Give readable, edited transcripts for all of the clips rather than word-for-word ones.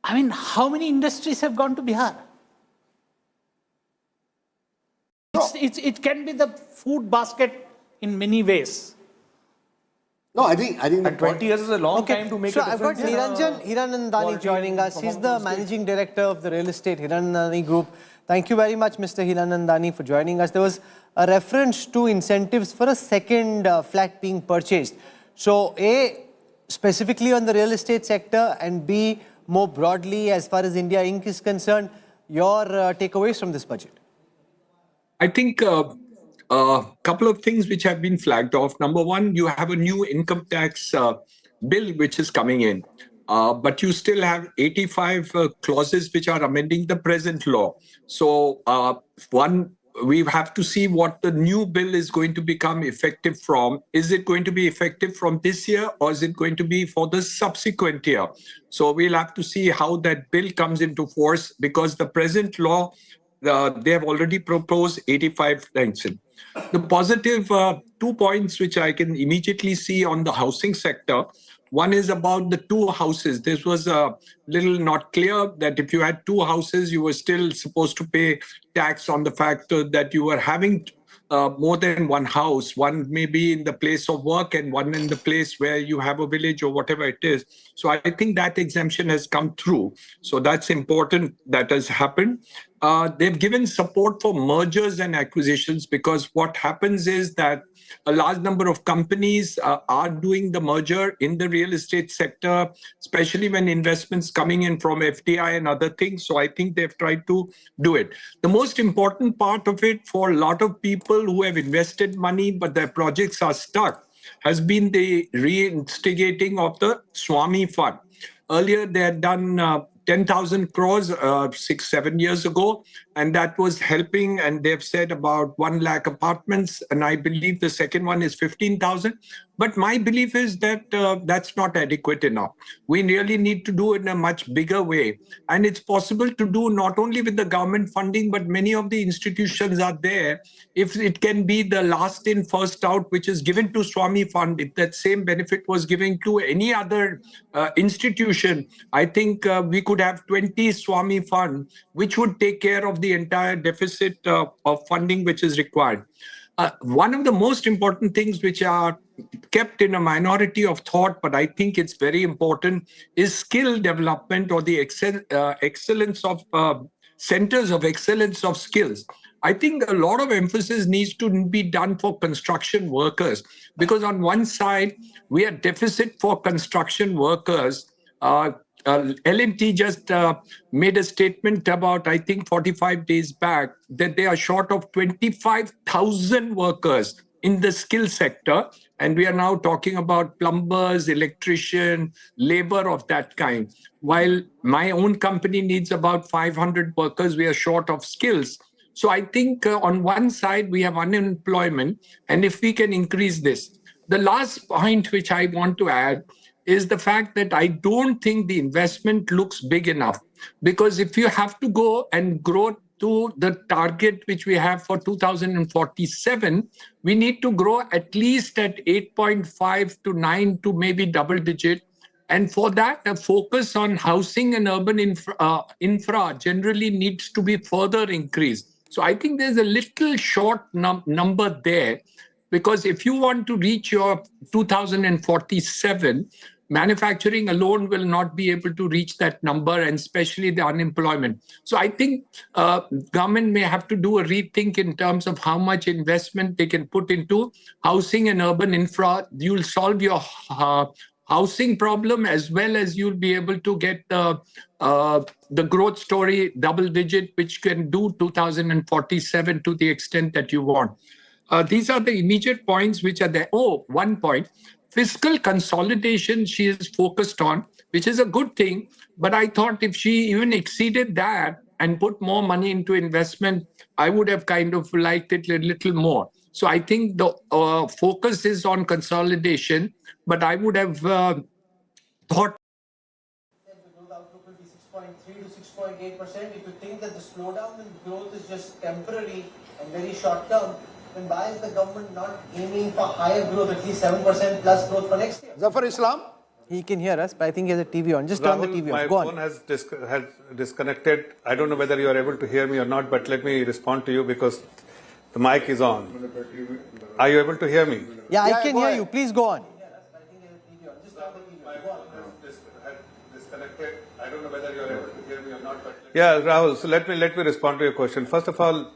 I mean, how many industries have gone to Bihar? It can be the food basket in many ways. No, I think And 20 years is a long time to make a difference. I've got Niranjan Hiranandani joining us. He's the managing director of the real estate Hiranandani Group. Thank you very much, Mr. Hiranandani, for joining us. There was a reference to incentives for a second flat being purchased. So, A, specifically on the real estate sector, and B, more broadly as far as India Inc. is concerned, your takeaways from this budget? I think a couple of things which have been flagged off. Number one, you have a new income tax bill which is coming in. But you still have 85 clauses which are amending the present law. So we have to see what the new bill is going to become effective from. Is it going to be effective from this year, or is it going to be for the subsequent year? So we'll have to see how that bill comes into force, because the present law, they have already proposed 85 things. The positive 2 points which I can immediately see on the housing sector. One is about the two houses. This was a little not clear that if you had two houses, you were still supposed to pay tax on the fact that you were having more than one house. One may be in the place of work and one in the place where you have a village or whatever it is. So I think that exemption has come through. So that's important that has happened. They've given support for mergers and acquisitions, because what happens is that a large number of companies are doing the merger in the real estate sector, especially when investments coming in from FDI and other things. So I think they've tried to do it. The most important part of it for a lot of people who have invested money but their projects are stuck has been the reinstigating of the Swami Fund. Earlier, they had done 10,000 crores 6-7 years ago, and that was helping. And they've said about 1 lakh apartments, and I believe the second one is 15,000. But my belief is that that's not adequate enough. We really need to do it in a much bigger way. And it's possible to do not only with the government funding, but many of the institutions are there. If it can be the last in, first out, which is given to Swami Fund, if that same benefit was given to any other institution, I think we could have 20 Swami Fund, which would take care of the entire deficit of funding which is required. One of the most important things which are kept in a minority of thought, but I think it's very important, is skill development, or the excellence of centers of excellence of skills. I think a lot of emphasis needs to be done for construction workers, because on one side, we are deficit for construction workers. L&T just made a statement about, I think, 45 days back, that they are short of 25,000 workers in the skill sector. And we are now talking about plumbers, electrician, labor of that kind. While my own company needs about 500 workers, we are short of skills. So I think on one side, we have unemployment, and if we can increase this. The last point which I want to add is the fact that I don't think the investment looks big enough. Because if you have to go and grow to the target which we have for 2047, we need to grow at least at 8.5 to 9 to maybe double digit. And for that, a focus on housing and urban infra generally needs to be further increased. So I think there's a little short number there, because if you want to reach your 2047, manufacturing alone will not be able to reach that number, and especially the unemployment. So I think government may have to do a rethink in terms of how much investment they can put into housing and urban infra. You'll solve your housing problem, as well as you'll be able to get the growth story double digit, which can do 2047 to the extent that you want. These are the immediate points which are there. Oh, one point. Fiscal consolidation she is focused on, which is a good thing. But I thought if she even exceeded that and put more money into investment, I would have kind of liked it a little more. So I think the focus is on consolidation, but I would have thought The growth outlook will be 6.3 to 6.8%. If you think that the slowdown in growth is just temporary and very short term, then why is the government not aiming for higher growth, at least 7% plus growth for next year? Zafar Islam? He can hear us, but I think he has a TV on. Just turn the TV My off. Go phone on. has disconnected. I don't know whether you are able to hear me or not, but let me respond to you because the mic is on. Are you able to hear me? Yeah, I Yeah, can go hear ahead. you. Please go on. Disconnected. I don't know whether you are able to hear me or not. Yeah, Rahul. So let me respond to your question. First of all,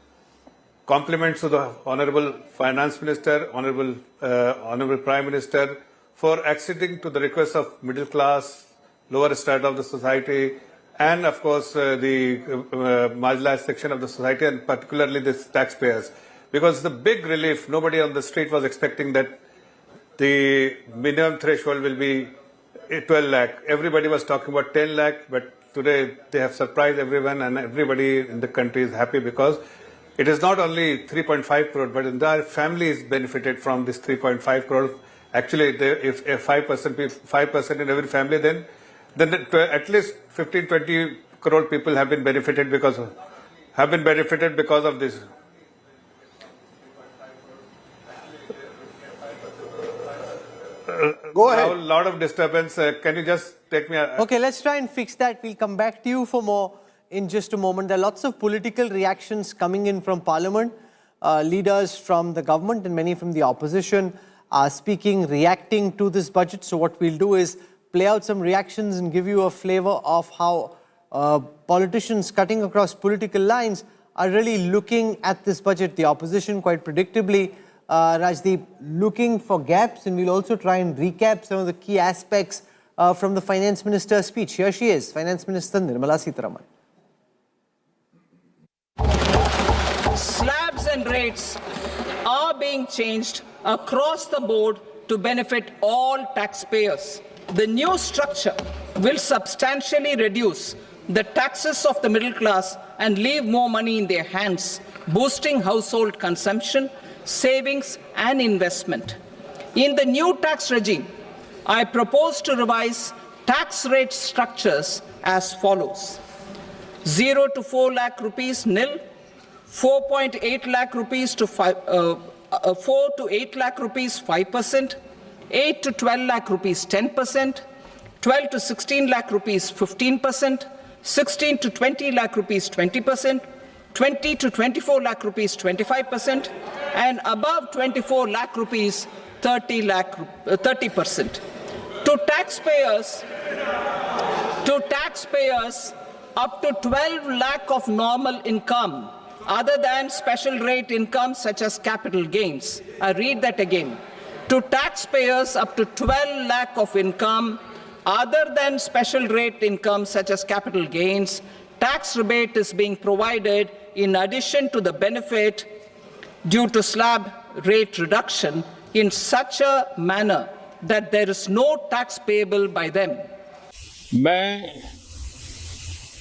compliments to the Honorable Finance Minister, Honorable Prime Minister for acceding to the request of middle class, lower strata of the society, and of course the marginalized section of the society, and particularly the taxpayers. Because the big relief, nobody on the street was expecting that the minimum threshold will be 12 lakh. Everybody was talking about 10 lakh, but today they have surprised everyone, and everybody in the country is happy because it is not only 3.5 crore, but the entire family is benefited from this 3.5 crore. Actually, if 5% in every family, then at least 15-20 crore people have been benefited because of this. Go ahead. A lot of disturbance. Can you just take me? Okay, let's try and fix that. We'll come back to you for more in just a moment. There are lots of political reactions coming in from Parliament. Leaders from the government and many from the opposition are speaking, reacting to this budget. So what we'll do is play out some reactions and give you a flavor of how politicians cutting across political lines are really looking at this budget. The opposition, quite predictably, Rajdeep, looking for gaps, and we'll also try and recap some of the key aspects from the Finance Minister's speech. Here she is, Finance Minister Nirmala Sitharaman. Slabs and rates are being changed across the board to benefit all taxpayers. The new structure will substantially reduce the taxes of the middle class and leave more money in their hands, boosting household consumption, savings and investment. In the new tax regime, I propose to revise tax rate structures as follows: 0 to 4 lakh rupees nil, 4.8 lakh rupees to 4 to 8 lakh rupees 5%, 8 to 12 lakh rupees 10%, 12 to 16 lakh rupees 15%, 16 to 20 lakh rupees 20%, 20 to 24 lakh rupees 25%, and above 24 lakh rupees 30%. To taxpayers up to 12 lakh of normal income, other than special rate income such as capital gains. I read that again. To taxpayers up to 12 lakh of income, other than special rate income such as capital gains, tax rebate is being provided in addition to the benefit due to slab rate reduction in such a manner that there is no tax payable by them. मैं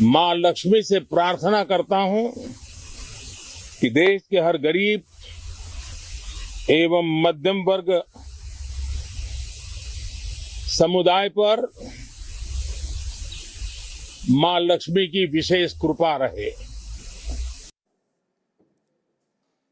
मां लक्ष्मी से प्रार्थना करता हूं कि देश के हर गरीब एवं मध्यम वर्ग समुदाय पर मां लक्ष्मी की विशेष कृपा रहे.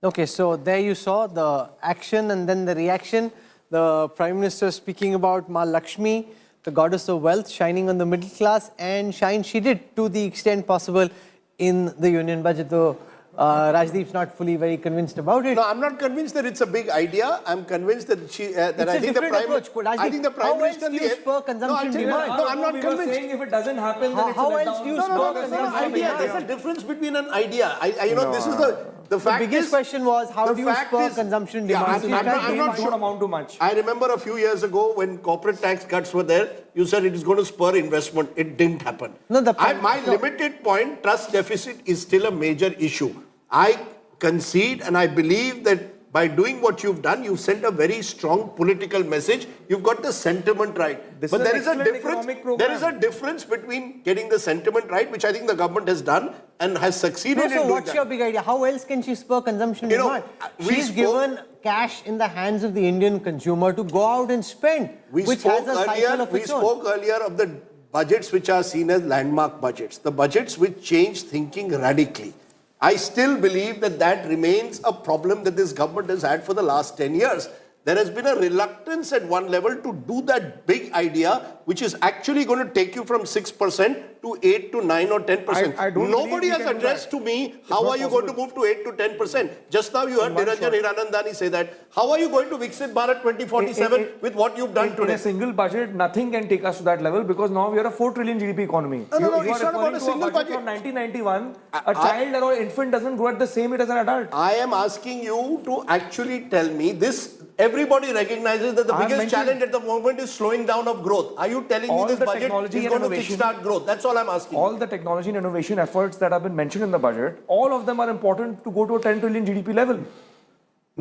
Okay, so there you saw the action and then the reaction. The Prime Minister speaking about Ma Lakshmi, the goddess of wealth, shining on the middle class, and shine she did to the extent possible in the union budget, though Rajdeep's not fully very convinced about it. No, I'm not convinced that it's a big idea. I'm convinced that I think the Prime Minister. You spur consumption demand. No, I'm not convinced. Saying if it doesn't happen, then How else do you spur consumption Idea. demand? There's a difference between an idea. This is the fact. The biggest question was, how do you spur consumption demand? I'm not sure. Don't amount to much. I remember a few years ago when corporate tax cuts were there, you said it is going to spur investment. It didn't happen. No, my limited point, trust deficit is still a major issue. I concede and I believe that by doing what you've done, you've sent a very strong political message. You've got the sentiment right. This but is there an is a excellent difference. economic program. There is a difference between getting the sentiment right, which I think the government has done and has succeeded in So doing what's that. your big idea? How else can she spur consumption demand? She's spoke- given cash in the hands of the Indian consumer to go out and spend, which has a cycle of We its own. spoke earlier of the budgets which are seen as landmark budgets, the budgets which change thinking radically. I still believe that remains a problem that this government has had for the last 10 years. there has been a reluctance at one level to do that big idea, which is actually going to take you from 6% to 8 to 9 or 10%. I don't Nobody believe we has can do addressed that. to me, It's how not are you going to possible. move to 8 to 10%? Just now you heard one Niranjan shot. Hiranandani say that. How are you going to Viksit Bharat 2047 with what you've done In today? a single budget, nothing can take us to that level because now we are a 4 trillion GDP economy. No, You it's are not about referring a to single budget. From 1991, a child or infant doesn't grow at the same rate as an adult. I am asking you to actually tell me this. Everybody recognizes that the I have biggest mentioned- challenge at the moment is slowing down of growth. Are you telling me All this the budget technology is and going to innovation- kickstart growth? That's all I'm asking. All the technology and innovation efforts that have been mentioned in the budget, all of them are important to go to a 10 trillion GDP level.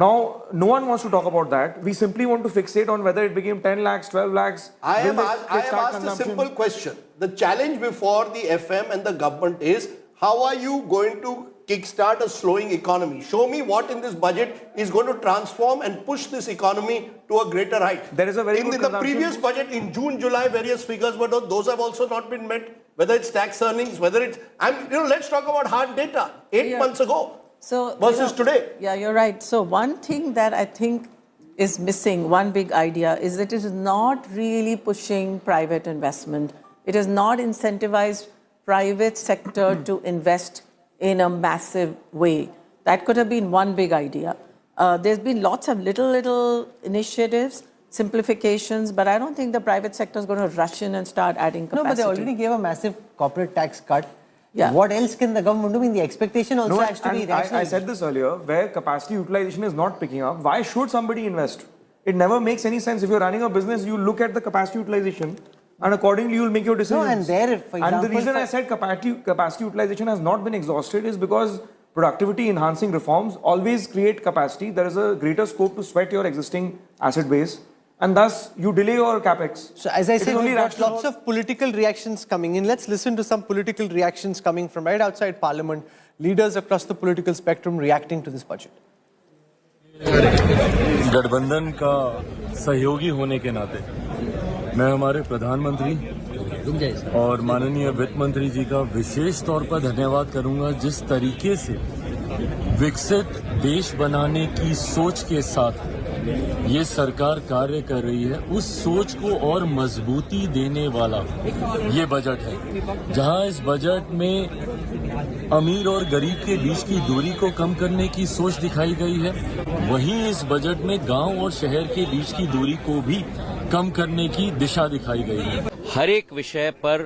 Now, no one wants to talk about that. We simply want to fixate on whether it became 10 lakhs, 12 lakhs. I will have it asked kickstart a consumption? simple question. The challenge before the FM and the government is, how are you going to kickstart a slowing economy? Show me what in this budget is going to transform and push this economy to a greater height. There is a very in good the consumption- previous budget in June, July, various figures were those have also not been met. Whether it's tax earnings, whether it's let's talk about hard data. 8 months ago versus today. Yeah, you're right. So one thing that I think is missing, one big idea, is that it is not really pushing private investment. It is not incentivized private sector to invest in a massive way. That could have been one big idea. There's been lots of little initiatives, simplifications, but I don't think the private sector is going to rush in and start adding capacity. No, but they already gave a massive corporate tax cut. Yeah. What else can the government do? I mean, the expectation also No, has to be and rational. I said this earlier, where capacity utilization is not picking up, why should somebody invest? It never makes any sense. If you're running a business, you look at the capacity utilization and accordingly you'll make your decisions. No, and there, for example... And the reason I said capacity utilization has not been exhausted is because productivity enhancing reforms always create capacity. There is a greater scope to sweat your existing asset base and thus you delay your capex. So as I It is said, only we've got rational. lots of political reactions coming in. Let's listen to some political reactions coming from right outside Parliament. Leaders across the political spectrum reacting to this budget. गठबंधन का सहयोगी होने के नाते मैं हमारे प्रधानमंत्री और माननीय वित्त मंत्री जी का विशेष तौर पर धन्यवाद करूंगा जिस तरीके से विकसित देश बनाने की सोच के साथ ये सरकार कार्य कर रही है उस सोच को और मजबूती देने वाला ये बजट है जहां इस बजट में अमीर और गरीब के बीच की दूरी को कम करने की सोच दिखाई गई है वहीं इस बजट में गांव और शहर के बीच की दूरी को भी कम करने की दिशा दिखाई गई है हर एक विषय पर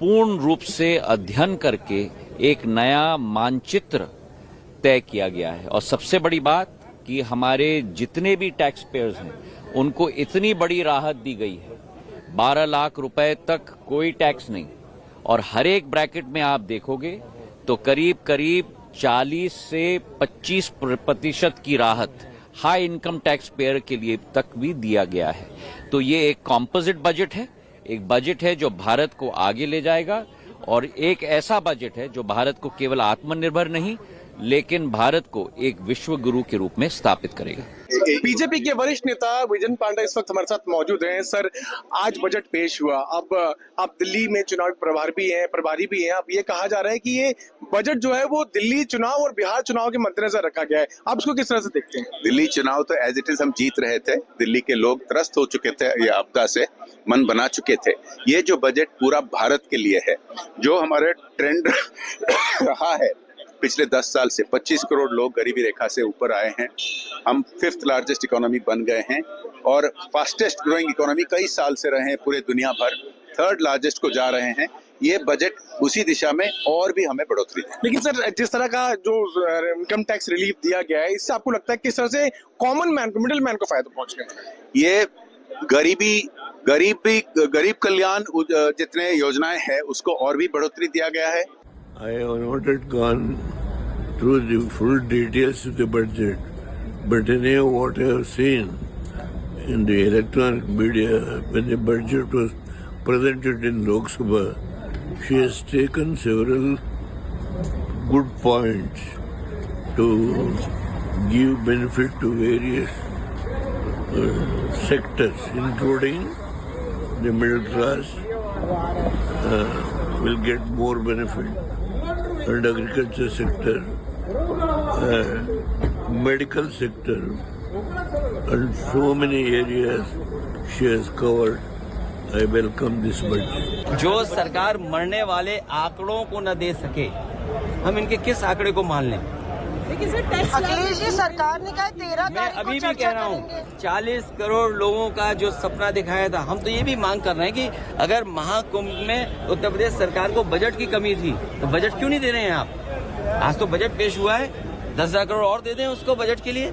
पूर्ण रूप से अध्ययन करके एक नया मानचित्र तय किया गया है और सबसे बड़ी बात कि हमारे जितने भी टैक्स पेयर्स हैं उनको इतनी बड़ी राहत दी गई है 12 लाख रुपए तक कोई टैक्स नहीं और हर एक ब्रैकेट में आप देखोगे तो करीब करीब 40 से 25% की राहत हाई इनकम टैक्स पेयर के लिए तक भी दिया गया है तो ये एक कॉम्पोजिट बजट है एक बजट है जो भारत को आगे ले जाएगा और एक ऐसा बजट है जो भारत को केवल आत्मनिर्भर नहीं लेकिन भारत को एक विश्व गुरु के रूप में स्थापित करेगा बीजेपी के वरिष्ठ नेता विजन पांडा इस वक्त हमारे साथ मौजूद हैं। सर, आज बजट पेश हुआ, अब आप दिल्ली में चुनाव प्रभारी भी हैं। अब ये कहा जा रहा है कि ये बजट जो है वो दिल्ली चुनाव और बिहार चुनाव के मद्देनजर रखा गया है। आप इसको किस तरह से देखते हैं? दिल्ली चुनाव तो एज इट इज हम जीत रहे थे। दिल्ली के लोग त्रस्त हो चुके थे, ये आपदा से मन बना चुके थे। ये जो बजट पूरा भारत के लिए है, जो हमारे ट्रेंड रहा है पिछले 10 साल से 25 करोड़ लोग गरीबी रेखा से ऊपर आए हैं। हम 5th लार्जेस्ट इकोनॉमी बन गए हैं और फास्टेस्ट ग्रोइंग इकोनॉमी कई साल से रहे हैं पूरे दुनिया भर। 3rd लार्जेस्ट को जा रहे हैं। ये बजट उसी दिशा में और भी हमें बढ़ोतरी है। लेकिन सर, जिस तरह का जो इनकम टैक्स रिलीफ दिया गया है, इससे आपको लगता है किस तरह से कॉमन मैन को, मिडिल मैन को फायदा पहुंच गया? ये गरीब कल्याण जितने योजनाएं हैं उसको और भी बढ़ोतरी दिया गया है। I have not yet gone through the full details of the budget, but anyhow what I have seen in the electronic media when the budget was presented in Lok Sabha, she has taken several good points to give benefit to various sectors, including the middle class will get more benefit. And agriculture sector, medical sector, and so many areas she has covered. I welcome this budget. जो सरकार मरने वाले आंकड़ों को न दे सके, हम इनके किस आंकड़े को मान लें? अखिलेश जी, सरकार ने कहा 13 मैं अभी भी कह रहा हूँ 40 करोड़ लोगों का जो सपना दिखाया था, हम तो ये भी मांग कर रहे हैं कि अगर महाकुंभ में उत्तर प्रदेश सरकार को बजट की कमी थी तो बजट क्यों नहीं दे रहे हैं आप? आज तो बजट पेश हुआ है, 10,000 करोड़ और दे दें उसको बजट के लिए।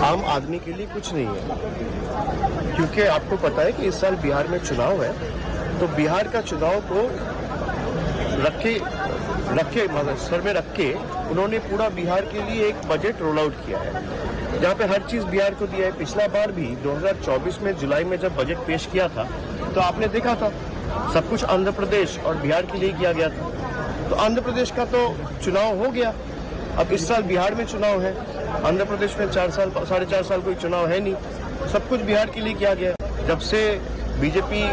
आम आदमी के लिए कुछ नहीं है, क्योंकि आपको पता है कि इस साल बिहार में चुनाव है, तो बिहार का चुनाव को रखे सर में रख के उन्होंने पूरा बिहार के लिए एक बजट रोल आउट किया है, जहाँ पे हर चीज बिहार को दिया है। पिछला बार भी 2024 में जुलाई में जब बजट पेश किया था तो आपने देखा था सब कुछ आंध्र प्रदेश और बिहार के लिए किया गया था। तो आंध्र प्रदेश का तो चुनाव हो गया, अब इस साल बिहार में चुनाव है। आंध्र प्रदेश में 4.5 साल कोई चुनाव है नहीं, सब कुछ बिहार के लिए किया गया। जब से बीजेपी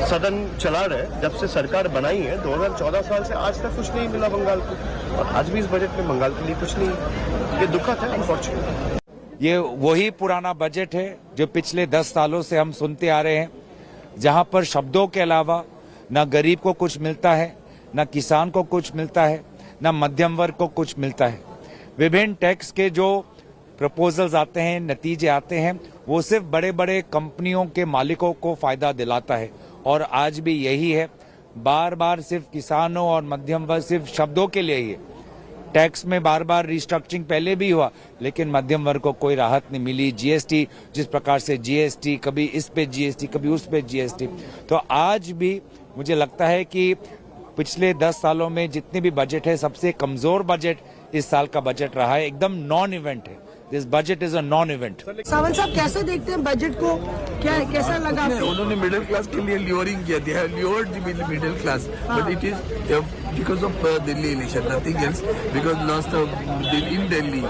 सदन चला रहे, जब से सरकार बनाई है 2014 साल से आज तक कुछ नहीं मिला बंगाल को, और आज भी इस बजट में बंगाल के लिए कुछ नहीं है। ये दुखद है अनफॉर्चुनेट। ये वही पुराना बजट है जो पिछले 10 सालों से हम सुनते आ रहे हैं, जहां पर शब्दों के अलावा न गरीब को कुछ मिलता है, न किसान को कुछ मिलता है, न मध्यम वर्ग को कुछ मिलता है। विभिन्न टैक्स के जो प्रपोजल्स आते हैं, नतीजे आते हैं, वो सिर्फ बड़े बड़े कंपनियों के मालिकों को फायदा दिलाता है। और आज भी यही है, बार बार सिर्फ किसानों और मध्यम वर्ग सिर्फ शब्दों के लिए ही है। टैक्स में बार बार रिस्ट्रक्चरिंग पहले भी हुआ, लेकिन मध्यम वर्ग को कोई राहत नहीं मिली। जीएसटी, जिस प्रकार से जीएसटी, कभी इस पे जीएसटी, कभी उस पे जीएसटी। तो आज भी मुझे लगता है कि पिछले 10 सालों में जितने भी बजट है, सबसे कमजोर बजट इस साल का बजट रहा है। एकदम नॉन इवेंट है। This budget is a non event. Sawant साहब, कैसे देखते हैं बजट को? कैसा लगा? उन्होंने मिडिल क्लास के लिए ल्योरिंग किया, they have lured the middle class, but it is because of Delhi election, nothing else. Because last in Delhi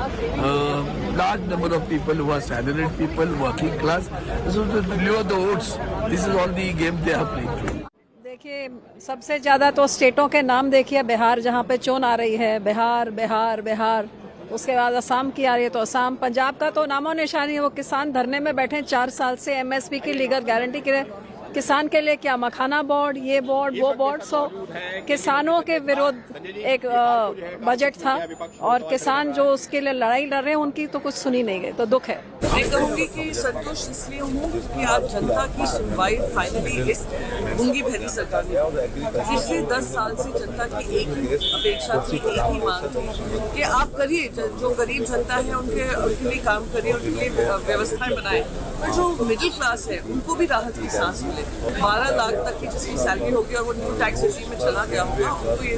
large number of people who are salaried people, working class, so to lure the votes, this is all the game they are playing. देखिए, सबसे ज्यादा तो स्टेटों के नाम देखिए। बिहार, जहाँ पे चोन आ रही है, बिहार बिहार बिहार। उसके बाद असम की आ रही है तो असम। पंजाब का तो नामो निशानी है। वो किसान धरने में बैठे 4 साल से एमएसपी की लीगल गारंटी के लिए। किसान के लिए क्या मखाना बोर्ड, ये बोर्ड, वो बोर्ड। सो किसानों के विरुद्ध एक बजट था, और किसान जो उसके लिए लड़ाई लड़ रहे हैं उनकी तो कुछ सुनी नहीं गई, तो दुख है। मैं कहूँगी कि संतुष्ट इसलिए हूँ कि आज जनता की सुनवाई फाइनली इस गूंगी बहरी सरकार ने। पिछले 10 साल से जनता की एक ही अपेक्षा थी, एक ही मांग थी कि आप करिए, जो गरीब जनता है उनके लिए काम करिए, उनके लिए व्यवस्थाएं बनाए, और जो मिडिल क्लास है उनको भी राहत की सांस मिले। 12 लाख तक की जिसकी सैलरी होगी और वो न्यू टैक्स रेजिम में चला गया होगा, उनको ये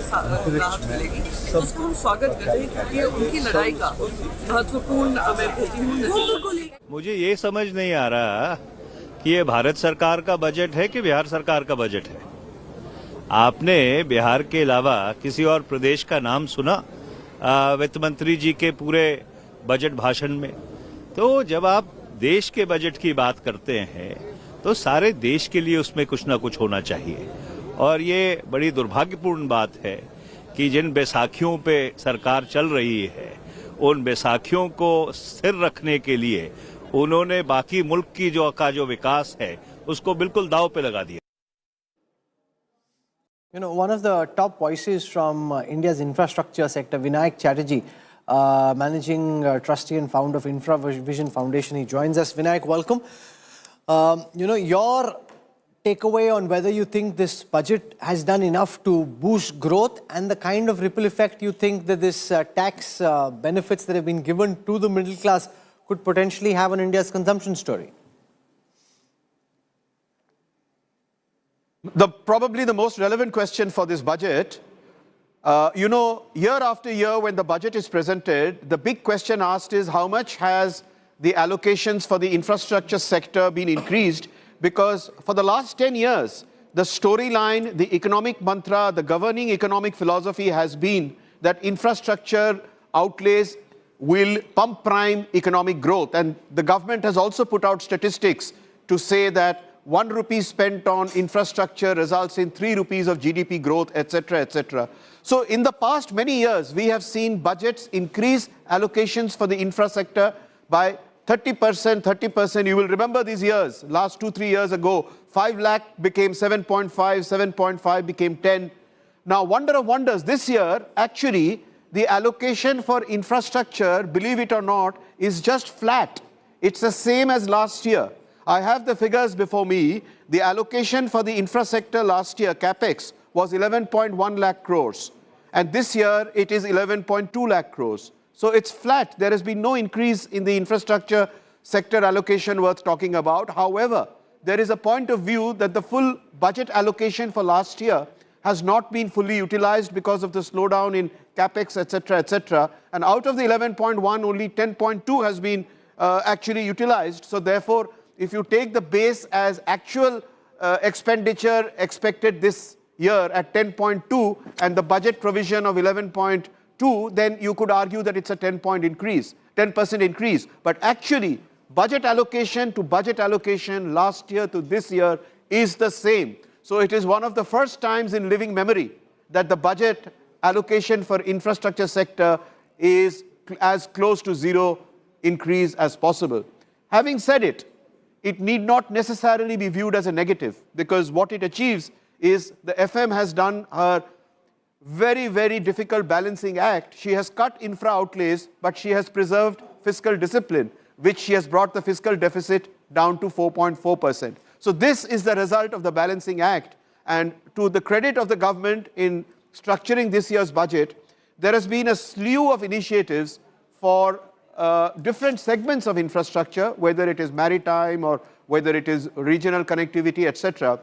राहत मिलेगी। तो उसको हम स्वागत करते हैं, क्योंकि उनकी लड़ाई का महत्वपूर्ण मैं कहती हूँ। मुझे ये समझ नहीं आ रहा कि ये भारत सरकार का बजट है कि बिहार सरकार का बजट है। आपने बिहार के अलावा किसी और प्रदेश का नाम सुना वित्त मंत्री जी के पूरे बजट भाषण में? तो जब आप देश के बजट की बात करते हैं तो सारे देश के लिए उसमें कुछ ना कुछ होना चाहिए। और ये बड़ी दुर्भाग्यपूर्ण बात है कि जिन बैसाखियों पे सरकार चल रही है, उन बैसाखियों को स्थिर रखने के लिए उन्होंने बाकी मुल्क की जो विकास है उसको बिल्कुल दांव पे लगा दिया। You know, one of the top voices from India's infrastructure sector, Vinayak Chatterjee, managing trustee and founder of InfraVision Foundation, he joins us. Vinayak, welcome. You know, your takeaway on whether you think this budget has done enough to boost growth, and the kind of ripple effect you think that this tax benefits that have been given to the middle class could potentially have on India's consumption story? Probably the most relevant question for this budget, you know, year after year when the budget is presented, the big question asked is how much has the allocations for the infrastructure sector been increased? Because for the last 10 years, the storyline, the economic mantra, the governing economic philosophy has been that infrastructure outlays will pump prime economic growth. And the government has also put out statistics to say that 1 rupee spent on infrastructure results in 3 rupees of GDP growth, etc., etc. So in the past many years, we have seen budgets increase allocations for the infra sector, by 30%. You will remember these years, last 2-3 years ago, 5 lakh became 7.5, 7.5 became 10. Now, wonder of wonders, this year, actually, the allocation for infrastructure, believe it or not, is just flat. It's the same as last year. I have the figures before me. The allocation for the infra sector last year, CapEx, was 11.1 lakh crores. And this year, it is 11.2 lakh crores. So it's flat. There has been no increase in the infrastructure sector allocation worth talking about. However, there is a point of view that the full budget allocation for last year has not been fully utilized because of the slowdown in capex, etc., etc. And out of the 11.1, only 10.2 has been actually utilized. So therefore, if you take the base as actual expenditure expected this year at 10.2 and the budget provision of 11.2, then you could argue that it's a 10% increase. But actually, budget allocation to budget allocation last year to this year is the same. So it is one of the first times in living memory that the budget allocation for infrastructure sector is as close to zero increase as possible. Having said it, it need not necessarily be viewed as a negative, because what it achieves is the FM has done her very, very difficult balancing act. She has cut infra outlays, but she has preserved fiscal discipline, which she has brought the fiscal deficit down to 4.4%. So this is the result of the balancing act. And to the credit of the government in structuring this year's budget, there has been a slew of initiatives for different segments of infrastructure, whether it is maritime or whether it is regional connectivity, etc.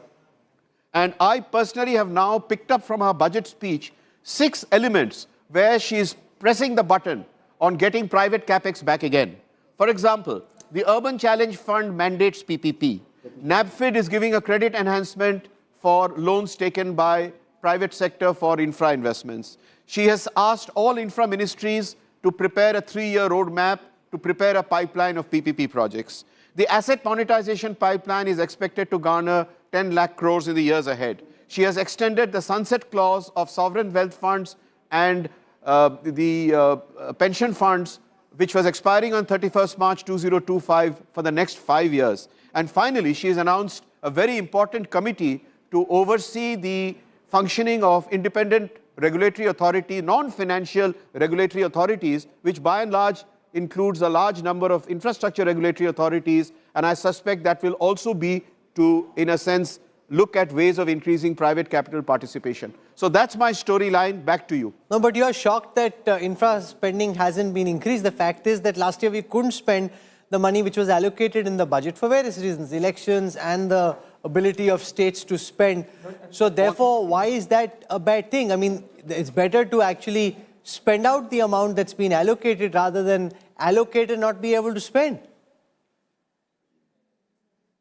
And I personally have now picked up from her budget speech 6 elements where she is pressing the button on getting private capex back again. For example, the Urban Challenge Fund mandates PPP. NABFID is giving a credit enhancement for loans taken by private sector for infra investments. She has asked all infra ministries to prepare a 3-year roadmap to prepare a pipeline of PPP projects. The asset monetization pipeline is expected to garner 10 lakh crores in the years ahead. She has extended the sunset clause of sovereign wealth funds and the pension funds, which was expiring on 31st March 2025 for the next 5 years. And finally, she has announced a very important committee to oversee the functioning of independent regulatory authority, non-financial regulatory authorities, which by and large includes a large number of infrastructure regulatory authorities. And I suspect that will also be to, in a sense, look at ways of increasing private capital participation. So that's my storyline. Back to you. No, but you are shocked that infra spending hasn't been increased. The fact is that last year we couldn't spend the money which was allocated in the budget for various reasons, elections and the ability of states to spend. So therefore, why is that a bad thing? I mean, it's better to actually spend out the amount that's been allocated rather than allocate and not be able to spend.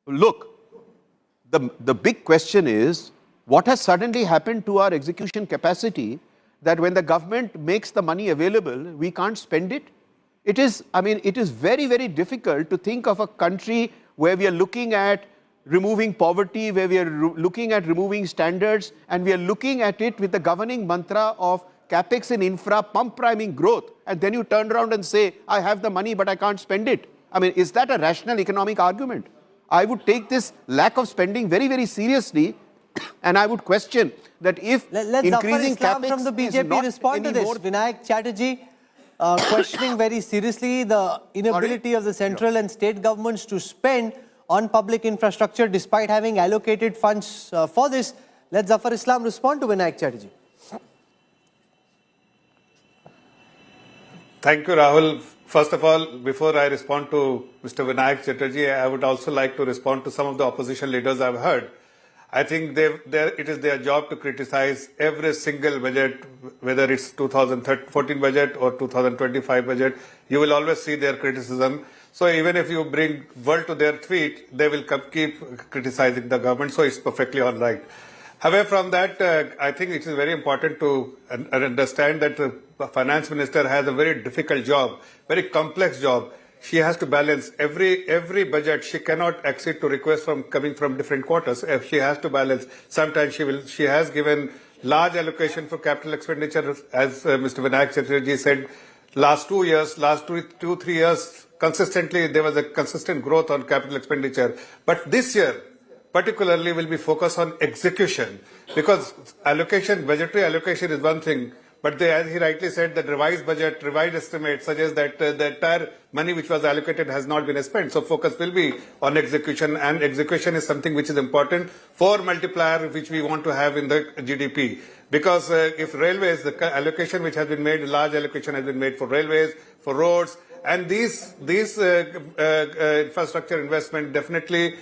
Look, the big question is, what has suddenly happened to our execution capacity that when the government makes the money available, we can't spend it? It is, I mean, it is very, very difficult to think of a country where we are looking at removing poverty, where we are looking at removing standards, and we are looking at it with the governing mantra of capex in infra, pump priming growth, and then you turn around and say, I have the money, but I can't spend it. I mean, is that a rational economic argument? I would take this lack of spending very, very seriously, and I would question that if increasing capex from the BJP respond to this. Vinayak Chatterjee questioning very seriously the inability of the central and state governments to spend on public infrastructure despite having allocated funds for this. Let Zafar Islam respond to Vinayak Chatterjee. Thank you, Rahul. First of all, before I respond to Mr. Vinayak Chatterjee, I would also like to respond to some of the opposition leaders I've heard. I think it is their job to criticize every single budget, whether it's 2014 budget or 2025 budget. You will always see their criticism. So even if you bring word to their tweet, they will keep criticizing the government. So it's perfectly all right. However, from that, I think it is very important to understand that the finance minister has a very difficult job, very complex job. She has to balance every budget. She cannot accede to requests coming from different quarters. If she has to balance, sometimes she has given large allocation for capital expenditure, as Mr. Vinayak Chatterjee said. Last 2 years, 3 years, consistently, there was a consistent growth on capital expenditure. But this year, particularly, will be focused on execution, because allocation, budgetary allocation is one thing, but as he rightly said, the revised budget, revised estimate suggests that the entire money which was allocated has not been spent. So focus will be on execution, and execution is something which is important for multiplier which we want to have in the GDP. Because if railways, the allocation which has been made, large allocation has been made for railways, for roads, and these infrastructure investment definitely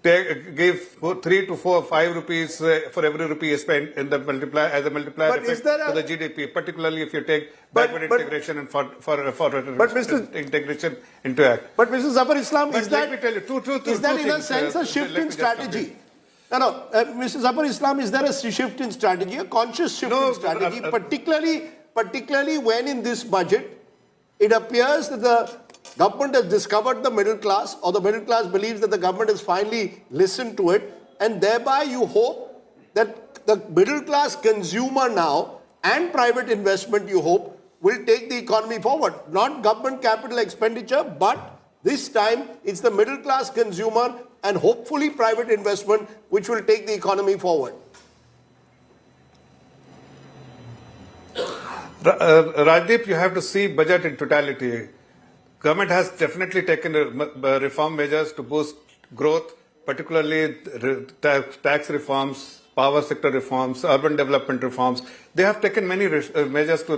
give 3 to 4, 5 rupees for every rupee spent in the multiplier as a multiplier effect to the GDP, particularly if you take backward integration and integration into act. But Mr. Zafar Islam, But is let that, me tell you, two is that in a things, sense a shift let in me just strategy? No, Mr. Zafar Islam, is there a shift in strategy, a conscious shift in strategy, particularly when in this budget, it appears that the government has discovered the middle class, or the middle class believes that the government has finally listened to it, and thereby you hope that the middle class consumer now and private investment, you hope, will take the economy forward. Not government capital expenditure, but this time it's the middle class consumer and hopefully private investment which will take the economy forward. Rajdeep, you have to see budget in totality. Government has definitely taken reform measures to boost growth, particularly tax reforms, power sector reforms, urban development reforms. They have taken many measures to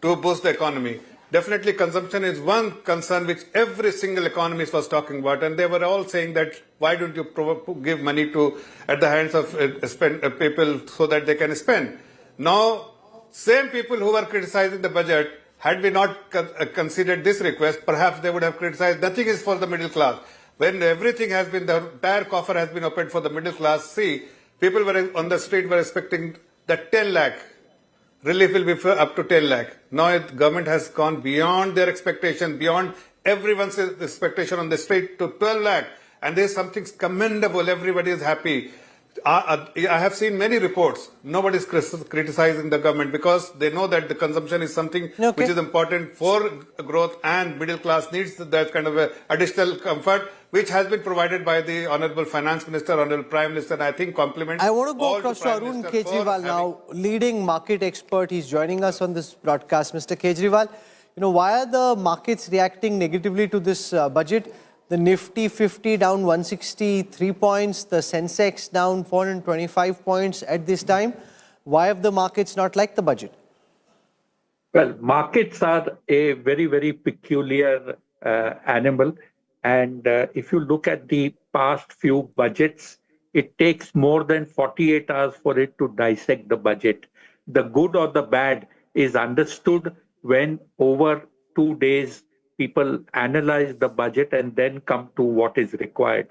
boost the economy. Definitely consumption is one concern which every single economist was talking about, and they were all saying that why don't you give money at the hands of people so that they can spend. Now, same people who were criticizing the budget, had we not considered this request, perhaps they would have criticized nothing is for the middle class. When everything has been, the entire coffer has been opened for the middle class, see, people were on the street were expecting that 10 lakh. Relief will be up to 10 lakh. Now the government has gone beyond their expectation, beyond everyone's expectation on the street to 12 lakh. And there's something commendable. Everybody is happy. I have seen many reports. Nobody is criticizing the government because they know that the consumption is something which is important for growth, and middle class needs that kind of additional comfort, which has been provided by the Honorable Finance Minister, Honorable Prime Minister, and I think compliments. I want to go across to Arun Kejriwal now, leading market expert. He's joining us on this broadcast. Mr. Kejriwal, why are the markets reacting negatively to this budget? The Nifty 50 down 163 points, the Sensex down 425 points at this time. Why have the markets not liked the budget? Well, markets are a very, very peculiar animal. And if you look at the past few budgets, it takes more than 48 hours for it to dissect the budget. The good or the bad is understood when over 2 days people analyze the budget and then come to what is required.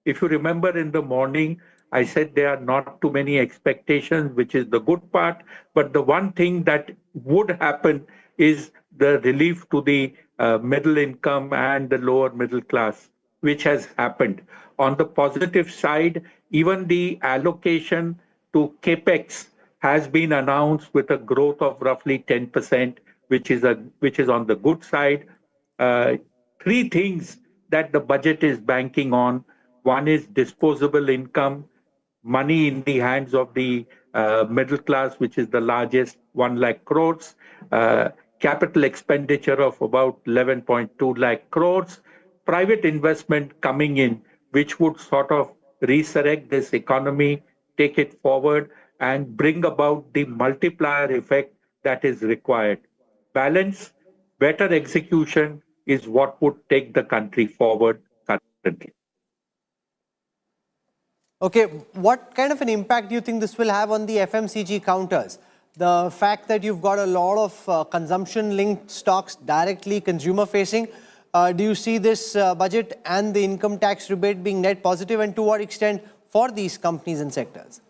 If you remember in the morning, I said there are not too many expectations, which is the good part. But the one thing that would happen is the relief to the middle income and the lower middle class, which has happened. On the positive side, even the allocation to CAPEX has been announced with a growth of roughly 10%, which is on the good side. Three things that the budget is banking on. One is disposable income, money in the hands of the middle class, which is the largest, 1 lakh crores, capital expenditure of about 11.2 lakh crores, private investment coming in, which would sort of resurrect this economy, take it forward, and bring about the multiplier effect that is required. Balance, better execution is what would take the country forward currently. Okay, what kind of an impact do you think this will have on the FMCG counters? The fact that you've got a lot of consumption-linked stocks directly consumer-facing, do you see this budget and the income tax rebate being net positive, and to what extent for these companies and sectors?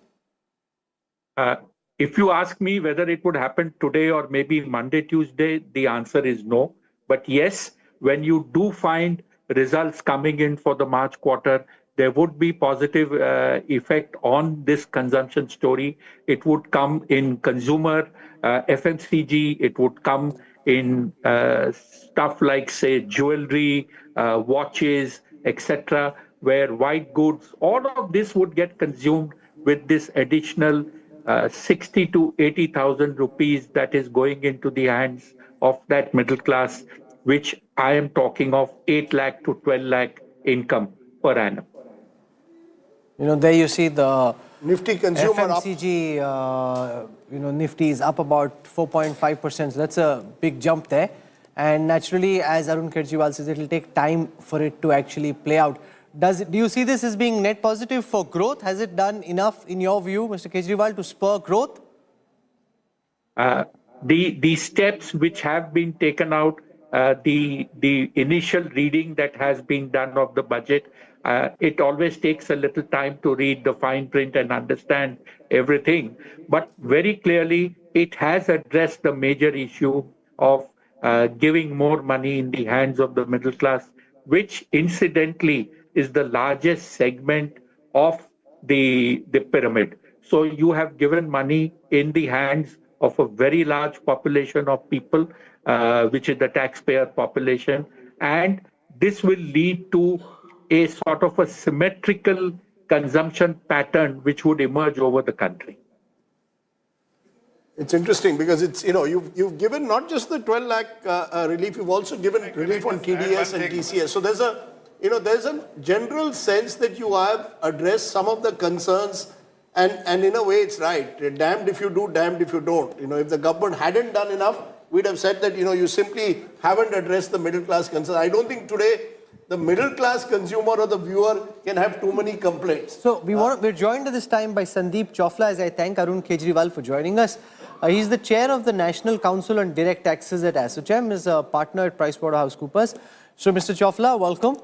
If you ask me whether it would happen today or maybe Monday, Tuesday, the answer is no. But yes, when you do find results coming in for the March quarter, there would be positive effect on this consumption story. It would come in consumer, FMCG, it would come in stuff like, say, jewelry, watches, etc., where white goods, all of this would get consumed with this additional 60 to 80,000 rupees that is going into the hands of that middle class, which I am talking of 8 lakh to 12 lakh income per annum. There you see the Nifty consumer FMCG, Nifty is up about 4.5%. So that's a big jump there. And naturally, as Arun Kejriwal says, it will take time for it to actually play out. Do you see this as being net positive for growth? Has it done enough, in your view, Mr. Kejriwal, to spur growth? The steps which have been taken out, the initial reading that has been done of the budget, it always takes a little time to read the fine print and understand everything. But very clearly, it has addressed the major issue of giving more money in the hands of the middle class, which incidentally is the largest segment of the pyramid. So you have given money in the hands of a very large population of people, which is the taxpayer population. And this will lead to a sort of a symmetrical consumption pattern which would emerge over the country. It's interesting because it's, you've given not just the 12 lakh relief, you've also given relief on TDS and TCS. So there's a general sense that you have addressed some of the concerns, and in a way it's right. Damned if you do, damned if you don't. If the government hadn't done enough, we'd have said that, you simply haven't addressed the middle class concerns. I don't think today the middle class consumer or the viewer can have too many complaints. So we're joined at this time by Sandeep Chofla, as I thank Arun Kejriwal for joining us. He's the chair of the National Council on Direct Taxes at ASSOCHAM, is a partner at PricewaterhouseCoopers. So Mr. Chofla, welcome.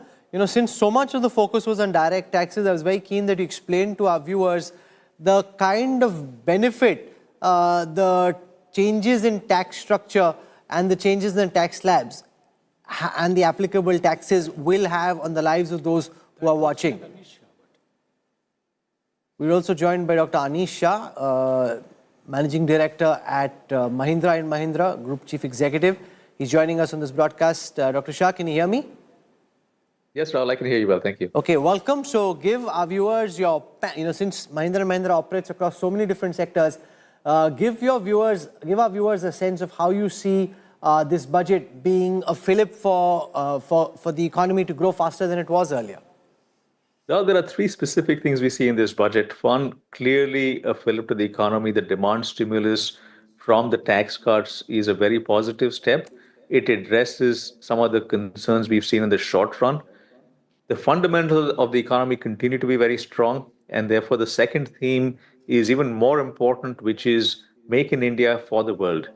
Since so much of the focus was on direct taxes, I was very keen that you explained to our viewers the kind of benefit the changes in tax structure and the changes in tax slabs and the applicable taxes will have on the lives of those who are watching. We're also joined by Dr. Anish Shah, Managing Director at Mahindra & Mahindra, Group Chief Executive. He's joining us on this broadcast. Dr. Shah, can you hear me? Yes, Rahul, I can hear you well. Thank you. Okay, welcome. So give our viewers your, since Mahindra & Mahindra operates across so many different sectors, give our viewers a sense of how you see this budget being a fillip for the economy to grow faster than it was earlier. Well, there are three specific things we see in this budget. One, clearly a fillip to the economy. The demand stimulus from the tax cuts is a very positive step. It addresses some of the concerns we've seen in the short run. The fundamentals of the economy continue to be very strong, and therefore the second theme is even more important, which is Make in India for the world.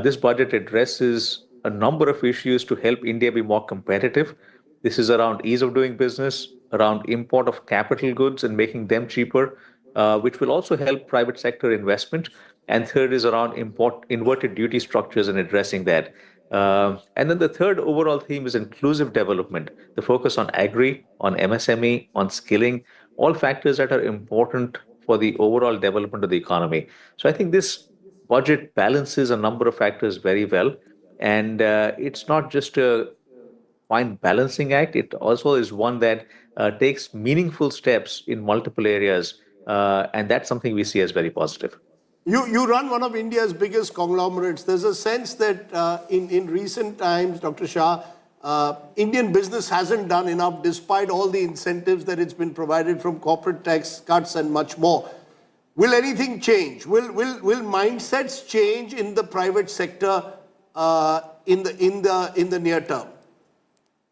This budget addresses a number of issues to help India be more competitive. This is around ease of doing business, around import of capital goods and making them cheaper, which will also help private sector investment. And third is around inverted duty structures and addressing that. And then the third overall theme is inclusive development, the focus on agri, on MSME, on skilling, all factors that are important for the overall development of the economy. So I think this budget balances a number of factors very well. And it's not just a fine balancing act, it also is one that takes meaningful steps in multiple areas. And that's something we see as very positive. You run one of India's biggest conglomerates. There's a sense that in recent times, Dr. Shah, Indian business hasn't done enough despite all the incentives that it's been provided from corporate tax cuts and much more. Will anything change? Will mindsets change in the private sector in the near term?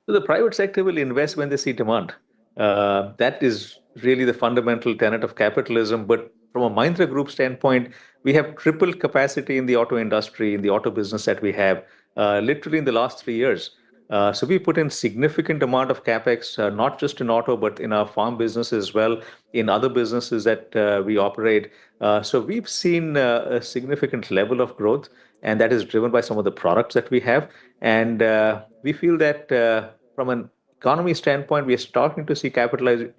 So the private sector will invest when they see demand. That is really the fundamental tenet of capitalism. But from a Mahindra Group standpoint, we have tripled capacity in the auto industry, in the auto business that we have, literally in the last 3 years. So we put in significant amount of capex, not just in auto, but in our farm business as well, in other businesses that we operate. So we've seen a significant level of growth, and that is driven by some of the products that we have. And we feel that from an economy standpoint, we are starting to see capacity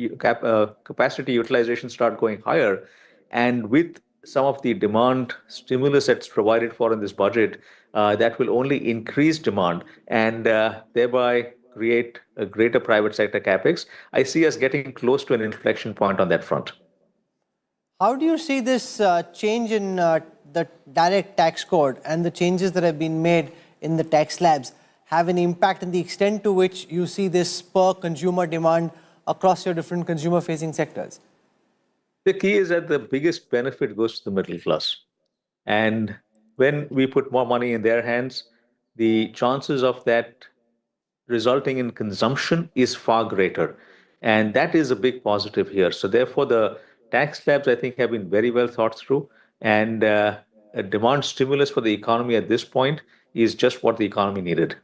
utilization start going higher. And with some of the demand stimulus that's provided for in this budget, that will only increase demand and thereby create a greater private sector capex. I see us getting close to an inflection point on that front. How do you see this change in the direct tax code and the changes that have been made in the tax slabs have an impact in the extent to which you see this spur consumer demand across your different consumer-facing sectors? The key is that the biggest benefit goes to the middle class. And when we put more money in their hands, the chances of that resulting in consumption is far greater. And that is a big positive here. So therefore, the tax slabs, I think, have been very well thought through. And a demand stimulus for the economy at this point is just what the economy needed.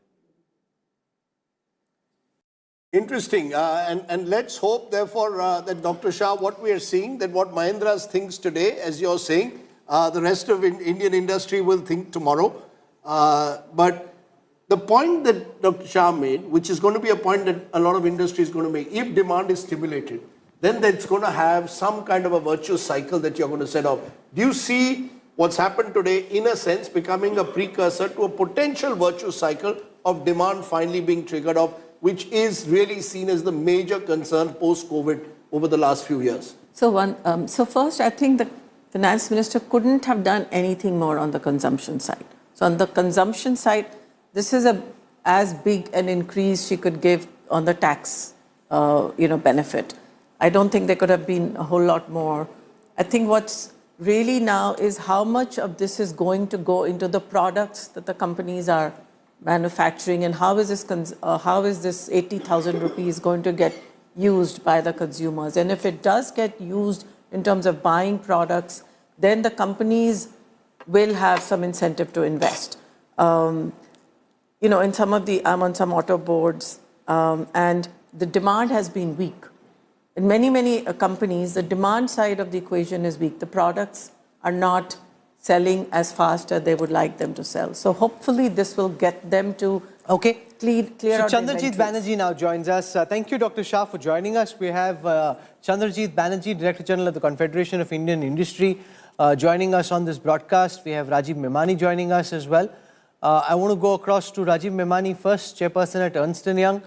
Interesting. And let's hope, therefore, that Dr. Shah, what we are seeing, that what Mahindra thinks today, as you're saying, the rest of Indian industry will think tomorrow. But the point that Dr. Shah made, which is going to be a point that a lot of industry is going to make, if demand is stimulated, then that's going to have some kind of a virtuous cycle that you're going to set off. Do you see what's happened today, in a sense, becoming a precursor to a potential virtuous cycle of demand finally being triggered off, which is really seen as the major concern post-COVID over the last few years? So first, I think the finance minister couldn't have done anything more on the consumption side. So on the consumption side, this is as big an increase she could give on the tax, benefit. I don't think there could have been a whole lot more. I think what's really now is how much of this is going to go into the products that the companies are manufacturing, and how is this 80,000 rupees going to get used by the consumers? And if it does get used in terms of buying products, then the companies will have some incentive to invest. In some of I'm on some auto boards, and the demand has been weak. In many companies, the demand side of the equation is weak. The products are not selling as fast as they would like them to sell. So hopefully this will get them to clear out. So Chandrajit Banerjee now joins us. Thank you, Dr. Shah, for joining us. We have Chandrajit Banerjee, Director General of the Confederation of Indian Industry, joining us on this broadcast. We have Rajiv Memani joining us as well. I want to go across to Rajiv Memani first, Chairperson at Ernst & Young.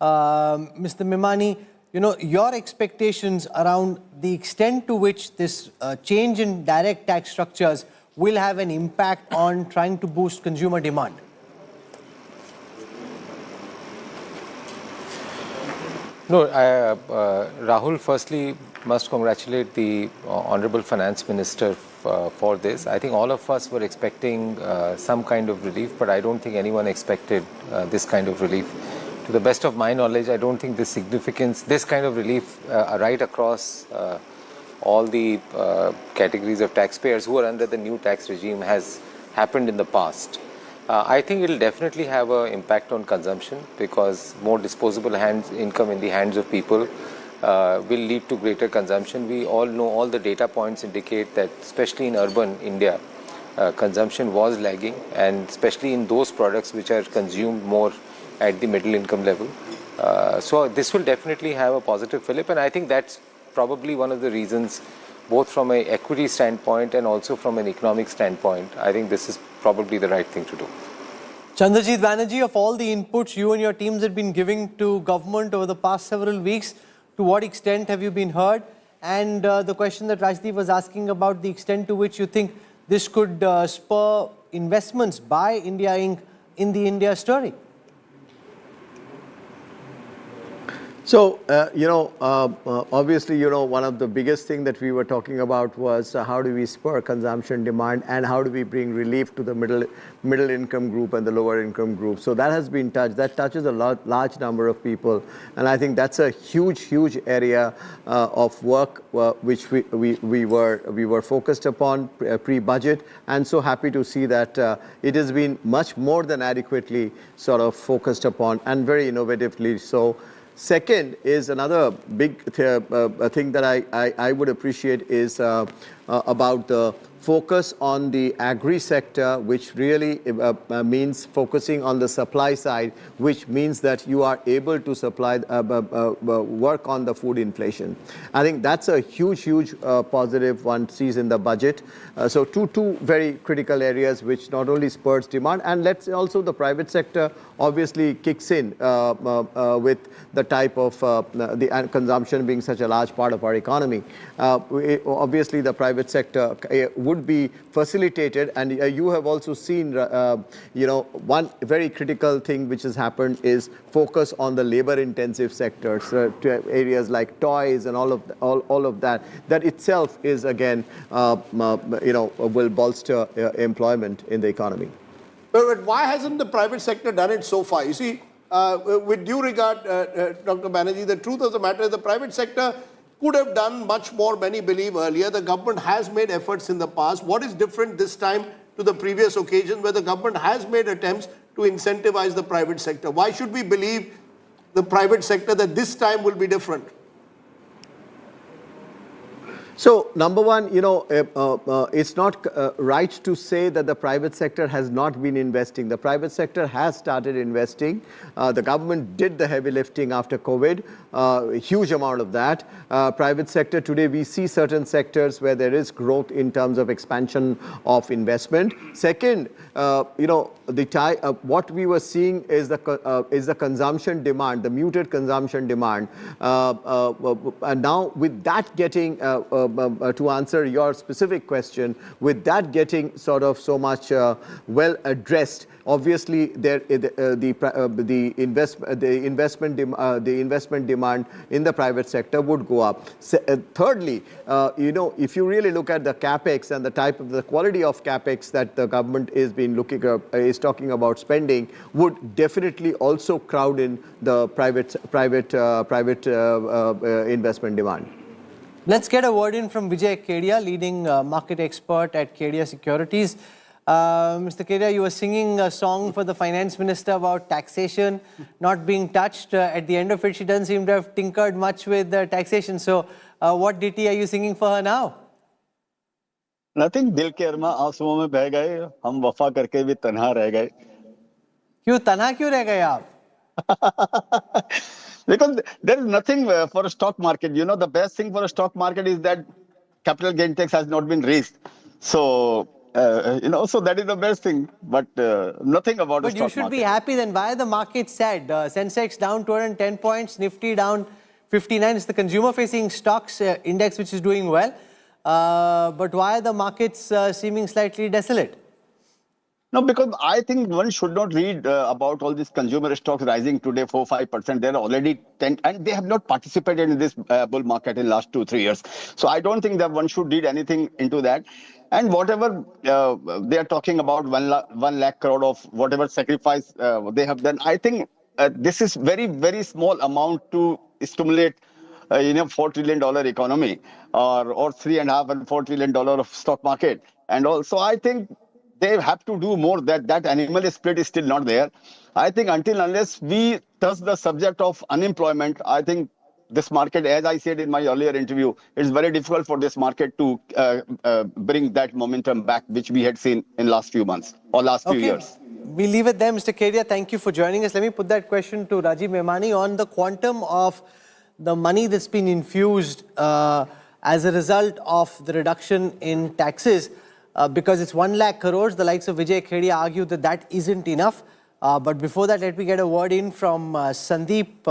Mr. Memani, your expectations around the extent to which this change in direct tax structures will have an impact on trying to boost consumer demand? No, Rahul, firstly, must congratulate the Honorable Finance Minister for this. I think all of us were expecting some kind of relief, but I don't think anyone expected this kind of relief. To the best of my knowledge, I don't think this kind of relief right across all the categories of taxpayers who are under the new tax regime has happened in the past. I think it will definitely have an impact on consumption, because more disposable income in the hands of people will lead to greater consumption. We all know, all the data points indicate that, especially in urban India, consumption was lagging, and especially in those products which are consumed more at the middle income level. So this will definitely have a positive fillip, and I think that's probably one of the reasons, both from an equity standpoint and also from an economic standpoint, I think this is probably the right thing to do. Chandrajit Banerjee, of all the inputs you and your teams have been giving to government over the past several weeks, to what extent have you been heard? And the question that Rajdeep was asking about the extent to which you think this could spur investments by India Inc. in the India story? So, obviously, one of the biggest thing that we were talking about was how do we spur consumption demand and how do we bring relief to the middle income group and the lower income group. So that has been touched. That touches a large number of people. And I think that's a huge area of work which we were focused upon pre-budget, and so happy to see that it has been much more than adequately sort of focused upon, and very innovatively so. Second is another big thing that I would appreciate is about the focus on the agri sector, which really means focusing on the supply side, which means that you are able to supply, work on the food inflation. I think that's a huge positive one sees in the budget. So two very critical areas which not only spurs demand, and let's also the private sector obviously kicks in with the type of the consumption being such a large part of our economy. Obviously the private sector would be facilitated, and you have also seen one very critical thing which has happened is focus on the labor intensive sectors, areas like toys and all of that itself is again will bolster employment in the economy. But why hasn't the private sector done it so far? You see, with due regard, Dr. Banerjee, the truth of the matter is the private sector could have done much more, many believe, earlier. The government has made efforts in the past. What is different this time to the previous occasion where the government has made attempts to incentivize the private sector? Why should we believe the private sector that this time will be different? So, number one, it's not right to say that the private sector has not been investing. The private sector has started investing. The government did the heavy lifting after COVID, a huge amount of that. Private sector, today we see certain sectors where there is growth in terms of expansion of investment. Second, what we were seeing is the consumption demand, the muted consumption demand. And now with that getting to answer your specific question, with that getting sort of so much well addressed, obviously the investment demand in the private sector would go up. Thirdly, if you really look at the capex and the quality of capex that the government is talking about spending, would definitely also crowd in the private investment demand. Let's get a word in from Vijay Kedia, leading market expert at Kedia Securities. Mr. Kedia, you were singing a song for the finance minister about taxation not being touched. At the end of it, she doesn't seem to have tinkered much with taxation. So what ditty are you singing for her now? Nothing. दिल के अरमा आंसुओं में बह गए, हम वफा करके भी तन्हा रह गए. क्यों तन्हा क्यों रह गए आप? Because there is nothing for a stock market. The best thing for a stock market is that capital gain tax has not been raised. So, so that is the best thing. But nothing about the stock market. But you should be happy then. Why are the markets sad? Sensex down 210 points, Nifty down 59. It's the consumer-facing stocks index which is doing well. But why are the markets seeming slightly desolate? No, because I think one should not read about all these consumer stocks rising today 4-5%. They're already 10, and they have not participated in this bull market in last 2-3 years. So I don't think that one should read anything into that. And whatever they are talking about, 1 lakh crore of whatever sacrifice they have done, I think this is very small amount to stimulate $4 trillion economy or $3.5 and $4 trillion of stock market. And also I think they have to do more. That animal spirit is still not there. I think unless we touch the subject of unemployment, I think this market, as I said in my earlier interview, it's very difficult for this market to bring that momentum back, which we had seen in last few months or last few years. We leave it there, Mr. Kedia. Thank you for joining us. Let me put that question to Rajiv Memani on the quantum of the money that's been infused as a result of the reduction in taxes. Because it's 1 lakh crores, the likes of Vijay Kedia argue that isn't enough. But before that, let me get a word in from Sandeep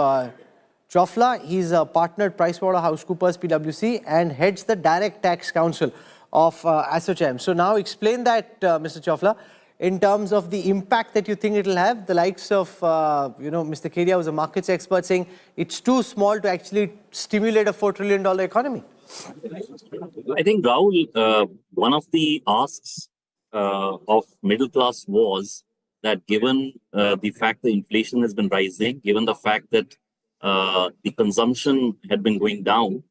Chofla. He's a partner at PricewaterhouseCoopers PwC and heads the Direct Tax Council of ASSOCHAM. So now explain that, Mr. Chofla, in terms of the impact that you think it will have. The likes of, Mr. Kedia was a markets expert saying it's too small to actually stimulate a $4 trillion economy. I think, Rahul, one of the asks of middle class was that given the fact that inflation has been rising, given the fact that the consumption had been going down,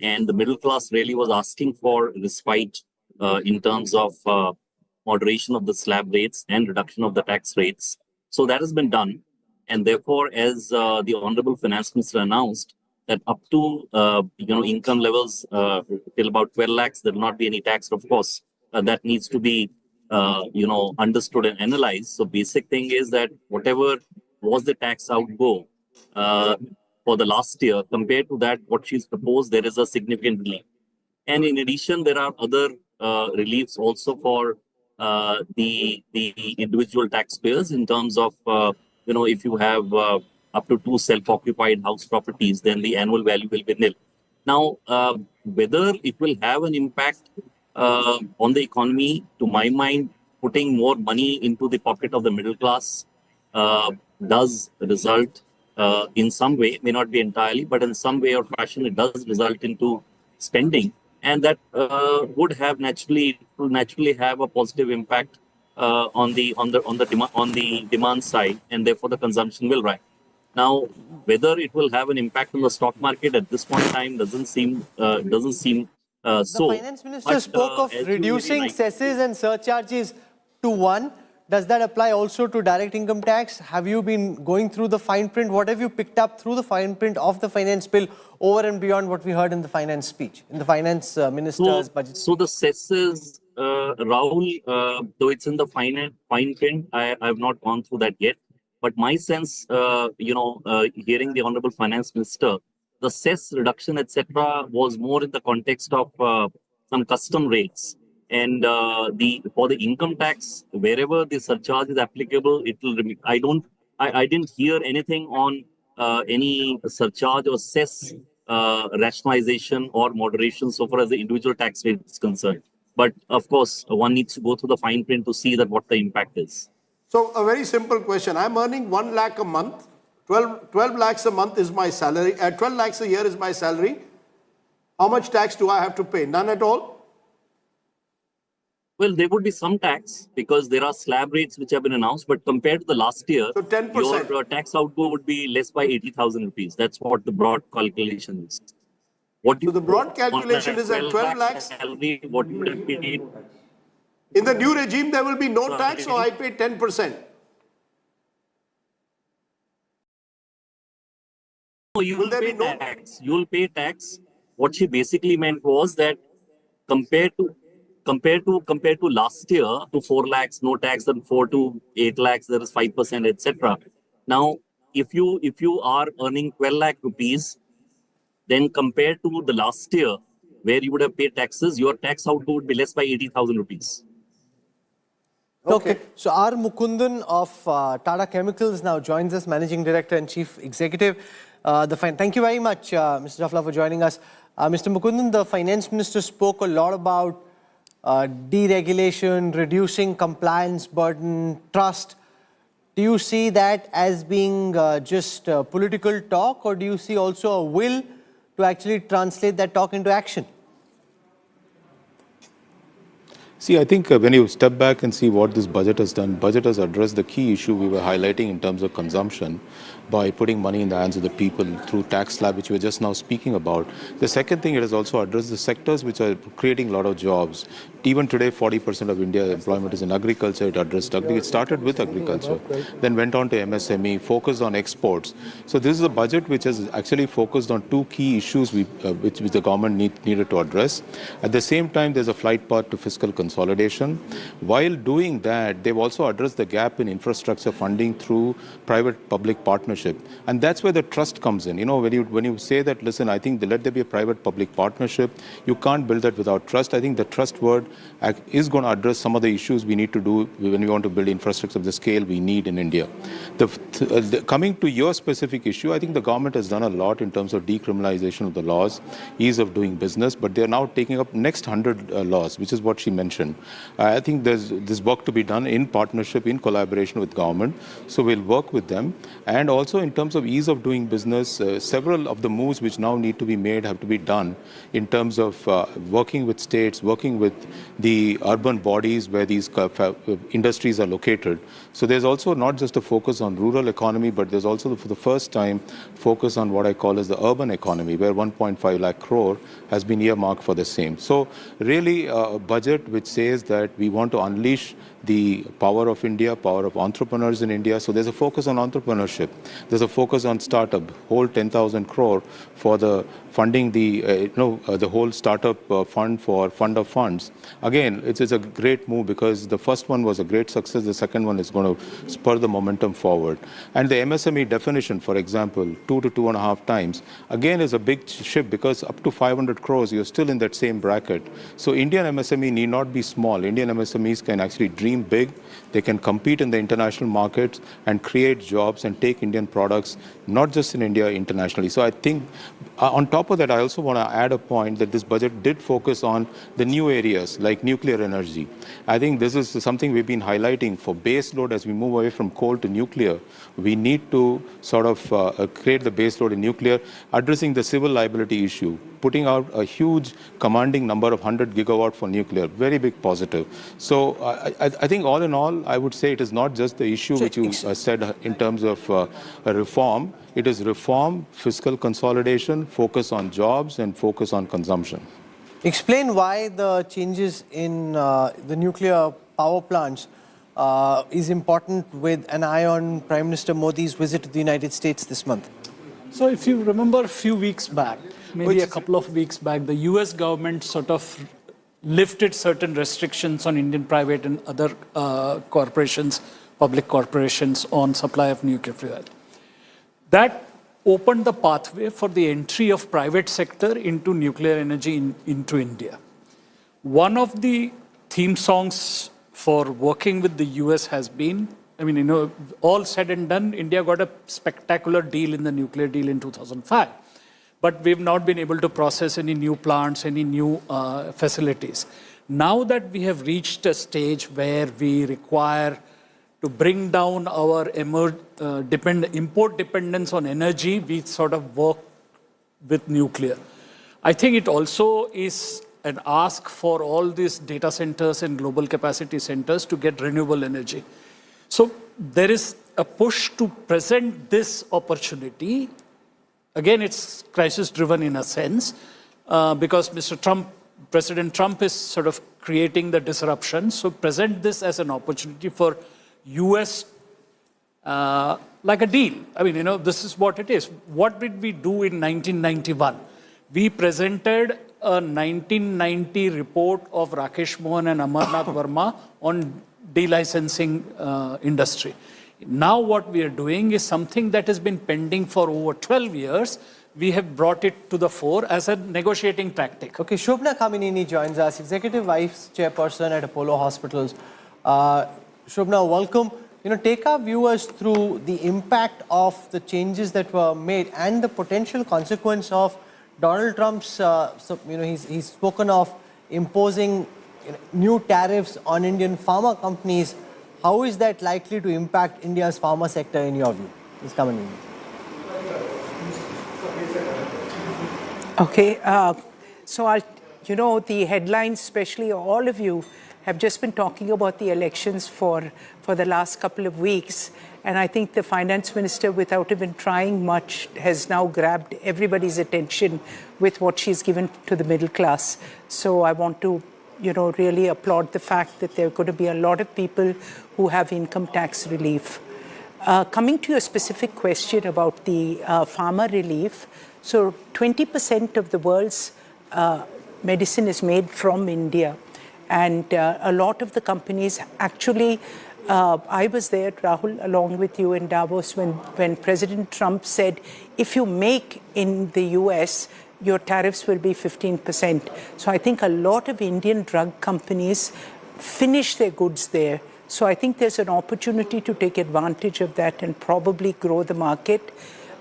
and the middle class really was asking for respite in terms of moderation of the slab rates and reduction of the tax rates. So that has been done. And therefore, as the Honorable Finance Minister announced, that up to income levels till about 12 lakhs, there will not be any tax. Of course, that needs to be understood and analyzed. So basic thing is that whatever was the tax outgo for the last year, compared to that, what she's proposed, there is a significant relief. And in addition, there are other reliefs also for the individual taxpayers in terms of, if you have up to 2 self-occupied house properties, then the annual value will be nil. Now, whether it will have an impact on the economy, to my mind, putting more money into the pocket of the middle class does result in some way, may not be entirely, but in some way or fashion, it does result into spending. And that would have naturally have a positive impact on the demand side, and therefore the consumption will rise. Now, whether it will have an impact on the stock market at this point in time doesn't seem so. The finance minister spoke of reducing cesses and surcharges to 1. Does that apply also to direct income tax? Have you been going through the fine print? What have you picked up through the fine print of the finance bill over and beyond what we heard in the finance speech, in the finance minister's budget? So the cesses, Rahul, though it's in the fine print, I have not gone through that yet. But my sense, hearing the Honorable Finance Minister, the cess reduction, etc., was more in the context of some custom rates. And for the income tax, wherever the surcharge is applicable, it will remain. I didn't hear anything on any surcharge or cess rationalization or moderation so far as the individual tax rate is concerned. But of course, one needs to go through the fine print to see that what the impact is. So a very simple question. I'm earning 1 lakh a month. 12 lakhs a month is my salary. 12 lakhs a year is my salary. How much tax do I have to pay? None at all? Well, there would be some tax because there are slab rates which have been announced, but compared to the last year, so 10%. Your tax outgo would be less by 80,000 rupees. That's what the broad calculation is. So the broad calculation is at 12 lakhs? Salary, what would it be? In the new regime, there will be no tax, so I pay 10%. No, you will pay tax. You will pay tax. What she basically meant was that compared to last year, to 4 lakhs, no tax, and 4 to 8 lakhs, there is 5%, etc. Now, if you are earning 12 lakh rupees, then compared to the last year, where you would have paid taxes, your tax outgo would be less by 80,000 rupees. Okay. So R. Mukundan of Tata Chemicals now joins us, Managing Director and Chief Executive. Thank you very much, Mr. Jafla, for joining us. Mr. Mukundan, the Finance Minister spoke a lot about deregulation, reducing compliance burden, trust. Do you see that as being just political talk, or do you see also a will to actually translate that talk into action? See, I think when you step back and see what this budget has done, budget has addressed the key issue we were highlighting in terms of consumption by putting money in the hands of the people through tax slab, which we were just now speaking about. The second thing, it has also addressed the sectors which are creating a lot of jobs. Even today, 40% of India's employment is in agriculture. It addressed it started with agriculture, then went on to MSME, focused on exports. So this is a budget which has actually focused on two key issues which the government needed to address. At the same time, there's a flight path to fiscal consolidation. While doing that, they've also addressed the gap in infrastructure funding through private-public partnership. And that's where the trust comes in. You know, when you say that, listen, I think let there be a private-public partnership, you can't build that without trust. I think the trust word is going to address some of the issues we need to do when we want to build infrastructure of the scale we need in India. Coming to your specific issue, I think the government has done a lot in terms of decriminalization of the laws, ease of doing business, but they're now taking up next 100 laws, which is what she mentioned. I think there's this work to be done in partnership, in collaboration with government. So we'll work with them. And also in terms of ease of doing business, several of the moves which now need to be made have to be done in terms of working with states, working with the urban bodies where these industries are located. So there's also not just a focus on rural economy, but there's also for the first time focus on what I call as the urban economy, where 1.5 lakh crore has been earmarked for the same. So really a budget which says that we want to unleash the power of India, power of entrepreneurs in India. So there's a focus on entrepreneurship. There's a focus on startup, whole 10,000 crore for the funding the whole startup fund for fund of funds. Again, it's a great move because the first one was a great success. The second one is going to spur the momentum forward. And the MSME definition, for example, 2 to 2.5 times, again is a big shift because up to 500 crores, you're still in that same bracket. So Indian MSME need not be small. Indian MSMEs can actually dream big. They can compete in the international markets and create jobs and take Indian products, not just in India, internationally. So I think on top of that, I also want to add a point that this budget did focus on the new areas like nuclear energy. I think this is something we've been highlighting for base load as we move away from coal to nuclear. We need to sort of create the base load in nuclear, addressing the civil liability issue, putting out a huge commanding number of 100 gigawatt for nuclear, very big positive. So I think all in all, I would say it is not just the issue which you said in terms of reform. It is reform, fiscal consolidation, focus on jobs and focus on consumption. Explain why the changes in the nuclear power plants is important with an eye on Prime Minister Modi's visit to the United States this month. So if you remember a few weeks back, maybe a couple of weeks back, the US government sort of lifted certain restrictions on Indian private and other corporations, public corporations on supply of nuclear fuel. That opened the pathway for the entry of private sector into nuclear energy into India. One of the theme songs for working with the US has been, all said and done, India got a spectacular deal in the nuclear deal in 2005. But we've not been able to process any new plants, any new facilities. Now that we have reached a stage where we require to bring down our import dependence on energy, we sort of work with nuclear. I think it also is an ask for all these data centers and global capacity centers to get renewable energy. So there is a push to present this opportunity. Again, it's crisis-driven in a sense, because President Trump is sort of creating the disruption. So present this as an opportunity for US, like a deal. This is what it is. What did we do in 1991? We presented a 1990 report of Rakesh Mohan and Amarnath Verma on delicensing industry. Now what we are doing is something that has been pending for over 12 years. We have brought it to the fore as a negotiating tactic. Okay, Shobna Kamineni joins us, Executive Vice Chairperson at Apollo Hospitals. Shobna, welcome. Take our viewers through the impact of the changes that were made and the potential consequence of Donald Trump's, he's spoken of imposing new tariffs on Indian pharma companies. How is that likely to impact India's pharma sector in your view? Ms. Kamineni. Okay, so the headlines, especially all of you, have just been talking about the elections for the last couple of weeks. And I think the finance minister, without even trying much, has now grabbed everybody's attention with what she's given to the middle class. So I want to, really applaud the fact that there are going to be a lot of people who have income tax relief. Coming to your specific question about the pharma relief, so 20% of the world's medicine is made from India. And a lot of the companies actually, I was there, Rahul, along with you in Davos when President Trump said, if you make in the US, your tariffs will be 15%. So I think a lot of Indian drug companies finish their goods there. So I think there's an opportunity to take advantage of that and probably grow the market.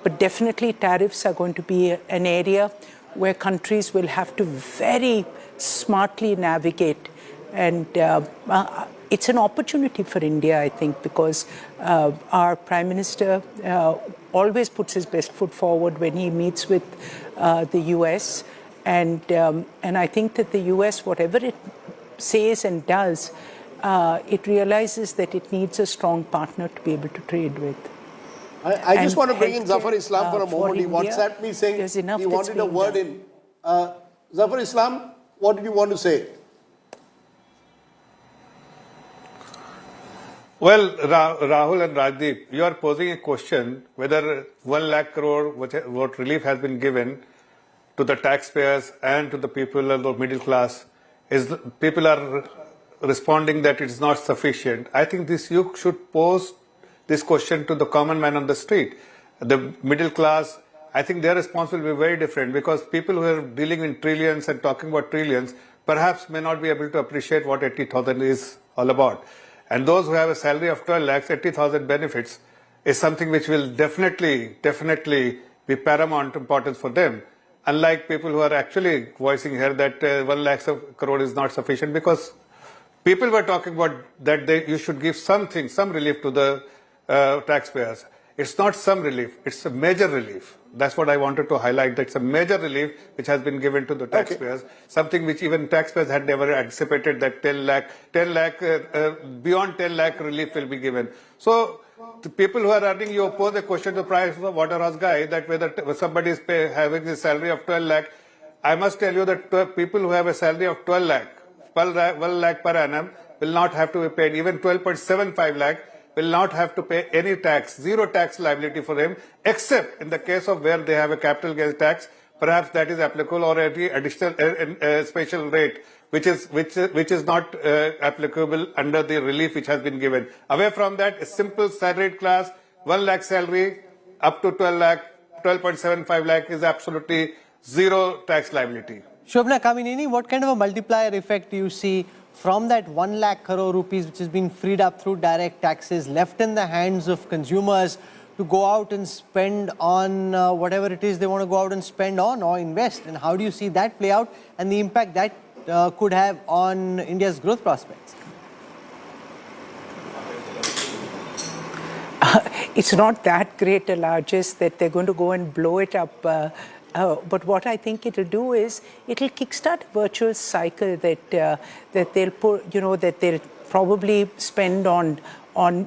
But definitely tariffs are going to be an area where countries will have to very smartly navigate. And it's an opportunity for India, I think, because our Prime Minister always puts his best foot forward when he meets with the US. And I think that the US, whatever it says and does, it realizes that it needs a strong partner to be able to trade with. I just want to bring in Zafar Islam for a moment. He WhatsApped me saying he wanted a word in. Zafar Islam, what did you want to say? Well, Rahul and Rajdeep, you are posing a question whether 1 lakh crore, what relief has been given to the taxpayers and to the people of the middle class, people are responding that it is not sufficient. I think you should pose this question to the common man on the street. The middle class, I think their response will be very different, because people who are dealing in trillions and talking about trillions perhaps may not be able to appreciate what 80,000 is all about. And those who have a salary of 12 lakhs, 80,000 benefits is something which will definitely be paramount importance for them. Unlike people who are actually voicing here that 1 lakh crore is not sufficient, because people were talking about that you should give some relief to the taxpayers. It's not some relief, it's a major relief. That's what I wanted to highlight. That's a major relief which has been given to the taxpayers, something which even taxpayers had never anticipated, that 10 lakh, beyond 10 lakh relief will be given. So the people who are earning, you pose a question to the price of the Waterhouse guy that whether somebody is having a salary of 12 lakh. I must tell you that people who have a salary of 12 lakh per annum will not have to be paid. Even 12.75 lakh will not have to pay any tax, zero tax liability for him, except in the case of where they have a capital gains tax, perhaps that is applicable, or any additional special rate, which is not applicable under the relief which has been given. Away from that, a simple salaried class, 1 lakh salary up to 12 lakh, 12.75 lakh is absolutely zero tax liability. Shobhana Kamineni, what kind of a multiplier effect do you see from that 1 lakh crore rupees which has been freed up through direct taxes, left in the hands of consumers to go out and spend on whatever it is they want to go out and spend on or invest? And how do you see that play out and the impact that could have on India's growth prospects? It's not that great a largesse that they're going to go and blow it up. But what I think it'll do is it'll kickstart a virtuous cycle that they'll put, that they'll probably spend on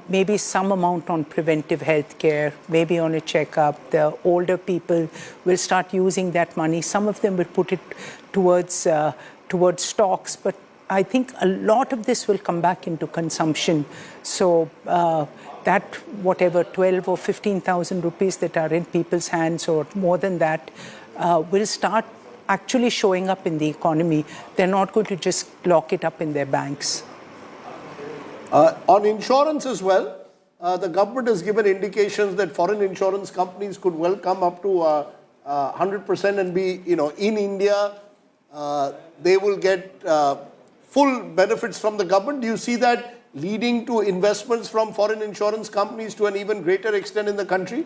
maybe some amount on preventive health care, maybe on a checkup. The older people will start using that money. Some of them will put it towards stocks, but I think a lot of this will come back into consumption. So that whatever 12 or 15,000 rupees that are in people's hands, or more than that, will start actually showing up in the economy. They're not going to just lock it up in their banks. On insurance as well, the government has given indications that foreign insurance companies could well come up to 100% and be, in India. They will get full benefits from the government. Do you see that leading to investments from foreign insurance companies to an even greater extent in the country?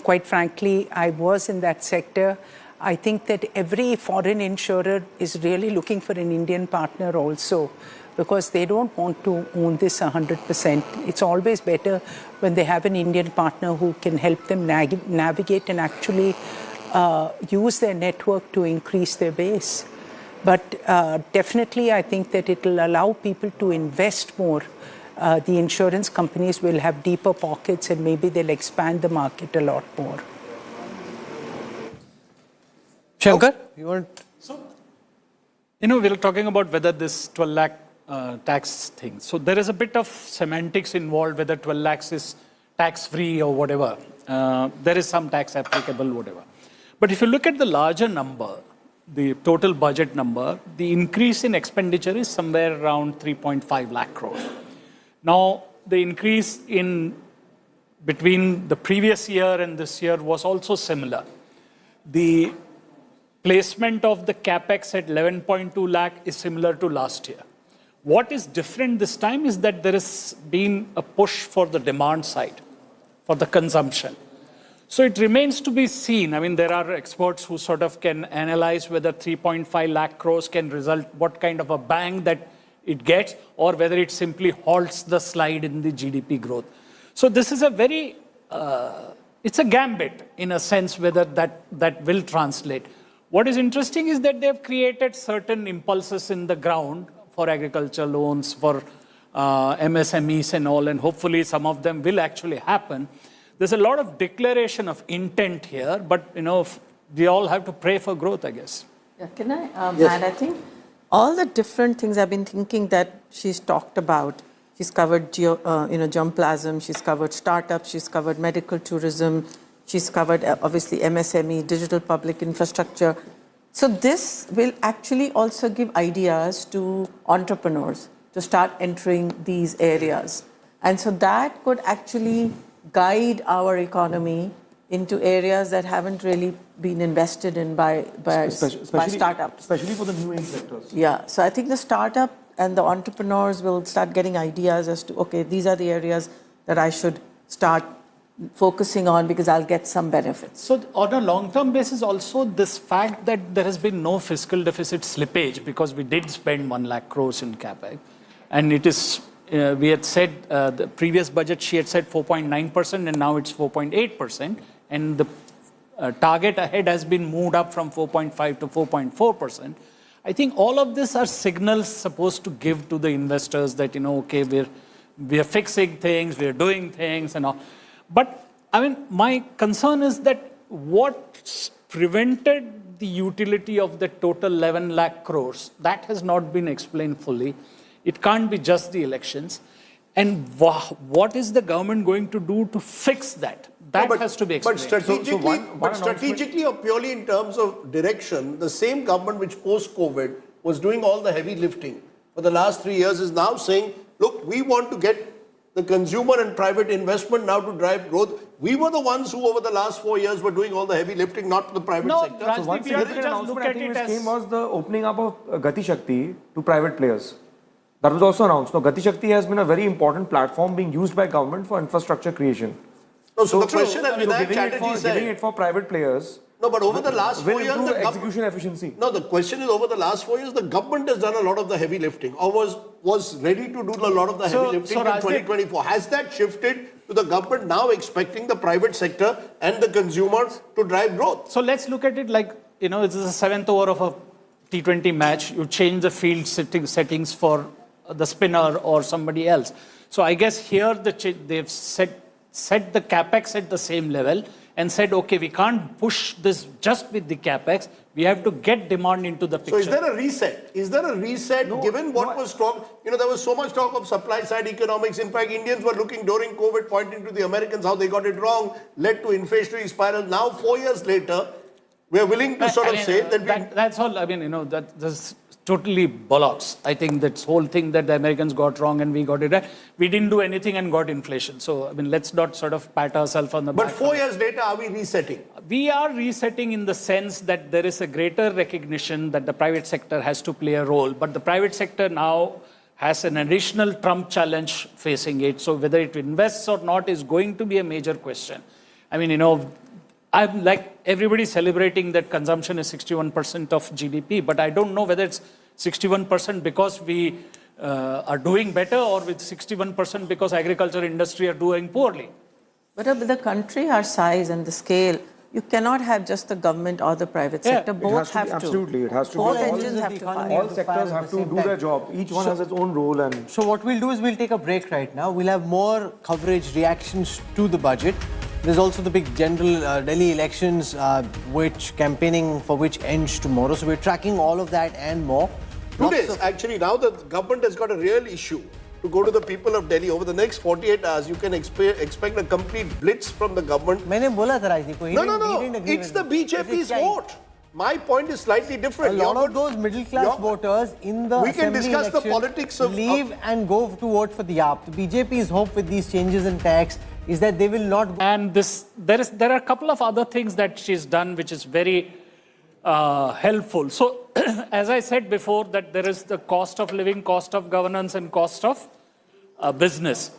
Quite frankly, I was in that sector. I think that every foreign insurer is really looking for an Indian partner also, because they don't want to own this 100%. It's always better when they have an Indian partner who can help them navigate and actually use their network to increase their base. But definitely, I think that it will allow people to invest more. The insurance companies will have deeper pockets, and maybe they'll expand the market a lot more. Shankar, you want? So, we're talking about whether this 12 lakh tax thing. So there is a bit of semantics involved, whether 12 lakhs is tax-free or whatever. There is some tax applicable, whatever. But if you look at the larger number, the total budget number, the increase in expenditure is somewhere around 3.5 lakh crores. Now, the increase in between the previous year and this year was also similar. The placement of the capex at 11.2 lakh is similar to last year. What is different this time is that there has been a push for the demand side, for the consumption. So it remains to be seen. I mean, there are experts who sort of can analyze whether 3.5 lakh crores can result, what kind of a bang that it gets, or whether it simply halts the slide in the GDP growth. So this is a very, it's a gambit in a sense whether that will translate. What is interesting is that they've created certain impulses in the ground for agriculture loans, for MSMEs and all, and hopefully some of them will actually happen. There's a lot of declaration of intent here, but we all have to pray for growth, I guess. Yeah, can I add? I think all the different things I've been thinking that she's talked about. She's covered germplasm, she's covered startups, she's covered medical tourism, she's covered obviously MSME, digital public infrastructure. So this will actually also give ideas to entrepreneurs to start entering these areas. And so that could actually guide our economy into areas that haven't really been invested in by startups. Especially for the new age sectors. Yeah, so I think the startup and the entrepreneurs will start getting ideas as to, okay, these are the areas that I should start focusing on because I'll get some benefits. So on a long-term basis also, this fact that there has been no fiscal deficit slippage because we did spend 1 lakh crores in CapEx, and it is, we had said, the previous budget she had said 4.9% and now it's 4.8%, and the target ahead has been moved up from 4.5 to 4.4%. I think all of this are signals supposed to give to the investors that, okay, we're fixing things, we're doing things and all. But I mean, my concern is that what prevented the utility of the total 11 lakh crores, that has not been explained fully. It can't be just the elections. And what is the government going to do to fix that? That has to be explained. But strategically or purely in terms of direction, the same government which post-COVID was doing all the heavy lifting for the last 3 years is now saying, look, we want to get the consumer and private investment now to drive growth. We were the ones who over the last 4 years were doing all the heavy lifting, not the private sector. So one significant announcement I think which came was the opening up of Gati Shakti to private players. That was also announced. Now, Gati Shakti has been a very important platform being used by government for infrastructure creation. No, so the question that Vinayak Chatterjee said, giving it for private players. No, but over the last 4 years, the execution efficiency. No, the question is over the last 4 years, the government has done a lot of the heavy lifting, or was ready to do a lot of the heavy lifting in 2024. Has that shifted to the government now expecting the private sector and the consumers to drive growth? So let's look at it like, it's the 7th over of a T20 match. You change the field settings for the spinner or somebody else. So I guess here they've set the capex at the same level and said, okay, we can't push this just with the capex. We have to get demand into the picture. So is there a reset? Is there a reset given what was talk? There was so much talk of supply side economics. In fact, Indians were looking during COVID, pointing to the Americans, how they got it wrong, led to inflationary spiral. Now, 4 years later, we're willing to say that that's all. I mean, that's totally bollocks. I think that whole thing that the Americans got wrong and we got it right. We didn't do anything and got inflation. So, I mean, let's not sort of pat ourselves on the back. But 4 years later, are we resetting? We are resetting in the sense that there is a greater recognition that the private sector has to play a role. But the private sector now has an additional Trump challenge facing it. So whether it invests or not is going to be a major question. I mean, I'm like everybody celebrating that consumption is 61% of GDP, but I don't know whether it's 61% because we are doing better or with 61% because agriculture industry are doing poorly. But with the country our size and the scale, you cannot have just the government or the private sector. Both have to. Absolutely, it has to. Both engines have to fire. All sectors have to do their job. Each one has its own role. And so what we'll do is we'll take a break right now. We'll have more coverage, reactions to the budget. There's also the big general Delhi elections, which campaigning for which ends tomorrow. So we're tracking all of that and more. 2 days, actually. Now the government has got a real issue to go to the people of Delhi. Over the next 48 hours, you can expect a complete blitz from the government. मैंने बोला था राजनीति को. No. It's the BJP's vote. My point is slightly different. A lot of those middle class voters in the we can discuss the politics of leave and go to vote for the AAP. The BJP's hope with these changes in tax is that they will not. And there are a couple of other things that she's done which is very helpful. So, as I said before, that there is the cost of living, cost of governance, and cost of business.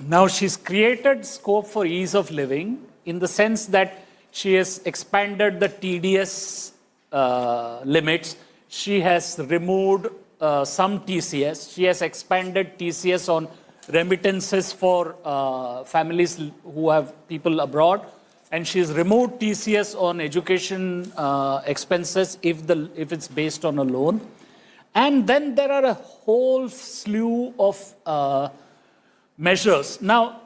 Now, she's created scope for ease of living in the sense that she has expanded the TDS limits. She has removed some TCS. She has expanded TCS on remittances for families who have people abroad. And she's removed TCS on education expenses if it's based on a loan. And then there are a whole slew of measures. Now,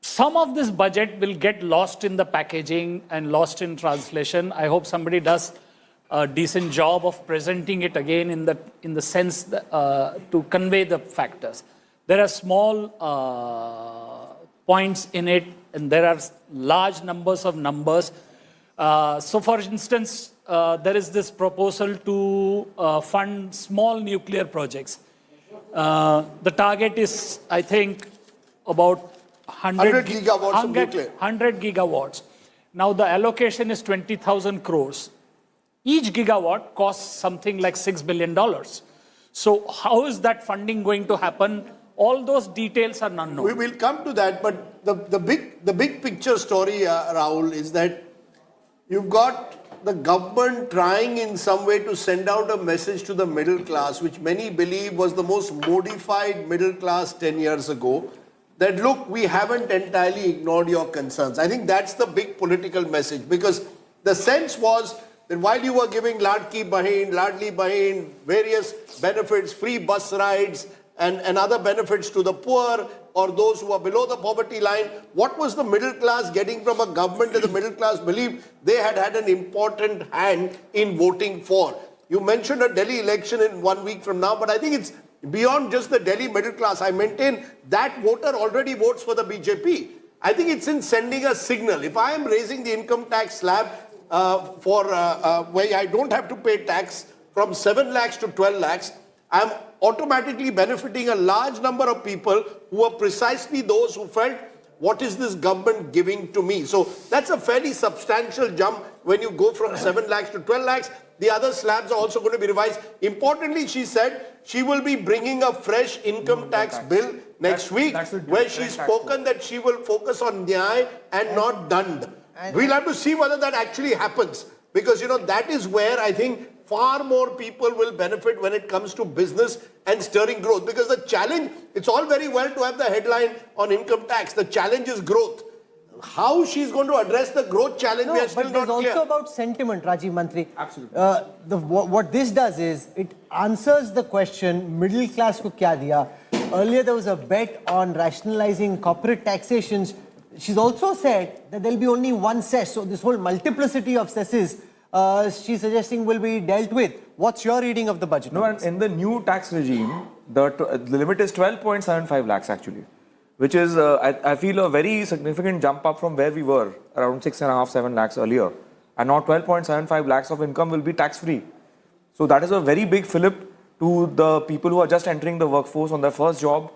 some of this budget will get lost in the packaging and lost in translation. I hope somebody does a decent job of presenting it again in the sense that, to convey the factors. There are small points in it, and there are large numbers of numbers. So, for instance, there is this proposal to fund small nuclear projects. The target is, I think, about 100 gigawatts of nuclear. 100 gigawatts. Now, the allocation is 20,000 crores. Each gigawatt costs something like $6 billion. So, how is that funding going to happen? All those details are unknown. We will come to that, but the big picture story, Rahul, is that you've got the government trying in some way to send out a message to the middle class, which many believe was the most modified middle class 10 years ago, that look, we haven't entirely ignored your concerns. I think that's the big political message, because the sense was that while you were giving Ladli Bahin, various benefits, free bus rides, and other benefits to the poor or those who are below the poverty line, what was the middle class getting from a government that the middle class believed they had an important hand in voting for? You mentioned a Delhi election in 1 week from now, but I think it's beyond just the Delhi middle class. I maintain that voter already votes for the BJP. I think it's in sending a signal. If I am raising the income tax slab where I don't have to pay tax from 7 lakhs to 12 lakhs, I'm automatically benefiting a large number of people who are precisely those who felt, what is this government giving to me? So that's a fairly substantial jump when you go from 7 lakhs to 12 lakhs. The other slabs are also going to be revised. Importantly, she said she will be bringing a fresh income tax bill next week, where she's spoken that she will focus on Nyay and not Dand. We'll have to see whether that actually happens, because, you know, that is where I think far more people will benefit when it comes to business and stirring growth. Because the challenge, it's all very well to have the headline on income tax. The challenge is growth. How she's going to address the growth challenge, we are still not clear. But it's also about sentiment, Rajiv Mantri. Absolutely. What this does is, it answers the question, middle class ko kya diya? Earlier there was a bet on rationalizing corporate taxations. She's also said that there'll be only one cess. So this whole multiplicity of cesses, she's suggesting will be dealt with. What's your reading of the budget? No, and in the new tax regime, the limit is 12.75 lakhs actually, which is, I feel, a very significant jump up from where we were, around 6.5, 7 lakhs earlier. And now 12.75 lakhs of income will be tax-free. So that is a very big fillip to the people who are just entering the workforce on their first job.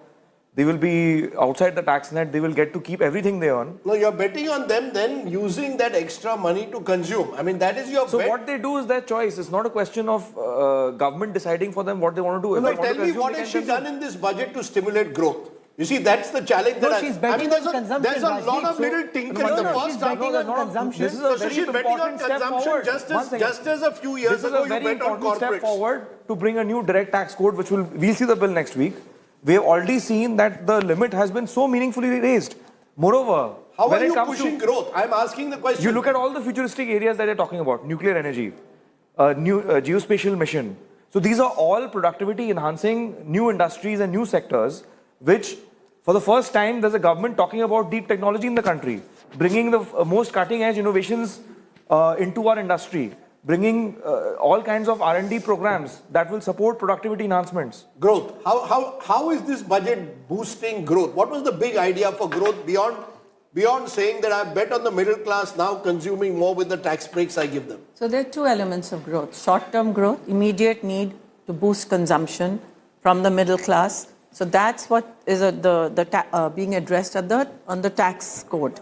They will be outside the tax net, they will get to keep everything they earn. No, you're betting on them then using that extra money to consume. I mean, that is your bet. So what they do is their choice. It's not a question of government deciding for them what they want to do. No, tell me, what has she done in this budget to stimulate growth? You see, that's the challenge. No, she's betting on consumption. There's a lot of little tinkering. She's betting on consumption. This is a very important step forward. Just as a few years ago you bet on corporates. Step forward to bring a new direct tax code, which we'll see the bill next week. We have already seen that the limit has been so meaningfully raised. Moreover, how are you pushing growth? I'm asking the question. You look at all the futuristic areas that you're talking about: nuclear energy, new geospatial mission. So these are all productivity enhancing new industries and new sectors, which, for the first time, there's a government talking about deep technology in the country, bringing the most cutting edge innovations into our industry, bringing all kinds of R&D programs that will support productivity enhancements. Growth. How is this budget boosting growth? What was the big idea for growth beyond saying that I bet on the middle class now consuming more with the tax breaks I give them? So there are two elements of growth. Short-term growth, immediate need to boost consumption from the middle class. So that's what is being addressed on the tax code.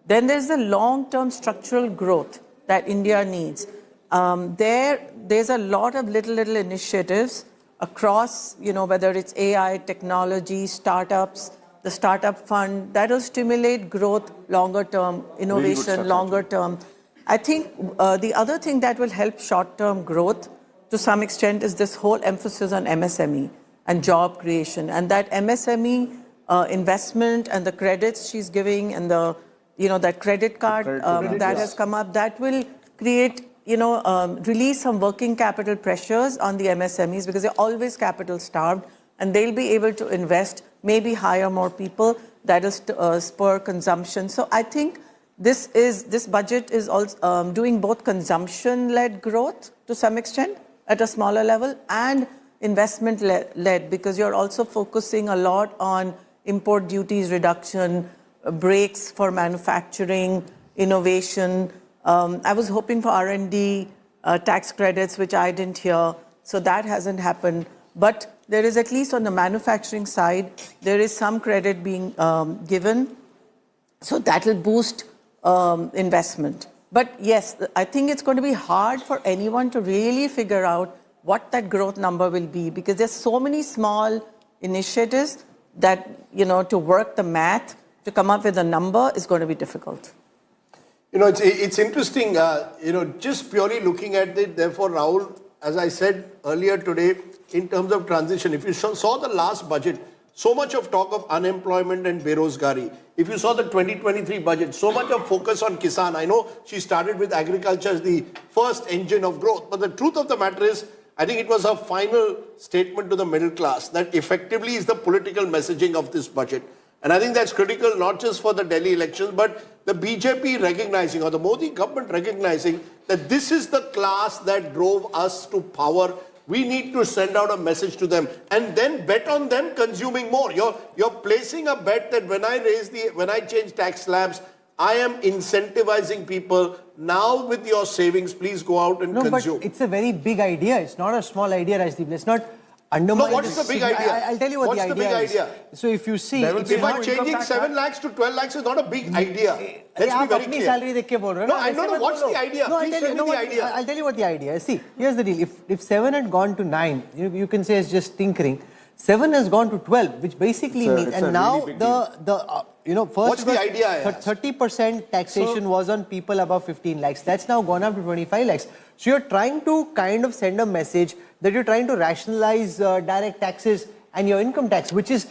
Then there's the long-term structural growth that India needs. There's a lot of little initiatives across, whether it's AI, technology, startups, the startup fund, that will stimulate growth longer term, innovation longer term. I think the other thing that will help short-term growth to some extent is this whole emphasis on MSME and job creation. And that MSME investment and the credits she's giving and that credit card that has come up, that will create, release some working capital pressures on the MSMEs, because they're always capital starved, and they'll be able to invest, maybe hire more people. That will spur consumption. So I think this budget is also doing both consumption-led growth to some extent at a smaller level and investment-led, because you're also focusing a lot on import duties reduction, breaks for manufacturing, innovation. I was hoping for R&D tax credits, which I didn't hear, so that hasn't happened. But there is, at least on the manufacturing side, there is some credit being given, so that will boost investment. But yes, I think it's going to be hard for anyone to really figure out what that growth number will be, because there's so many small initiatives that, to work the math, to come up with a number is going to be difficult. It's interesting, just purely looking at it, therefore, Rahul, as I said earlier today, in terms of transition, if you saw the last budget, so much of talk of unemployment and berozgari. If you saw the 2023 budget, so much of focus on Kisan. I know she started with agriculture as the first engine of growth, but the truth of the matter is, I think it was her final statement to the middle class that effectively is the political messaging of this budget. And I think that's critical, not just for the Delhi elections, but the BJP recognizing, or the Modi government recognizing, that this is the class that drove us to power. We need to send out a message to them and then bet on them consuming more. You're placing a bet that when I change tax slabs, I am incentivizing people. Now with your savings, please go out and consume. But it's a very big idea. It's not a small idea, Rajdeep. Let's not undermine. No, what's the big idea? I'll tell you what what's the idea is. So if you see, if I'm changing 7 lakhs to 12 lakhs is not a big idea. Let's be very clear. No, I don't know what's the idea. No, please tell me the idea. I'll tell you what the idea is. See, here's the deal. If 7 had gone to 9, you can say it's just tinkering. 7 has gone to 12, which basically means, and now first what's the idea? 30% taxation was on people above 15 lakhs. That's now gone up to 25 lakhs. So you're trying to kind of send a message that you're trying to rationalize direct taxes and your income tax, which is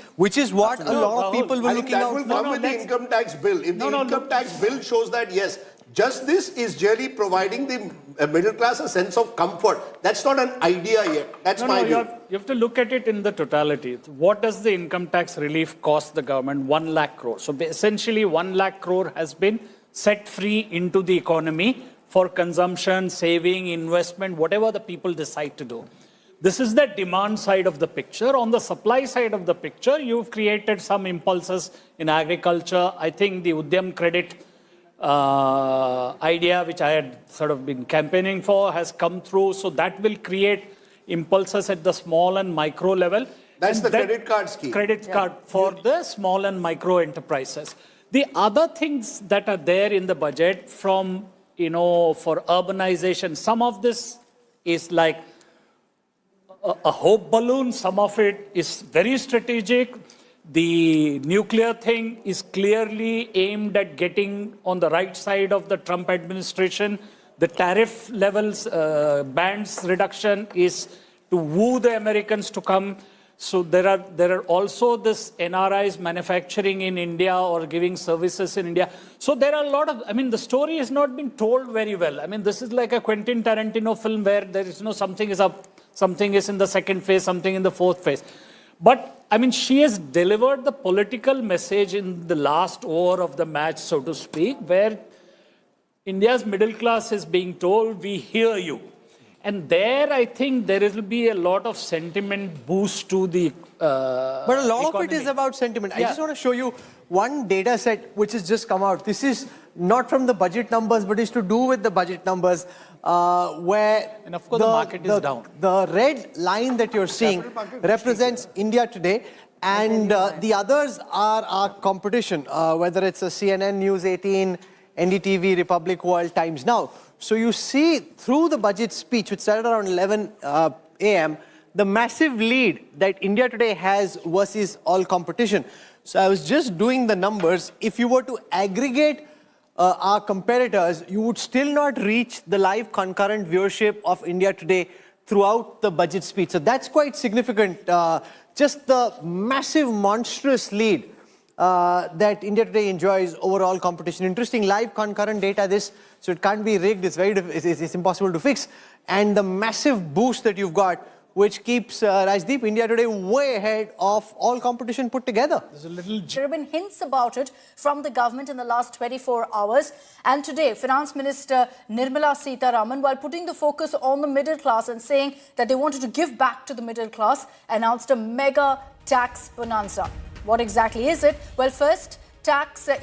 what a lot of people were looking out for. I think that will come with the income tax bill. If the income tax bill shows that, yes, just this is really providing the middle class a sense of comfort. That's not an idea yet. That's my view. You have to look at it in the totality. What does the income tax relief cost the government? 1 lakh crore. So essentially 1 lakh crore has been set free into the economy for consumption, saving, investment, whatever the people decide to do. This is the demand side of the picture. On the supply side of the picture, you've created some impulses in agriculture. I think the Udyam credit idea, which I had sort of been campaigning for, has come through. So that will create impulses at the small and micro level. That's the credit card scheme. Credit card for the small and micro enterprises. The other things that are there in the budget from, for urbanization, some of this is like a hope balloon. Some of it is very strategic. The nuclear thing is clearly aimed at getting on the right side of the Trump administration. The tariff levels, bands reduction is to woo the Americans to come. So there are also this NRIs manufacturing in India or giving services in India. So there are a lot of, the story has not been told very well. This is like a Quentin Tarantino film where there is something is up, something is in the second phase, something in the fourth phase. But she has delivered the political message in the last over of the match, so to speak, where India's middle class is being told, we hear you. And there, I think there will be a lot of sentiment boost to the But a lot of it is about sentiment. I just want to show you one data set which has just come out. This is not from the budget numbers, but it's to do with the budget numbers, where and of course the market is down. The red line that you're seeing represents India today, and the others are our competition, whether it's a CNN, News 18, NDTV, Republic World, Times Now. So you see through the budget speech, which started around 11 a.m., the massive lead that India today has versus all competition. So I was just doing the numbers. If you were to aggregate our competitors, you would still not reach the live concurrent viewership of India today throughout the budget speech. So that's quite significant. Just the massive, monstrous lead that India today enjoys over all competition. Interesting live concurrent data, so it can't be rigged. It's impossible to fix. And the massive boost that you've got which keeps Rajdeep, India today way ahead of all competition put together. There have been hints about it from the government in the last 24 hours. And today, Finance Minister Nirmala Sitharaman, while putting the focus on the middle class and saying that they wanted to give back to the middle class, announced a mega tax bonanza. What exactly is it? Well, first,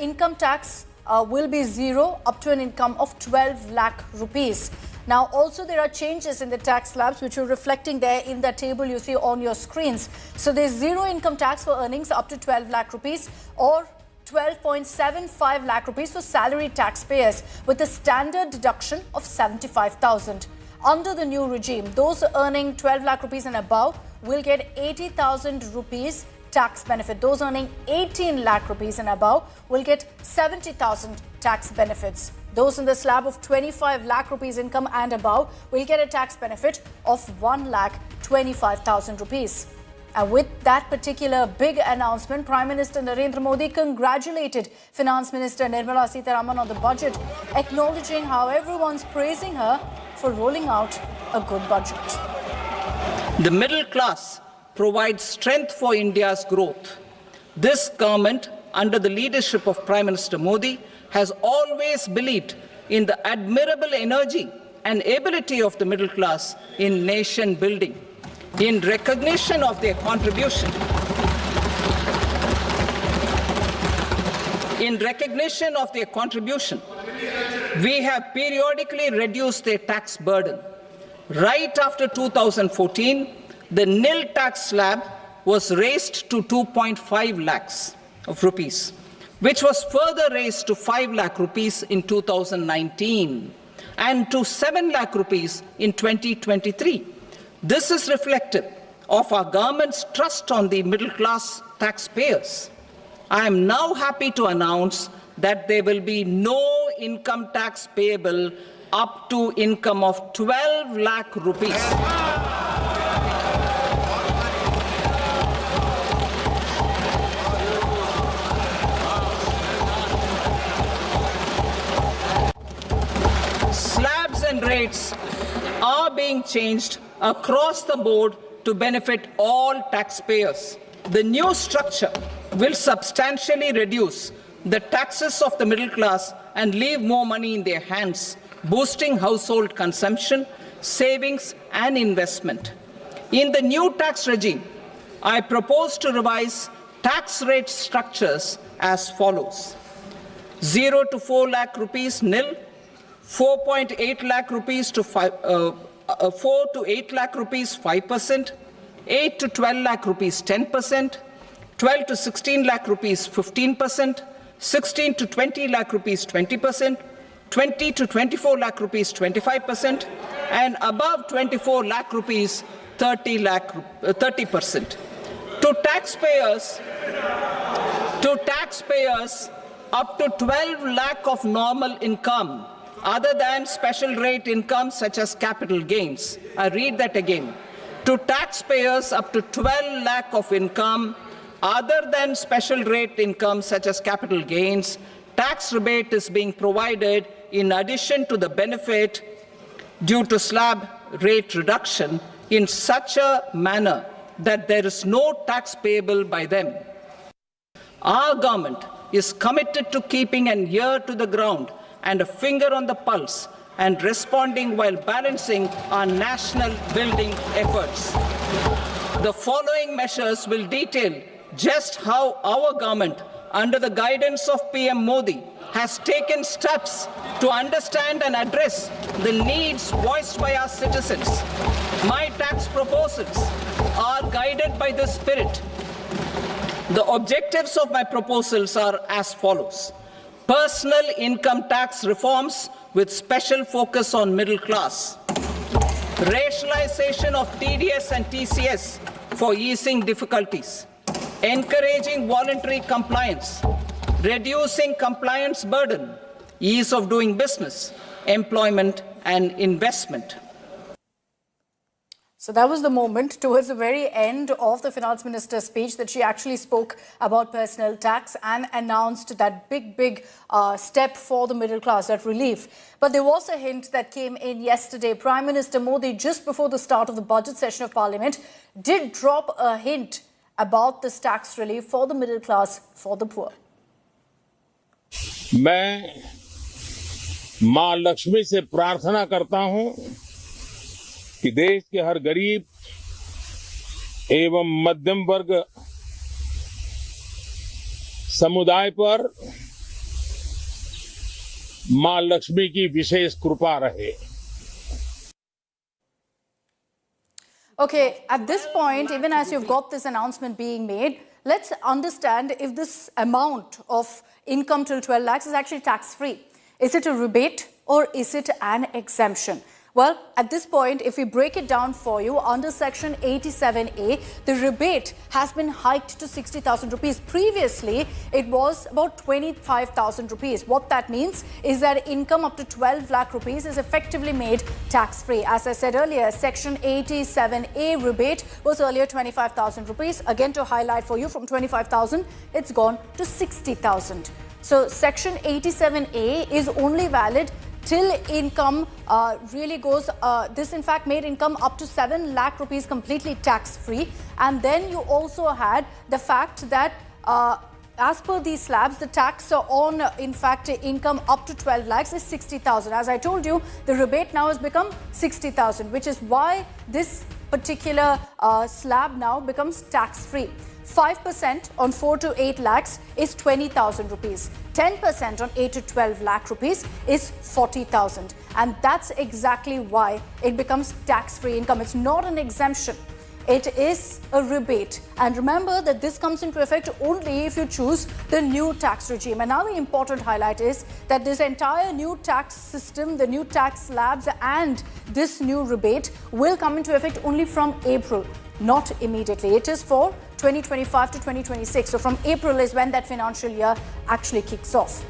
income tax will be zero up to an income of 12 lakh rupees. Now, also there are changes in the tax slabs which are reflecting there in the table you see on your screens. So there's zero income tax for earnings up to 12 lakh rupees or 12.75 lakh rupees for salaried taxpayers with a standard deduction of 75,000. Under the new regime, those earning 12 lakh rupees and above will get 80,000 rupees tax benefit. Those earning 18 lakh rupees and above will get 70,000 tax benefits. Those in the slab of 25 lakh rupees income and above will get a tax benefit of 1,25,000 rupees. And with that particular big announcement, Prime Minister Narendra Modi congratulated Finance Minister Nirmala Sitharaman on the budget, acknowledging how everyone's praising her for rolling out a good budget. The middle class provides strength for India's growth. This government, under the leadership of Prime Minister Modi, has always believed in the admirable energy and ability of the middle class in nation building. In recognition of their contribution, we have periodically reduced their tax burden. Right after 2014, the nil tax slab was raised to 2.5 lakhs of rupees, which was further raised to 5 lakh rupees in 2019 and to 7 lakh rupees in 2023. This is reflective of our government's trust on the middle class taxpayers. I am now happy to announce that there will be no income tax payable up to income of 12 lakh rupees. Slabs and rates are being changed across the board to benefit all taxpayers. The new structure will substantially reduce the taxes of the middle class and leave more money in their hands, boosting household consumption, savings and investment. In the new tax regime, I propose to revise tax rate structures as follows. 0 to 4 lakh rupees nil, 4.8 lakh rupees to 4 to 8 lakh rupees 5%, 8 to 12 lakh rupees 10%, 12 to 16 lakh rupees 15%, 16 to 20 lakh rupees 20%, 20 to 24 lakh rupees 25%, and above 24 lakh rupees 30%. To taxpayers up to 12 lakh of normal income, other than special rate income such as capital gains. I read that again. To taxpayers up to 12 lakh of income, other than special rate income such as capital gains, tax rebate is being provided in addition to the benefit due to slab rate reduction in such a manner that there is no tax payable by them. Our government is committed to keeping an ear to the ground and a finger on the pulse and responding while balancing our national building efforts. The following measures will detail just how our government, under the guidance of PM Modi, has taken steps to understand and address the needs voiced by our citizens. My tax proposals are guided by this spirit. The objectives of my proposals are as follows. Personal income tax reforms with special focus on middle class. Rationalization of TDS and TCS for easing difficulties. Encouraging voluntary compliance. Reducing compliance burden. Ease of doing business. Employment and investment. So that was the moment towards the very end of the finance minister's speech that she actually spoke about personal tax and announced that big step for the middle class, that relief. But there was a hint that came in yesterday. Prime Minister Modi, just before the start of the budget session of Parliament, did drop a hint about this tax relief for the middle class, for the poor. मैं मां लक्ष्मी से प्रार्थना करता हूं कि देश के हर गरीब एवं मध्यम वर्ग समुदाय पर मां लक्ष्मी की विशेष कृपा रहे. Okay, at this point, even as you've got this announcement being made, let's understand if this amount of income till 12 lakhs is actually tax-free. Is it a rebate or is it an exemption? Well, at this point, if we break it down for you, under Section 87A, the rebate has been hiked to 60,000 rupees. Previously, it was about 25,000 rupees. What that means is that income up to 12 lakh rupees is effectively made tax-free. As I said earlier, Section 87A rebate was earlier 25,000 rupees. Again, to highlight for you, from 25,000, it's gone to 60,000. So, Section 87A is only valid till income really goes, this in fact made income up to 7 lakh rupees completely tax-free. And then you also had the fact that as per these slabs, the tax on, in fact, income up to 12 lakhs is 60,000. As I told you, the rebate now has become 60,000, which is why this particular slab now becomes tax-free. 5% on 4 to 8 lakhs is 20,000 rupees. 10% on 8 to 12 lakh rupees is 40,000. And that's exactly why it becomes tax-free income. It's not an exemption. It is a rebate. And remember that this comes into effect only if you choose the new tax regime. And now the important highlight is that this entire new tax system, the new tax slabs and this new rebate will come into effect only from April, not immediately. It is for 2025 to 2026. So from April is when that financial year actually kicks off.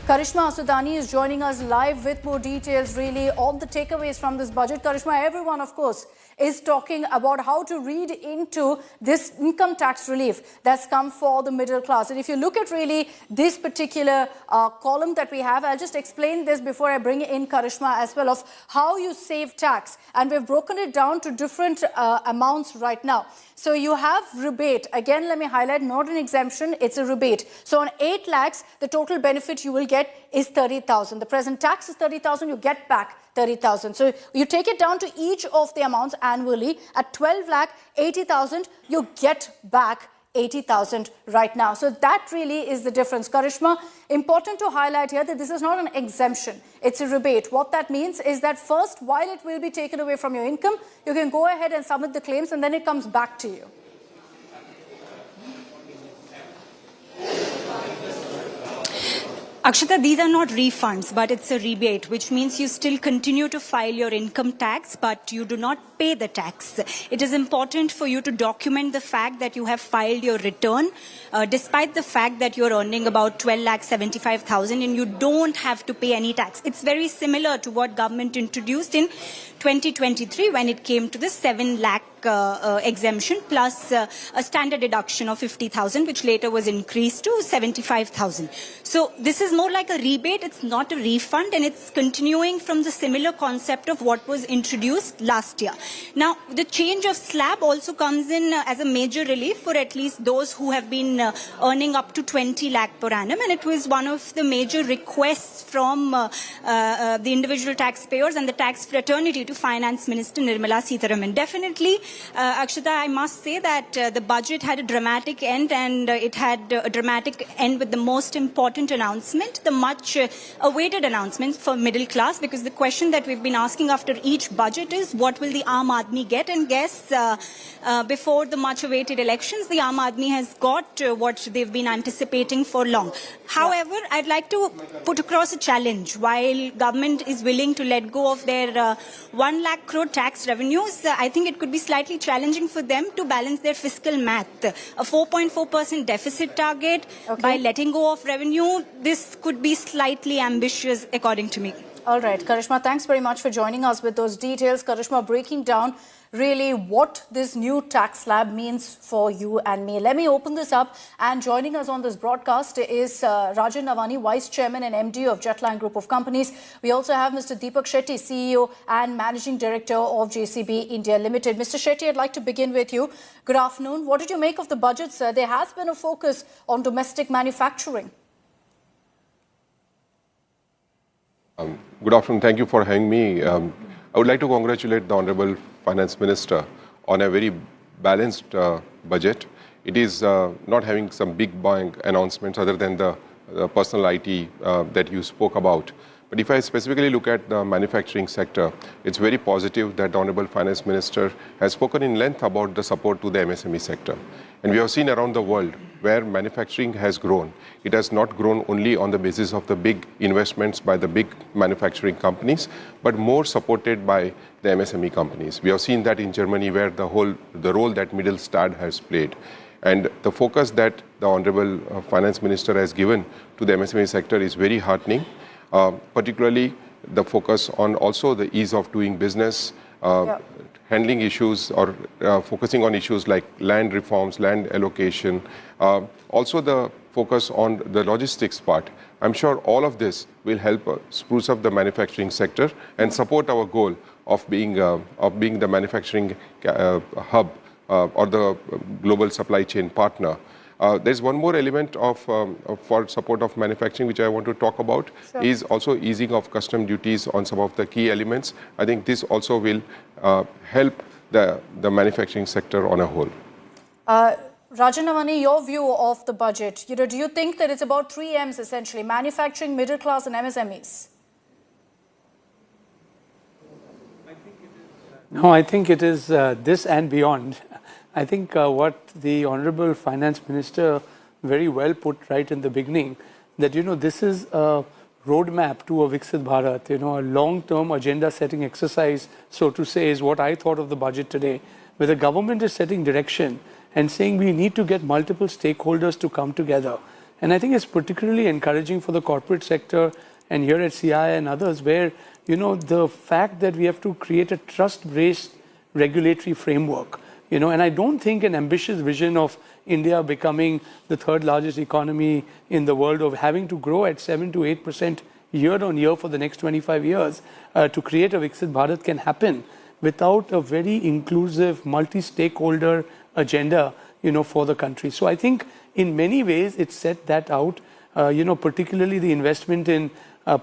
Karishma Asudani is joining us live with more details really on the takeaways from this budget. Karishma, everyone, of course, is talking about how to read into this income tax relief that's come for the middle class. And if you look at really this particular column that we have, I'll just explain this before I bring in Karishma as well, of how you save tax. And we've broken it down to different amounts right now. So you have rebate. Again, let me highlight, not an exemption, it's a rebate. So on 8 lakhs, the total benefit you will get is 30,000. The present tax is 30,000, you get back 30,000. So you take it down to each of the amounts annually. At 12 lakh, 80,000, you get back 80,000 right now. So that really is the difference. Karishma, important to highlight here that this is not an exemption. It's a rebate. What that means is that first, while it will be taken away from your income, you can go ahead and submit the claims and then it comes back to you. Akshita, these are not refunds, but it's a rebate, which means you still continue to file your income tax, but you do not pay the tax. It is important for you to document the fact that you have filed your return, despite the fact that you're earning about 12,75,000 and you don't have to pay any tax. It's very similar to what government introduced in 2023 when it came to the 7 lakh exemption plus a standard deduction of 50,000, which later was increased to 75,000. So this is more like a rebate. It's not a refund, and it's continuing from the similar concept of what was introduced last year. Now, the change of slab also comes in as a major relief for at least those who have been earning up to 20 lakh per annum, and it was one of the major requests from the individual taxpayers and the tax fraternity to Finance Minister Nirmala Sitharaman. Definitely, Akshita, I must say that the budget had a dramatic end, and it had a dramatic end with the most important announcement, the much awaited announcement for middle class, because the question that we've been asking after each budget is what will the Aam Aadmi get? And guess before the much awaited elections, the Aam Aadmi has got what they've been anticipating for long. However, I'd like to put across a challenge. While government is willing to let go of their 1 lakh crore tax revenues, I think it could be slightly challenging for them to balance their fiscal math. A 4.4% deficit target by letting go of revenue, this could be slightly ambitious according to me. All right, Karishma, thanks very much for joining us with those details. Karishma, breaking down really what this new tax slab means for you and me. Let me open this up, and joining us on this broadcast is Rajan Navani, Vice Chairman and MD of Jetline Group of Companies. We also have Mr. Deepak Shetty, CEO and Managing Director of JCB India Limited. Mr. Shetty, I'd like to begin with you. Good afternoon. What did you make of the budget, sir? There has been a focus on domestic manufacturing. Good afternoon. Thank you for having me. I would like to congratulate the Honorable Finance Minister on a very balanced budget. It is not having some big bang announcements other than the personal IT that you spoke about. But if I specifically look at the manufacturing sector, it's very positive that the Honorable Finance Minister has spoken in length about the support to the MSME sector. And we have seen around the world where manufacturing has grown. It has not grown only on the basis of the big investments by the big manufacturing companies, but more supported by the MSME companies. We have seen that in Germany, where the role that Mittelstand has played. And the focus that the Honorable Finance Minister has given to the MSME sector is very heartening. Particularly the focus on also the ease of doing business, handling issues or focusing on issues like land reforms, land allocation, also the focus on the logistics part. I'm sure all of this will help spruce up the manufacturing sector and support our goal of being the manufacturing hub or the global supply chain partner. There's one more element for support of manufacturing which I want to talk about, is also easing of custom duties on some of the key elements. I think this also will help the manufacturing sector on a whole. Rajan Navani, your view of the budget, do you think that it's about 3 M's essentially, manufacturing, middle class and MSMEs? No, I think it is this and beyond. I think what the Honorable Finance Minister very well put right in the beginning, that, this is a roadmap to a Viksit Bharat, a long-term agenda-setting exercise, so to say, is what I thought of the budget today, where the government is setting direction and saying we need to get multiple stakeholders to come together. And I think it's particularly encouraging for the corporate sector and here at CI and others, where, the fact that we have to create a trust-based regulatory framework. And I don't think an ambitious vision of India becoming the 3rd largest economy in the world, of having to grow at 7 to 8% year on year for the next 25 years to create a Viksit Bharat can happen without a very inclusive, multi-stakeholder agenda, for the country. So I think in many ways it set that out, particularly the investment in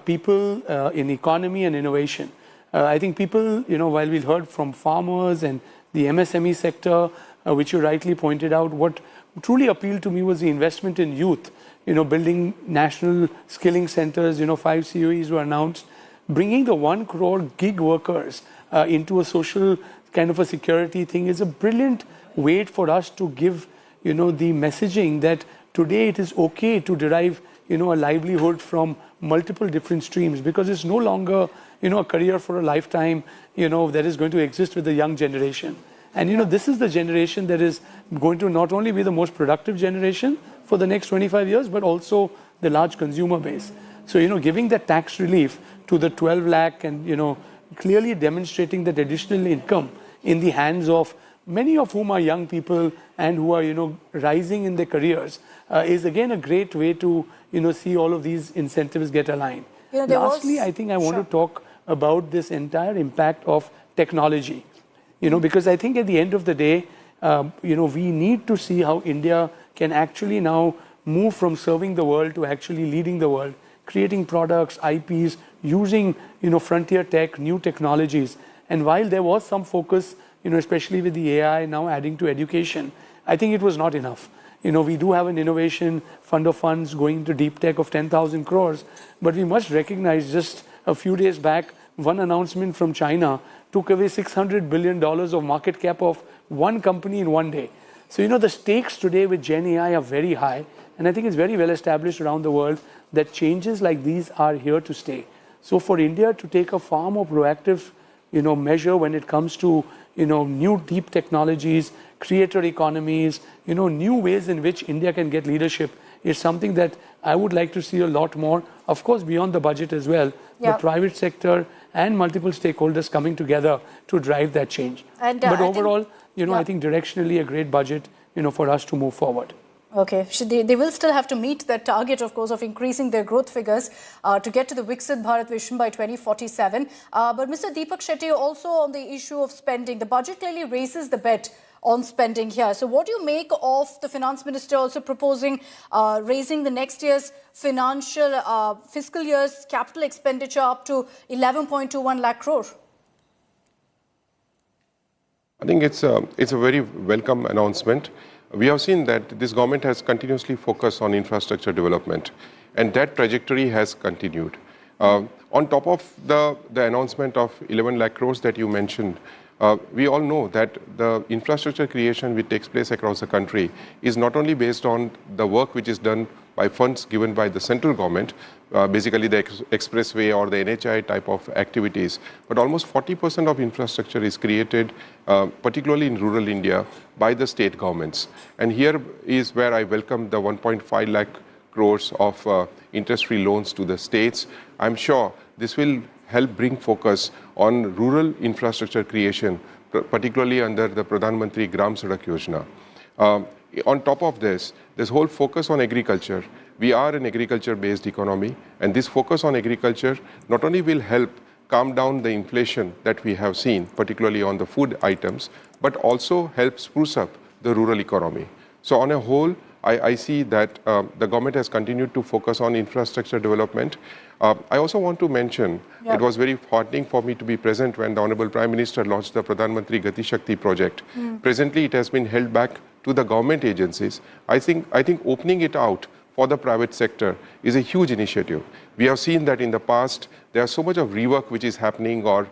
people, in economy and innovation. I think people, while we heard from farmers and the MSME sector, which you rightly pointed out, what truly appealed to me was the investment in youth, building national skilling centers, 5 COEs were announced, bringing the 1 crore gig workers into a social kind of a security thing is a brilliant way for us to give, the messaging that today it is okay to derive, a livelihood from multiple different streams, because it's no longer, a career for a lifetime, that is going to exist with the young generation. And, this is the generation that is going to not only be the most productive generation for the next 25 years, but also the large consumer base. So, giving that tax relief to the 12 lakh and, clearly demonstrating that additional income in the hands of many of whom are young people and who are, rising in their careers is again a great way to, see all of these incentives get aligned. Lastly, I think I want to talk about this entire impact of technology, because I think at the end of the day, we need to see how India can actually now move from serving the world to actually leading the world, creating products, IPs, using, frontier tech, new technologies. And while there was some focus, especially with the AI now adding to education, I think it was not enough. We do have an innovation fund of funds going to deep tech of 10,000 crores, but we must recognize just a few days back, one announcement from China took away $600 billion of market cap of one company in one day. So, the stakes today with Gen AI are very high, and I think it's very well established around the world that changes like these are here to stay. So for India to take a far more proactive, measure when it comes to, new deep technologies, creator economies, new ways in which India can get leadership is something that I would like to see a lot more, of course, beyond the budget as well, the private sector and multiple stakeholders coming together to drive that change. But overall, I think directionally a great budget, for us to move forward. Okay, they will still have to meet that target, of course, of increasing their growth figures to get to the Viksit Bharat vision by 2047. But Mr. Deepak Shetty, also on the issue of spending, the budget clearly raises the bet on spending here. So what do you make of the finance minister also proposing raising the next year's fiscal year's capital expenditure up to 11.21 lakh crore? I think it's a very welcome announcement. We have seen that this government has continuously focused on infrastructure development, and that trajectory has continued. On top of the announcement of 11 lakh crores that you mentioned, we all know that the infrastructure creation which takes place across the country is not only based on the work which is done by funds given by the central government, basically the expressway or the NHI type of activities, but almost 40% of infrastructure is created, particularly in rural India, by the state governments. And here is where I welcome the 1.5 lakh crores of interest-free loans to the states. I'm sure this will help bring focus on rural infrastructure creation, particularly under the Pradhan Mantri Gram Sadak Yojana. On top of this whole focus on agriculture. We are an agriculture-based economy, and this focus on agriculture not only will help calm down the inflation that we have seen, particularly on the food items, but also help spruce up the rural economy. So on a whole, I see that the government has continued to focus on infrastructure development. I also want to mention, it was very heartening for me to be present when the Honorable Prime Minister launched the Pradhan Mantri Gati Shakti project. Presently, it has been held back to the government agencies. I think opening it out for the private sector is a huge initiative. We have seen that in the past, there's so much of rework which is happening or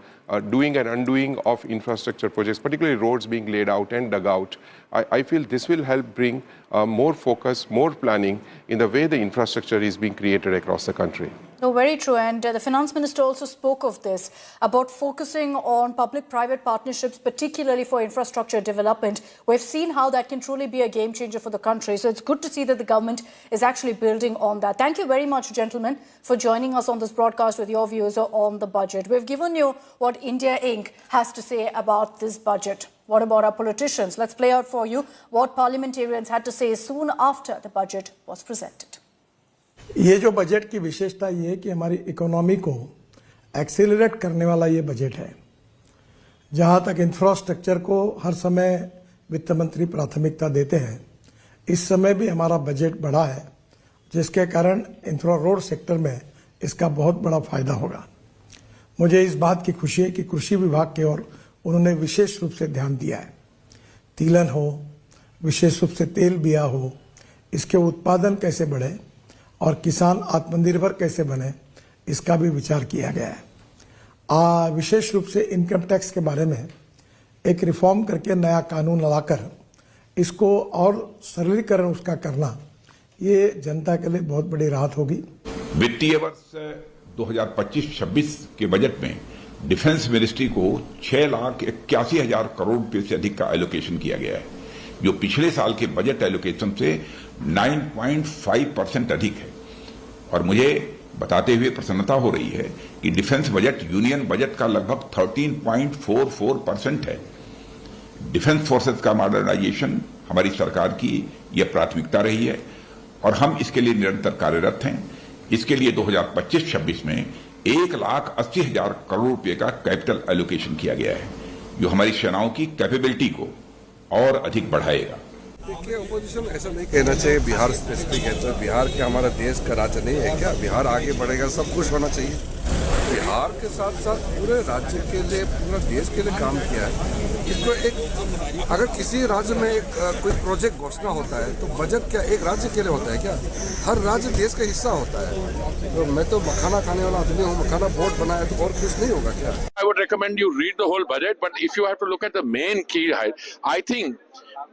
doing and undoing of infrastructure projects, particularly roads being laid out and dug out. I feel this will help bring more focus, more planning in the way the infrastructure is being created across the country. No, very true. And the finance minister also spoke of this, about focusing on public-private partnerships, particularly for infrastructure development. We've seen how that can truly be a game changer for the country. So it's good to see that the government is actually building on that. Thank you very much, gentlemen, for joining us on this broadcast with your views on the budget. We've given you what India Inc. has to say about this budget. What about our politicians? Let's play out for you what parliamentarians had to say soon after the budget was presented. ये जो budget की विशेषता ये है कि हमारी economy को accelerate करने वाला ये बजट है। जहां तक इंफ्रास्ट्रक्चर को हर समय वित्त मंत्री प्राथमिकता देते हैं, इस समय भी हमारा बजट बढ़ा है, जिसके कारण इंफ्रा रोड सेक्टर में इसका बहुत बड़ा फायदा होगा। मुझे इस बात की खुशी है कि कृषि विभाग की ओर उन्होंने विशेष रूप से ध्यान दिया है। तिलहन हो, विशेष रूप से तेल बिया हो, इसके उत्पादन कैसे बढ़े और किसान आत्मनिर्भर कैसे बने, इसका भी विचार किया गया है। विशेष रूप से इनकम टैक्स के बारे में एक रिफॉर्म करके नया कानून लाकर इसको और सरलीकरण उसका करना, ये जनता के लिए बहुत बड़ी राहत होगी। वित्तीय वर्ष 2025-26 के बजट में डिफेंस मिनिस्ट्री को 6,81,000 करोड़ रुपए से अधिक का एलोकेशन किया गया है, जो पिछले साल के बजट एलोकेशन से 9.5% अधिक है। और मुझे बताते हुए प्रसन्नता हो रही है कि डिफेंस बजट यूनियन बजट का लगभग 13.44% है। डिफेंस फोर्सेस का मॉडर्नाइजेशन हमारी सरकार की यह प्राथमिकता रही है और हम इसके लिए निरंतर कार्यरत हैं। इसके लिए 2025-26 में 1,80,000 करोड़ रुपए का कैपिटल एलोकेशन किया गया है, जो हमारी सेनाओं की कैपेबिलिटी को और अधिक बढ़ाएगा। देखिए, ओपोजिशन ऐसा नहीं कहना चाहिए बिहार स्पेसिफिक है, तो बिहार क्या हमारा देश का राज्य नहीं है क्या? बिहार आगे बढ़ेगा, सब कुछ होना चाहिए। बिहार के साथ साथ पूरे राज्य के लिए, पूरा देश के लिए काम किया है। इसको एक अगर किसी राज्य में एक कोई प्रोजेक्ट घोषणा होता है तो बजट क्या एक राज्य के लिए होता है क्या? हर राज्य देश का हिस्सा होता है। तो मैं तो मखाना खाने वाला आदमी हूँ, मखाना बोर्ड बनाया तो और कुछ नहीं होगा क्या? I would recommend you read the whole budget, but if you have to look at the main key, I think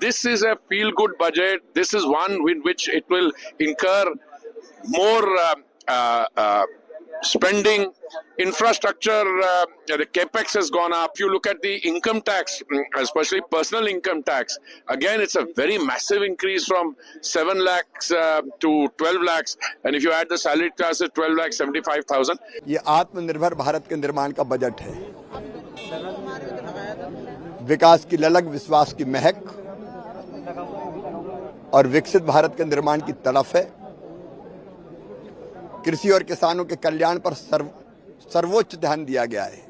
this is a feel-good budget. This is one in which it will incur more spending, infrastructure, the capex has gone up. You look at the income tax, especially personal income tax. Again, it's a very massive increase from 7 lakhs to 12 lakhs. And if you add the salaried classes, 12 lakhs 75,000. ये आत्मनिर्भर भारत के निर्माण का budget है। विकास की ललक, विश्वास की महक और विकसित भारत के निर्माण की तड़फ है। कृषि और किसानों के कल्याण पर सर्वोच्च ध्यान दिया गया है।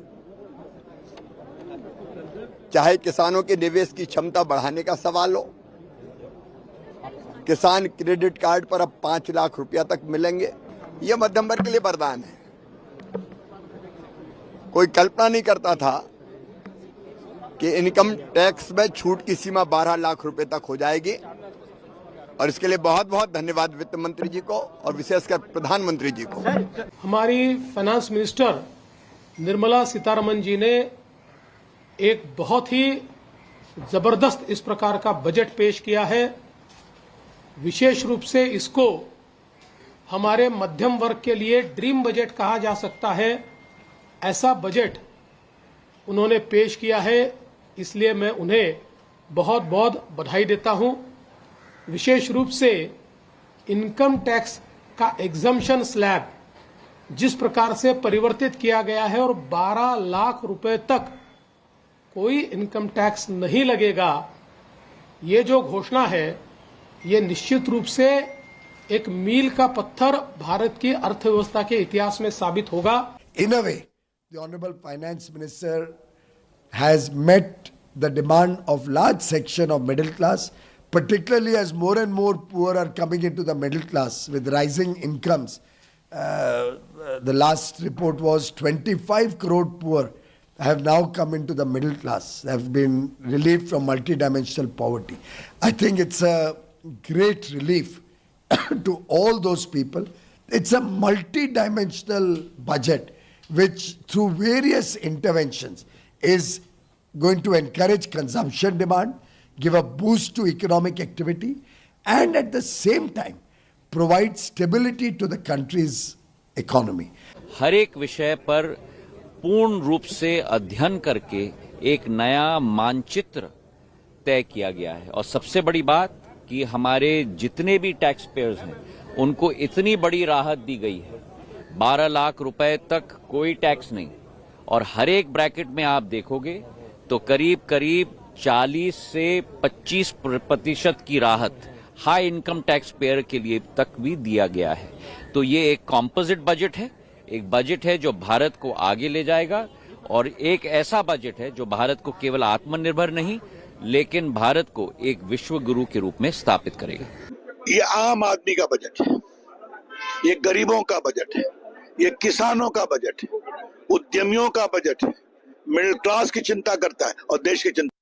चाहे किसानों के निवेश की क्षमता बढ़ाने का सवाल हो, किसान क्रेडिट कार्ड पर अब 5 लाख रुपया तक मिलेंगे। यह मध्यम वर्ग के लिए वरदान है। कोई कल्पना नहीं करता था कि इनकम टैक्स में छूट की सीमा 12 लाख रुपए तक हो जाएगी, और इसके लिए बहुत बहुत धन्यवाद वित्त मंत्री जी को और विशेषकर प्रधानमंत्री जी को। हमारी फाइनेंस मिनिस्टर निर्मला सीतारमन जी ने एक बहुत ही जबरदस्त इस प्रकार का बजट पेश किया है। विशेष रूप से इसको हमारे मध्यम वर्ग के लिए ड्रीम बजट कहा जा सकता है। ऐसा बजट उन्होंने पेश किया है, इसलिए मैं उन्हें बहुत बहुत बधाई देता हूं। विशेष रूप से इनकम टैक्स का एग्जम्पशन स्लैब जिस प्रकार से परिवर्तित किया गया है और 12 लाख रुपए तक कोई इनकम टैक्स नहीं लगेगा, ये जो घोषणा है ये निश्चित रूप से एक मील का पत्थर भारत की अर्थव्यवस्था के इतिहास में साबित होगा। In a way, the Honorable Finance Minister has met the demand of large section of middle class, particularly as more and more poor are coming into the middle class with rising incomes. The last report was 25 crore poor have now come into the middle class, have been relieved from multidimensional poverty. I think it's a great relief to all those people. It's a multidimensional budget which through various interventions is going to encourage consumption demand, give a boost to economic activity, and at the same time provide stability to the country's economy. हर एक विषय पर पूर्ण रूप से अध्ययन करके एक नया मानचित्र तय किया गया है, और सबसे बड़ी बात कि हमारे जितने भी टैक्स पेयर्स हैं उनको इतनी बड़ी राहत दी गई है। 12 लाख रुपए तक कोई टैक्स नहीं, और हर एक ब्रैकेट में आप देखोगे तो करीब करीब 40 से 25% की राहत हाई इनकम टैक्स पेयर के लिए तक भी दिया गया है। तो ये एक कॉम्पोजिट बजट है, एक बजट है जो भारत को आगे ले जाएगा, और एक ऐसा बजट है जो भारत को केवल आत्मनिर्भर नहीं लेकिन भारत को एक विश्व गुरु के रूप में स्थापित करेगा। ये आम आदमी का बजट है, ये गरीबों का बजट है, ये किसानों का बजट है, उद्यमियों का बजट है, मिडिल क्लास की चिंता करता है और देश की चिंता।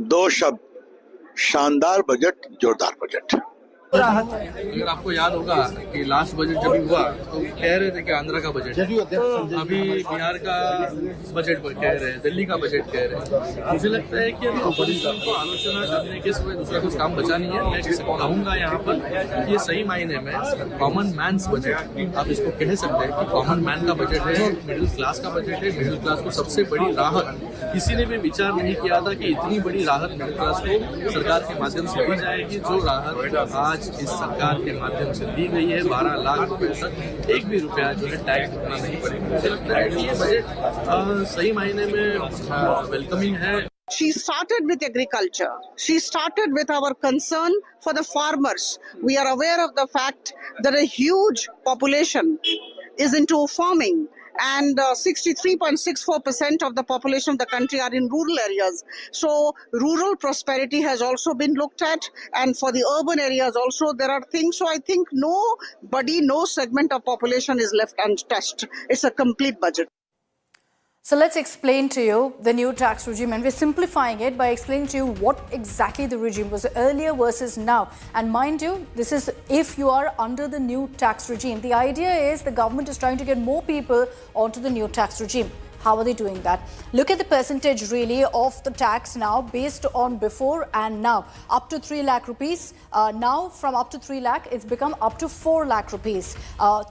2 शब्द, शानदार बजट, जोरदार बजट। अगर आपको याद होगा कि लास्ट बजट जब भी हुआ तो कह रहे थे कि आंध्र का बजट, अभी बिहार का बजट कह रहे हैं, दिल्ली का बजट कह रहे हैं। मुझे लगता है कि अभी ऑपोजिशन को आलोचना करने के सिवाय दूसरा कुछ काम बचा नहीं है। मैं कहूँगा यहाँ पर ये सही मायने में कॉमन मैन्स बजट आप इसको कह सकते हैं कि कॉमन मैन का बजट है, मिडिल क्लास का बजट है। मिडिल क्लास को सबसे बड़ी राहत, किसी ने भी विचार नहीं किया था कि इतनी बड़ी राहत मिडिल क्लास को सरकार के माध्यम से दी जाएगी। जो राहत आज इस सरकार के माध्यम से दी गई है, 12 लाख रुपए तक एक भी रुपया जो है टैक्स भरना नहीं पड़ेगा। मुझे लगता है कि ये बजट सही मायने में वेलकमिंग है। She started with agriculture. She started with our concern for the farmers. We are aware of the fact that a huge population is into farming, and 63.64% of the population of the country are in rural areas. So rural prosperity has also been looked at, and for the urban areas also there are things. So I think nobody, no segment of population is left untouched. It's a complete budget. So let's explain to you the new tax regime, and we're simplifying it by explaining to you what exactly the regime was earlier versus now. And mind you, this is if you are under the new tax regime. The idea is the government is trying to get more people onto the new tax regime. How are they doing that? Look at the percentage really of the tax now based on before and now. Up to 3 lakh rupees. Now from up to 3 lakh, it's become up to 4 lakh rupees.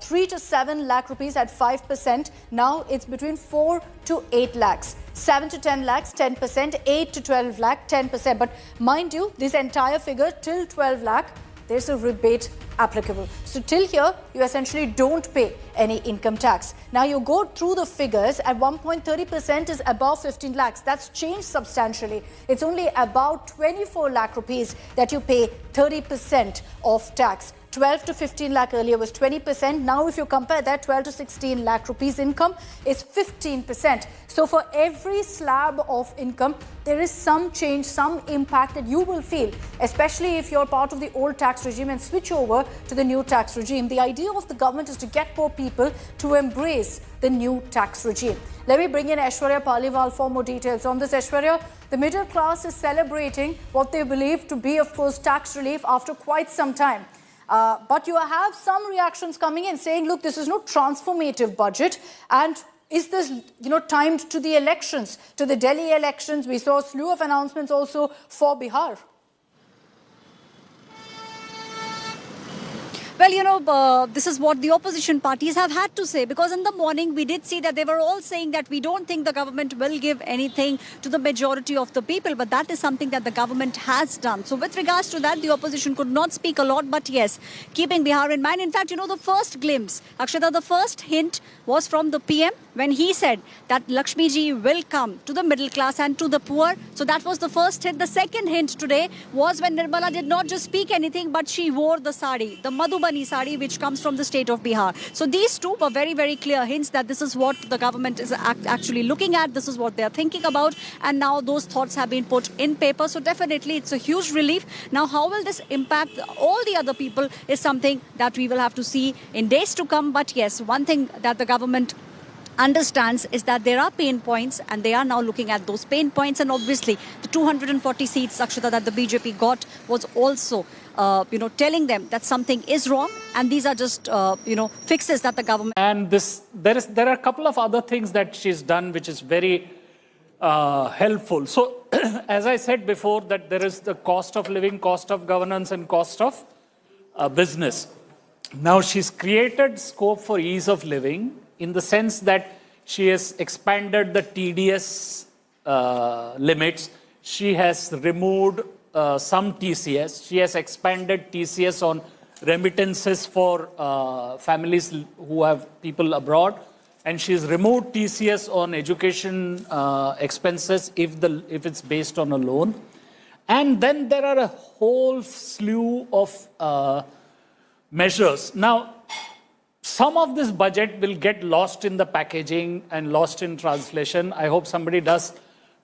3 to 7 lakh rupees at 5%. Now it's between 4 to 8 lakhs. 7 to 10 lakhs, 10%. 8 to 12 lakh, 10%. But mind you, this entire figure till 12 lakh, there's a rebate applicable. So till here, you essentially don't pay any income tax. Now you go through the figures, at one point 30% is above 15 lakhs. That's changed substantially. It's only about 24 lakh rupees that you pay 30% of tax. 12 to 15 lakh earlier was 20%. Now if you compare that, 12 to 16 lakh rupees income is 15%. So for every slab of income, there is some change, some impact that you will feel, especially if you're part of the old tax regime and switch over to the new tax regime. The idea of the government is to get more people to embrace the new tax regime. Let me bring in Aishwarya Paliwal for more details on this. Aishwarya, the middle class is celebrating what they believe to be, of course, tax relief after quite some time. But you have some reactions coming in saying, look, this is no transformative budget. And is this, timed to the elections, to the Delhi elections? We saw a slew of announcements also for Bihar. Well, this is what the opposition parties have had to say, because in the morning we did see that they were all saying that we don't think the government will give anything to the majority of the people, but that is something that the government has done. So with regards to that, the opposition could not speak a lot, but yes, keeping Bihar in mind. In fact, the first glimpse, Akshata, the first hint was from the PM when he said that Lakshmi ji will come to the middle class and to the poor. So that was the first hint. The second hint today was when Nirmala did not just speak anything, but she wore the sari, the Madhubani sari, which comes from the state of Bihar. So these two were very, very clear hints that this is what the government is actually looking at. This is what they are thinking about. And now those thoughts have been put in paper. So definitely it's a huge relief. Now, how will this impact all the other people is something that we will have to see in days to come. But yes, one thing that the government understands is that there are pain points, and they are now looking at those pain points. And obviously the 240 seats, Akshata, that the BJP got was also telling them that something is wrong, and these are just fixes that the government. And there are a couple of other things that she's done which is very helpful. So as I said before, that there is the cost of living, cost of governance, and cost of business. Now she's created scope for ease of living, in the sense that she has expanded the TDS limits. She has removed some TCS. She has expanded TCS on remittances for families who have people abroad. And she's removed TCS on education expenses if it's based on a loan. And then there are a whole slew of measures. Now, some of this budget will get lost in the packaging and lost in translation. I hope somebody does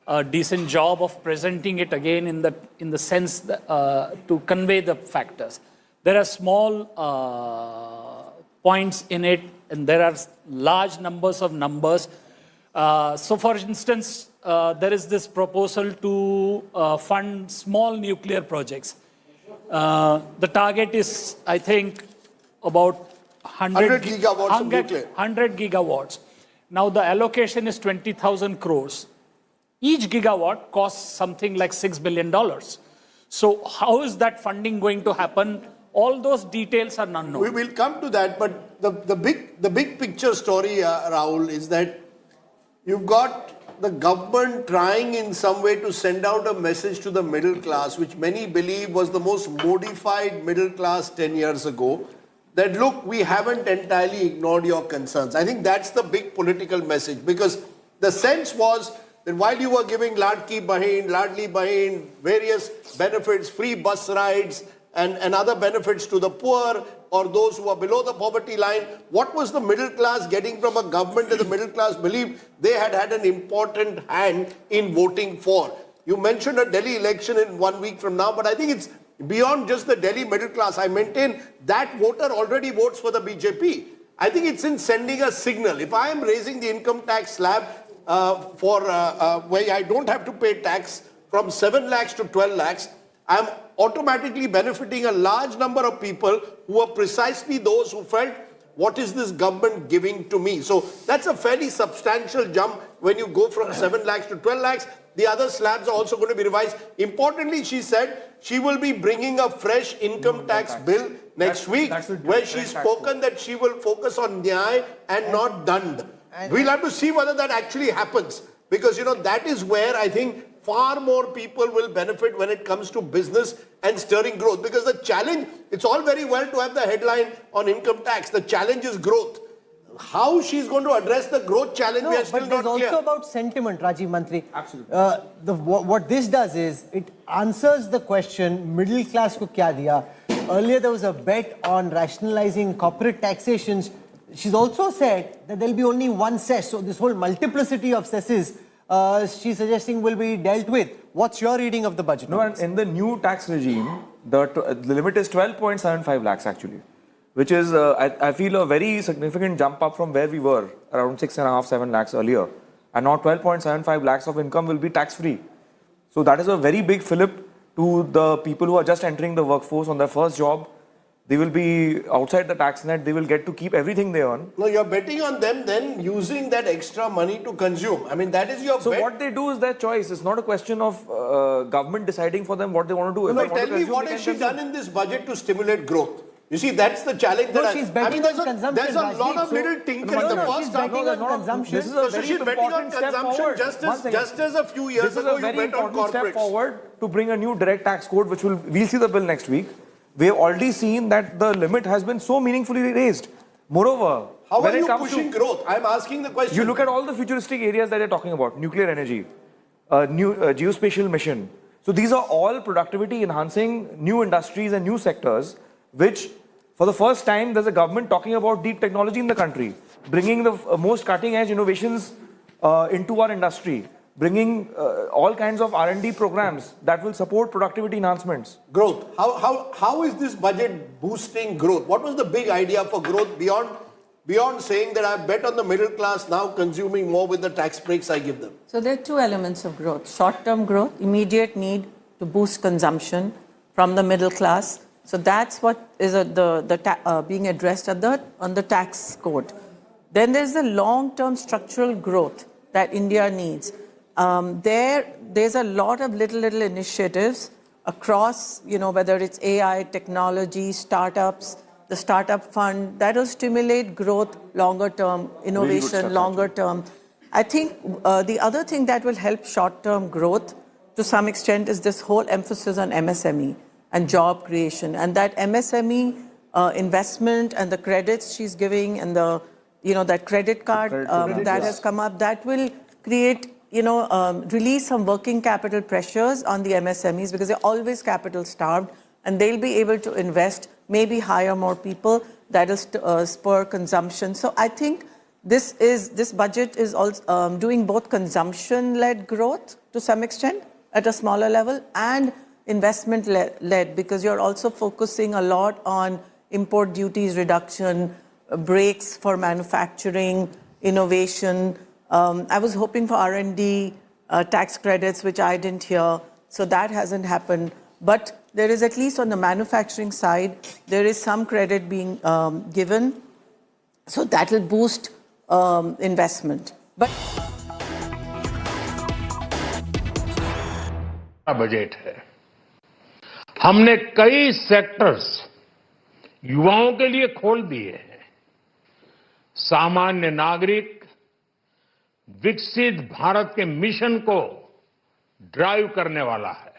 a decent job of presenting it again in the sense that, to convey the factors. There are small points in it, and there are large numbers of numbers. So, for instance, there is this proposal to fund small nuclear projects. The target is, I think, about 100 gigawatts of nuclear. 100 gigawatts. Now the allocation is 20,000 crores. Each gigawatt costs something like $6 billion. So how is that funding going to happen? All those details are unknown. We will come to that, but the big picture story, Rahul, is that you've got the government trying in some way to send out a message to the middle class, which many believe was the most modified middle class 10 years ago. That, look, we haven't entirely ignored your concerns. I think that's the big political message, because the sense was that while you were giving Ladli Bahin, various benefits, free bus rides and other benefits to the poor or those who are below the poverty line, what was the middle class getting from a government that the middle class believed they had an important hand in voting for? You mentioned a Delhi election in 1 week from now, but I think it's beyond just the Delhi middle class. I maintain that voter already votes for the BJP. I think it's in sending a signal. If I am raising the income tax slab where I don't have to pay tax from 7 lakhs to 12 lakhs, I am automatically benefiting a large number of people who are precisely those who felt what is this government giving to me? So that's a fairly substantial jump when you go from 7 lakhs to 12 lakhs. The other slabs are also going to be revised. Importantly, she said she will be bringing a fresh income tax bill next week, where she's spoken that she will focus on nyay and not dand. We'll have to see whether that actually happens, because, you know, that is where I think far more people will benefit when it comes to business and stirring growth. Because the challenge, it's all very well to have the headline on income tax. The challenge is growth. How she's going to address the growth challenge, we are still not clear. But there's also about sentiment, Rajiv Mantri. Absolutely. What this does is, it answers the question, middle class ko kya diya? Earlier there was a bet on rationalizing corporate taxations. She's also said that there'll be only one cess. So this whole multiplicity of cesses, she's suggesting will be dealt with. What's your reading of the budget? No, and in the new tax regime, the limit is 12.75 lakhs actually, which is, I feel, a very significant jump up from where we were, around 6.5, 7 lakhs earlier. And now 12.75 lakhs of income will be tax-free. So that is a very big fillip to the people who are just entering the workforce on their first job. They will be outside the tax net. They will get to keep everything they earn. No, you're betting on them then using that extra money to consume. I mean, that is your bet. So what they do is their choice. It's not a question of government deciding for them what they want to do. No, tell me, what has she done in this budget to stimulate growth? You see, that's the challenge. She's betting on consumption. There's a lot of little tinkering. She's betting on consumption. This is a very important step forward. Just as a few years ago, you bet on corporates. Step forward to bring a new direct tax code, which we'll see the bill next week. We have already seen that the limit has been so meaningfully raised. Moreover, how are you pushing growth? I'm asking the question. You look at all the futuristic areas that you're talking about: nuclear energy, new geospatial mission. So these are all productivity enhancing new industries and new sectors, which, for the first time, there's a government talking about deep technology in the country, bringing the most cutting-edge innovations into our industry, bringing all kinds of R&D programs that will support productivity enhancements. Growth. How is this budget boosting growth? What was the big idea for growth beyond saying that I bet on the middle class now consuming more with the tax breaks I give them? So there are two elements of growth. Short-term growth, immediate need to boost consumption from the middle class. So that's what is being addressed on the tax code. Then there's the long-term structural growth that India needs. There's a lot of little initiatives across, whether it's AI, technology, startups, the startup fund, that will stimulate growth longer term, innovation longer term. I think the other thing that will help short-term growth to some extent is this whole emphasis on MSME and job creation, and that MSME investment and the credits she's giving, and the that credit card that has come up, that will create release some working capital pressures on the MSMEs, because they're always capital starved, and they'll be able to invest, maybe hire more people. That'll spur consumption. So I think this budget is also doing both consumption-led growth to some extent at a smaller level and investment-led, because you're also focusing a lot on import duties reduction, breaks for manufacturing, innovation. I was hoping for R&D tax credits, which I didn't hear, so that hasn't happened. But there is, at least on the manufacturing side, there is some credit being given, so that will boost investment. But budget है, हमने कई sectors युवाओं के लिए खोल दिए हैं। सामान्य नागरिक विकसित भारत के मिशन को ड्राइव करने वाला है।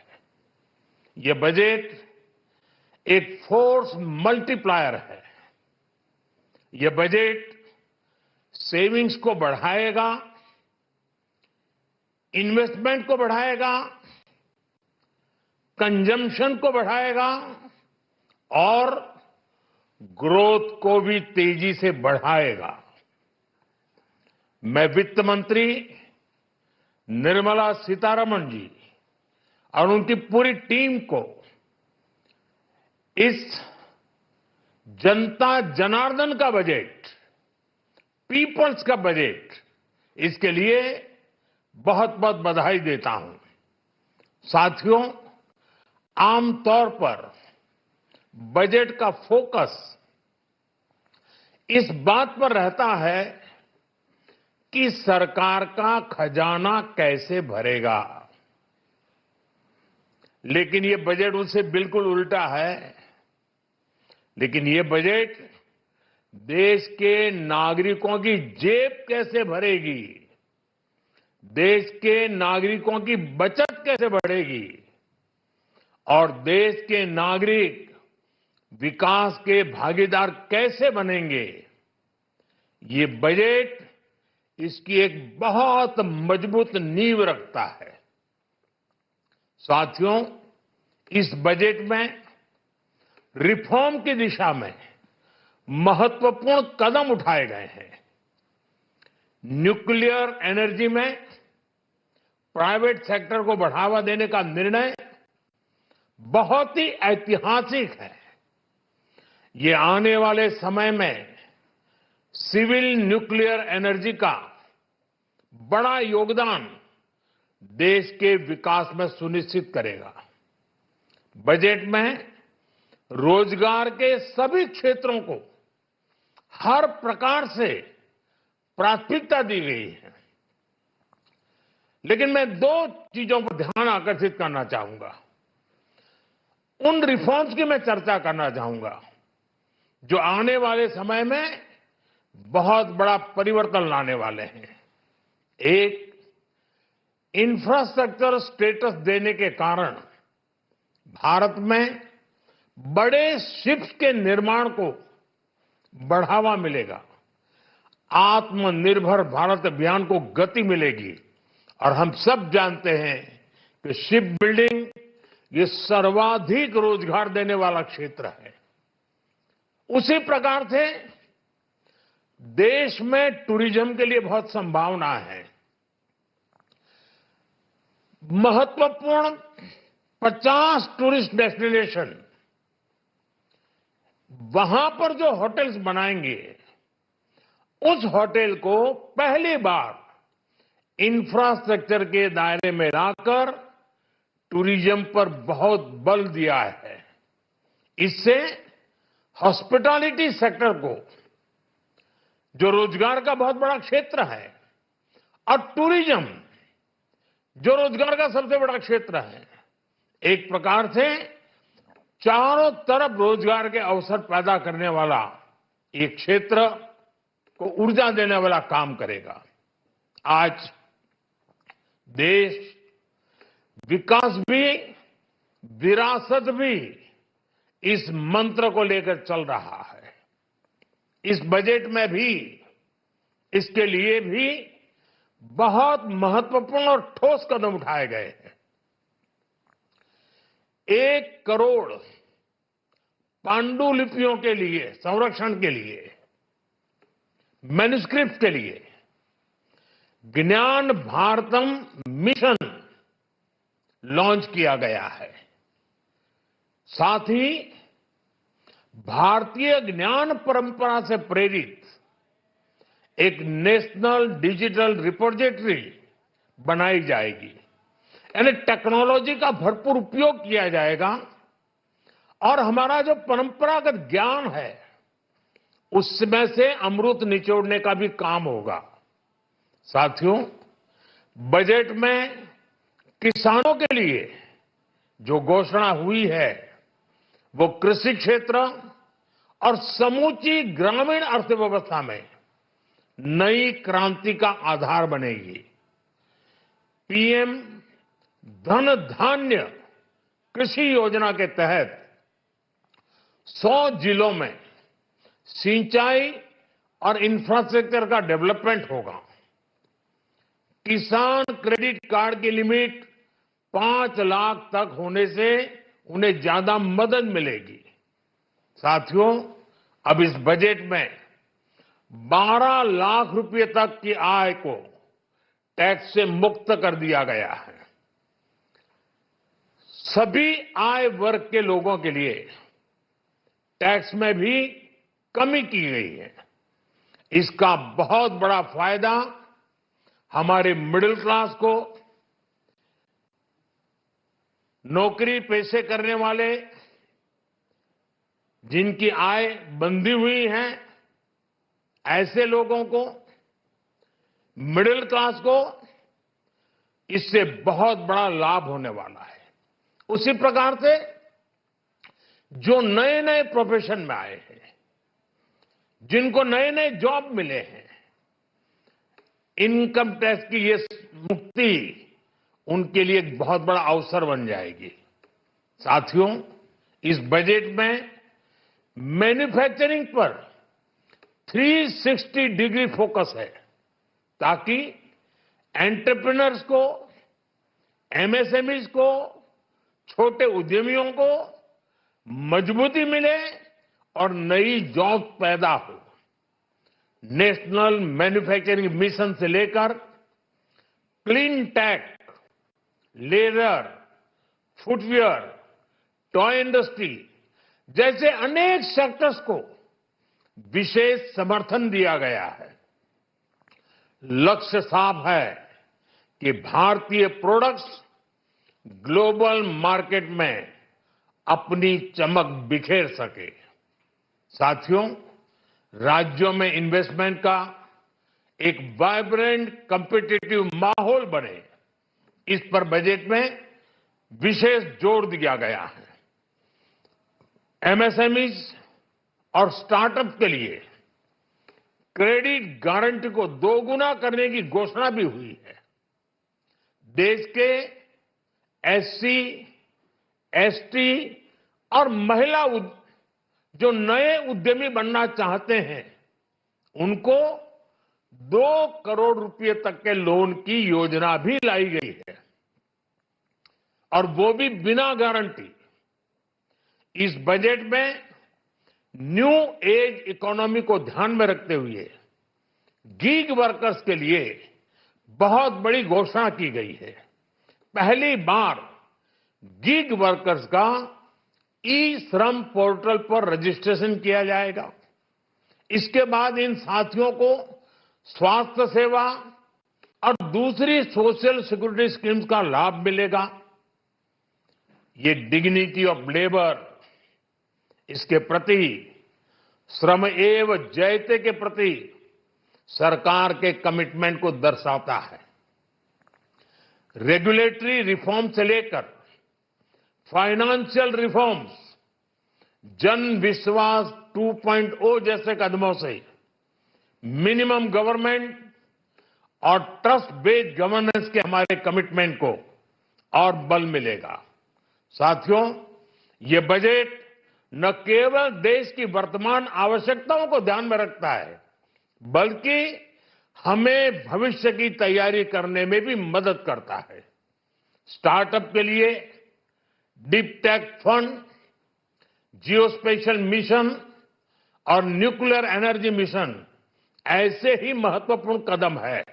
ये बजट एक फोर्स मल्टीप्लायर है। ये बजट सेविंग्स को बढ़ाएगा, इन्वेस्टमेंट को बढ़ाएगा, कंजम्पशन को बढ़ाएगा और ग्रोथ को भी तेजी से बढ़ाएगा। मैं वित्त मंत्री निर्मला सीतारमण जी और उनकी पूरी टीम को इस जनता जनार्दन का बजट, पीपल्स का बजट, इसके लिए बहुत बहुत बधाई देता हूं। साथियों, आमतौर पर बजट का फोकस इस बात पर रहता है कि सरकार का खजाना कैसे भरेगा। लेकिन ये बजट उससे बिल्कुल उल्टा है। लेकिन ये बजट देश के नागरिकों की जेब कैसे भरेगी, देश के नागरिकों की बचत कैसे बढ़ेगी और देश के नागरिक विकास के भागीदार कैसे बनेंगे, ये बजट इसकी एक बहुत मजबूत नींव रखता है। साथियों, इस बजट में रिफॉर्म की दिशा में महत्वपूर्ण कदम उठाए गए हैं। न्यूक्लियर एनर्जी में प्राइवेट सेक्टर को बढ़ावा देने का निर्णय बहुत ही ऐतिहासिक है। ये आने वाले समय में सिविल न्यूक्लियर एनर्जी का बड़ा योगदान देश के विकास में सुनिश्चित करेगा। बजट में रोजगार के सभी क्षेत्रों को हर प्रकार से प्राथमिकता दी गई है। लेकिन मैं दो चीजों पर ध्यान आकर्षित करना चाहूंगा। उन रिफॉर्म्स की मैं चर्चा करना चाहूंगा जो आने वाले समय में बहुत बड़ा परिवर्तन लाने वाले हैं। एक, इंफ्रास्ट्रक्चर स्टेटस देने के कारण भारत में बड़े शिप्स के निर्माण को बढ़ावा मिलेगा। आत्मनिर्भर भारत अभियान को गति मिलेगी। और हम सब जानते हैं कि शिप बिल्डिंग ये सर्वाधिक रोजगार देने वाला क्षेत्र है। उसी प्रकार से देश में टूरिज्म के लिए बहुत संभावना है। महत्वपूर्ण 50 टूरिस्ट डेस्टिनेशन, वहां पर जो होटल्स बनाएंगे, उस होटल को पहली बार इंफ्रास्ट्रक्चर के दायरे में लाकर टूरिज्म पर बहुत बल दिया है। इससे हॉस्पिटैलिटी सेक्टर को, जो रोजगार का बहुत बड़ा क्षेत्र है, और टूरिज्म जो रोजगार का सबसे बड़ा क्षेत्र है, एक प्रकार से चारों तरफ रोजगार के अवसर पैदा करने वाला एक क्षेत्र को ऊर्जा देने वाला काम करेगा। आज देश विकास भी, विरासत भी इस मंत्र को लेकर चल रहा है। इस बजट में भी इसके लिए भी बहुत महत्वपूर्ण और ठोस कदम उठाए गए हैं। 1 करोड़ पांडुलिपियों के लिए संरक्षण के लिए, मैन्युस्क्रिप्ट के लिए ज्ञान भारतम मिशन लॉन्च किया गया है। साथ ही भारतीय ज्ञान परंपरा से प्रेरित एक नेशनल डिजिटल रिपोजिटरी बनाई जाएगी। यानी टेक्नोलॉजी का भरपूर उपयोग किया जाएगा और हमारा जो परंपरागत ज्ञान है उसमें से अमृत निचोड़ने का भी काम होगा। साथियों, बजट में किसानों के लिए जो घोषणा हुई है वो कृषि क्षेत्र और समूची ग्रामीण अर्थव्यवस्था में नई क्रांति का आधार बनेगी। पीएम धन धान्य कृषि योजना के तहत 100 जिलों में सिंचाई और इंफ्रास्ट्रक्चर का डेवलपमेंट होगा। किसान क्रेडिट कार्ड की लिमिट 5 लाख तक होने से उन्हें ज्यादा मदद मिलेगी। साथियों, अब इस बजट में 12 लाख रुपए तक की आय को टैक्स से मुक्त कर दिया गया है। सभी आय वर्ग के लोगों के लिए टैक्स में भी कमी की गई है। इसका बहुत बड़ा फायदा हमारे मिडिल क्लास को, नौकरी पेशे करने वाले जिनकी आय बंधी हुई है, ऐसे लोगों को, मिडिल क्लास को इससे बहुत बड़ा लाभ होने वाला है। उसी प्रकार से जो नए नए प्रोफेशन में आए हैं, जिनको नए नए जॉब मिले हैं, इनकम टैक्स की ये मुक्ति उनके लिए एक बहुत बड़ा अवसर बन जाएगी। साथियों, इस बजट में मैन्युफैक्चरिंग पर 360 डिग्री फोकस है, ताकि एंटरप्रेन्योर्स को, एमएसएमईज को, छोटे उद्यमियों को मजबूती मिले और नई जॉब पैदा हो। नेशनल मैन्युफैक्चरिंग मिशन से लेकर clean tech, leather, footwear, toy industry जैसे अनेक सेक्टर्स को विशेष समर्थन दिया गया है। लक्ष्य साफ है कि भारतीय प्रोडक्ट्स ग्लोबल मार्केट में अपनी चमक बिखेर सके। साथियों, राज्यों में इन्वेस्टमेंट का एक वाइब्रेंट कॉम्पिटिटिव माहौल बने, इस पर बजट में विशेष जोर दिया गया है। एमएसएमईज और स्टार्टअप के लिए क्रेडिट गारंटी को दोगुना करने की घोषणा भी हुई है। देश के एससी, एसटी और महिला जो नए उद्यमी बनना चाहते हैं, उनको 2 करोड़ रुपए तक के लोन की योजना भी लाई गई है, और वो भी बिना गारंटी। इस बजट में न्यू एज इकोनॉमी को ध्यान में रखते हुए गीग वर्कर्स के लिए बहुत बड़ी घोषणा की गई है। पहली बार गीग वर्कर्स का ई श्रम पोर्टल पर रजिस्ट्रेशन किया जाएगा। इसके बाद इन साथियों को स्वास्थ्य सेवा और दूसरी सोशल सिक्योरिटी स्कीम्स का लाभ मिलेगा। ये डिग्निटी ऑफ लेबर, इसके प्रति, श्रम एव जयते के प्रति सरकार के कमिटमेंट को दर्शाता है। रेगुलेटरी रिफॉर्म से लेकर फाइनेंशियल रिफॉर्म्स, जन विश्वास 2.0 जैसे कदमों से मिनिमम गवर्नमेंट और ट्रस्ट बेस्ड गवर्नेंस के हमारे कमिटमेंट को और बल मिलेगा। साथियों, ये बजट न केवल देश की वर्तमान आवश्यकताओं को ध्यान में रखता है, बल्कि हमें भविष्य की तैयारी करने में भी मदद करता है। स्टार्टअप के लिए deep tech fund, geospatial mission और न्यूक्लियर एनर्जी मिशन ऐसे ही महत्वपूर्ण कदम है।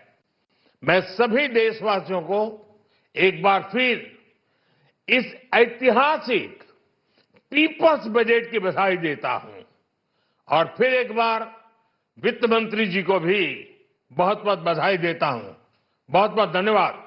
मैं सभी देशवासियों को एक बार फिर इस ऐतिहासिक पीपल्स बजट की बधाई देता हूं, और फिर एक बार वित्त मंत्री जी को भी बहुत बहुत बधाई देता हूं। बहुत बहुत धन्यवाद।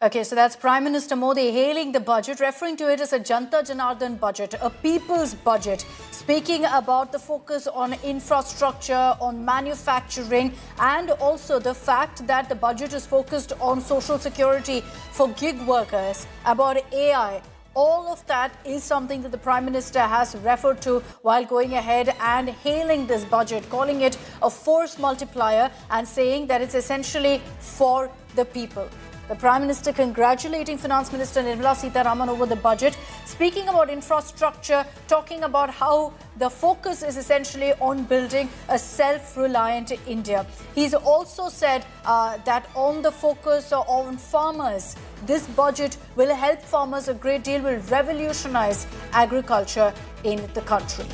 Okay, so that's Prime Minister Modi hailing the budget, referring to it as a Janta Janardhan budget, a people's budget, speaking about the focus on infrastructure, on manufacturing, and also the fact that the budget is focused on social security for gig workers, about AI. All of that is something that the Prime Minister has referred to while going ahead and hailing this budget, calling it a force multiplier and saying that it's essentially for the people. The Prime Minister congratulating Finance Minister Nirmala Sitharaman over the budget, speaking about infrastructure, talking about how the focus is essentially on building a self-reliant India. He's also said that on the focus on farmers, this budget will help farmers a great deal, will revolutionize agriculture in the country.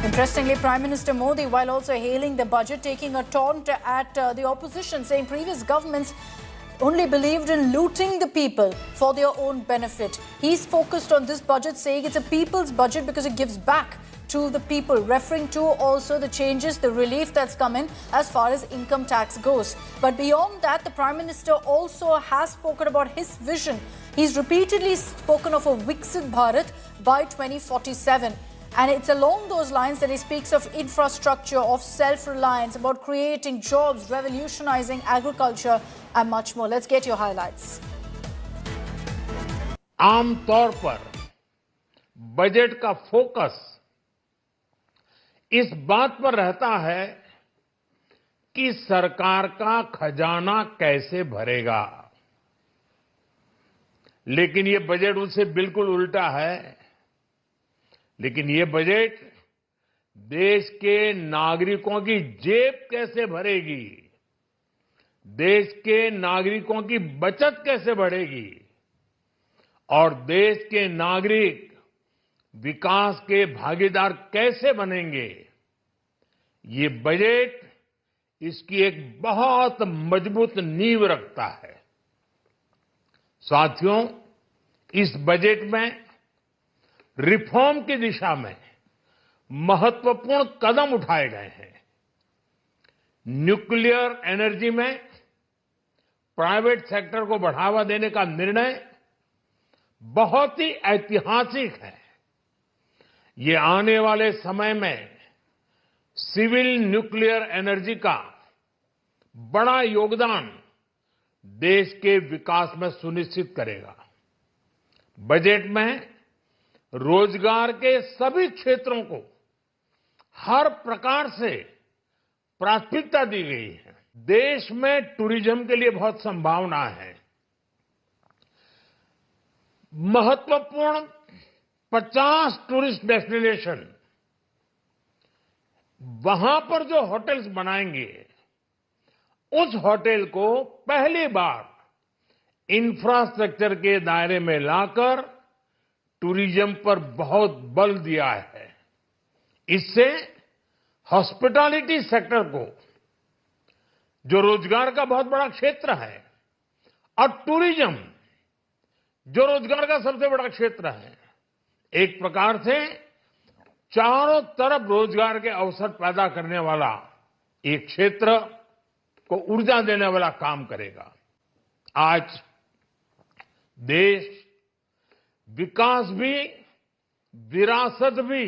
Interestingly, Prime Minister Modi, while also hailing the budget, taking a taunt at the opposition, saying previous governments only believed in looting the people for their own benefit. He's focused on this budget, saying it's a people's budget because it gives back to the people, referring to also the changes, the relief that's come in as far as income tax goes. But beyond that, the Prime Minister also has spoken about his vision He's repeatedly spoken of a Viksit Bharat by 2047. And it's along those lines that he speaks of infrastructure, of self-reliance, about creating jobs, revolutionizing agriculture, and much more. Let's get your highlights. आम तौर पर budget का focus इस बात पर रहता है कि सरकार का खजाना कैसे भरेगा, लेकिन ये बजट उससे बिल्कुल उल्टा है। लेकिन ये बजट देश के नागरिकों की जेब कैसे भरेगी, देश के नागरिकों की बचत कैसे बढ़ेगी और देश के नागरिक विकास के भागीदार कैसे बनेंगे, ये बजट इसकी एक बहुत मजबूत नींव रखता है। साथियों, इस बजट में रिफॉर्म की दिशा में महत्वपूर्ण कदम उठाए गए हैं। न्यूक्लियर एनर्जी में प्राइवेट सेक्टर को बढ़ावा देने का निर्णय बहुत ही ऐतिहासिक है। ये आने वाले समय में सिविल न्यूक्लियर एनर्जी का बड़ा योगदान देश के विकास में सुनिश्चित करेगा। बजट में रोजगार के सभी क्षेत्रों को हर प्रकार से प्राथमिकता दी गई है। देश में टूरिज्म के लिए बहुत संभावना है। महत्वपूर्ण 50 टूरिस्ट डेस्टिनेशन, वहां पर जो होटल्स बनाएंगे, उस होटल को पहली बार इंफ्रास्ट्रक्चर के दायरे में लाकर टूरिज्म पर बहुत बल दिया है। इससे हॉस्पिटैलिटी सेक्टर को, जो रोजगार का बहुत बड़ा क्षेत्र है, और टूरिज्म जो रोजगार का सबसे बड़ा क्षेत्र है, एक प्रकार से चारों तरफ रोजगार के अवसर पैदा करने वाला एक क्षेत्र को ऊर्जा देने वाला काम करेगा। आज देश विकास भी विरासत भी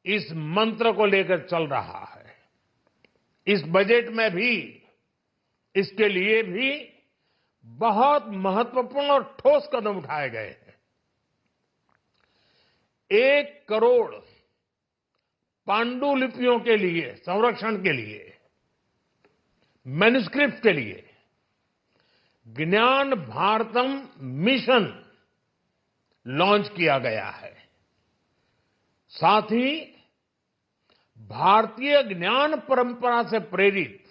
इस मंत्र को लेकर चल रहा है। इस बजट में भी इसके लिए भी बहुत महत्वपूर्ण और ठोस कदम उठाए गए हैं। 1 करोड़ पांडुलिपियों के लिए संरक्षण के लिए, मैन्युस्क्रिप्ट के लिए ज्ञान भारतम मिशन लॉन्च किया गया है। साथ ही भारतीय ज्ञान परंपरा से प्रेरित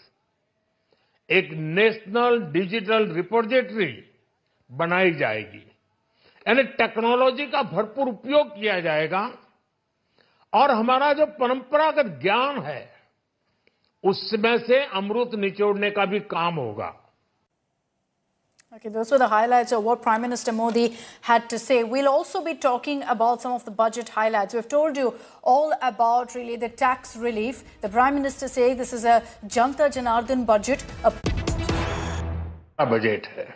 एक नेशनल डिजिटल रिपोजिटरी बनाई जाएगी। यानी टेक्नोलॉजी का भरपूर उपयोग किया जाएगा और हमारा जो परंपरागत ज्ञान है उसमें से अमृत निचोड़ने का भी काम होगा। Okay, those were the highlights of what Prime Minister Modi had to say. We'll also be talking about some of the budget highlights. We've told you all about really the tax relief. The Prime Minister saying this is a Janta Janardhan budget. Budget है।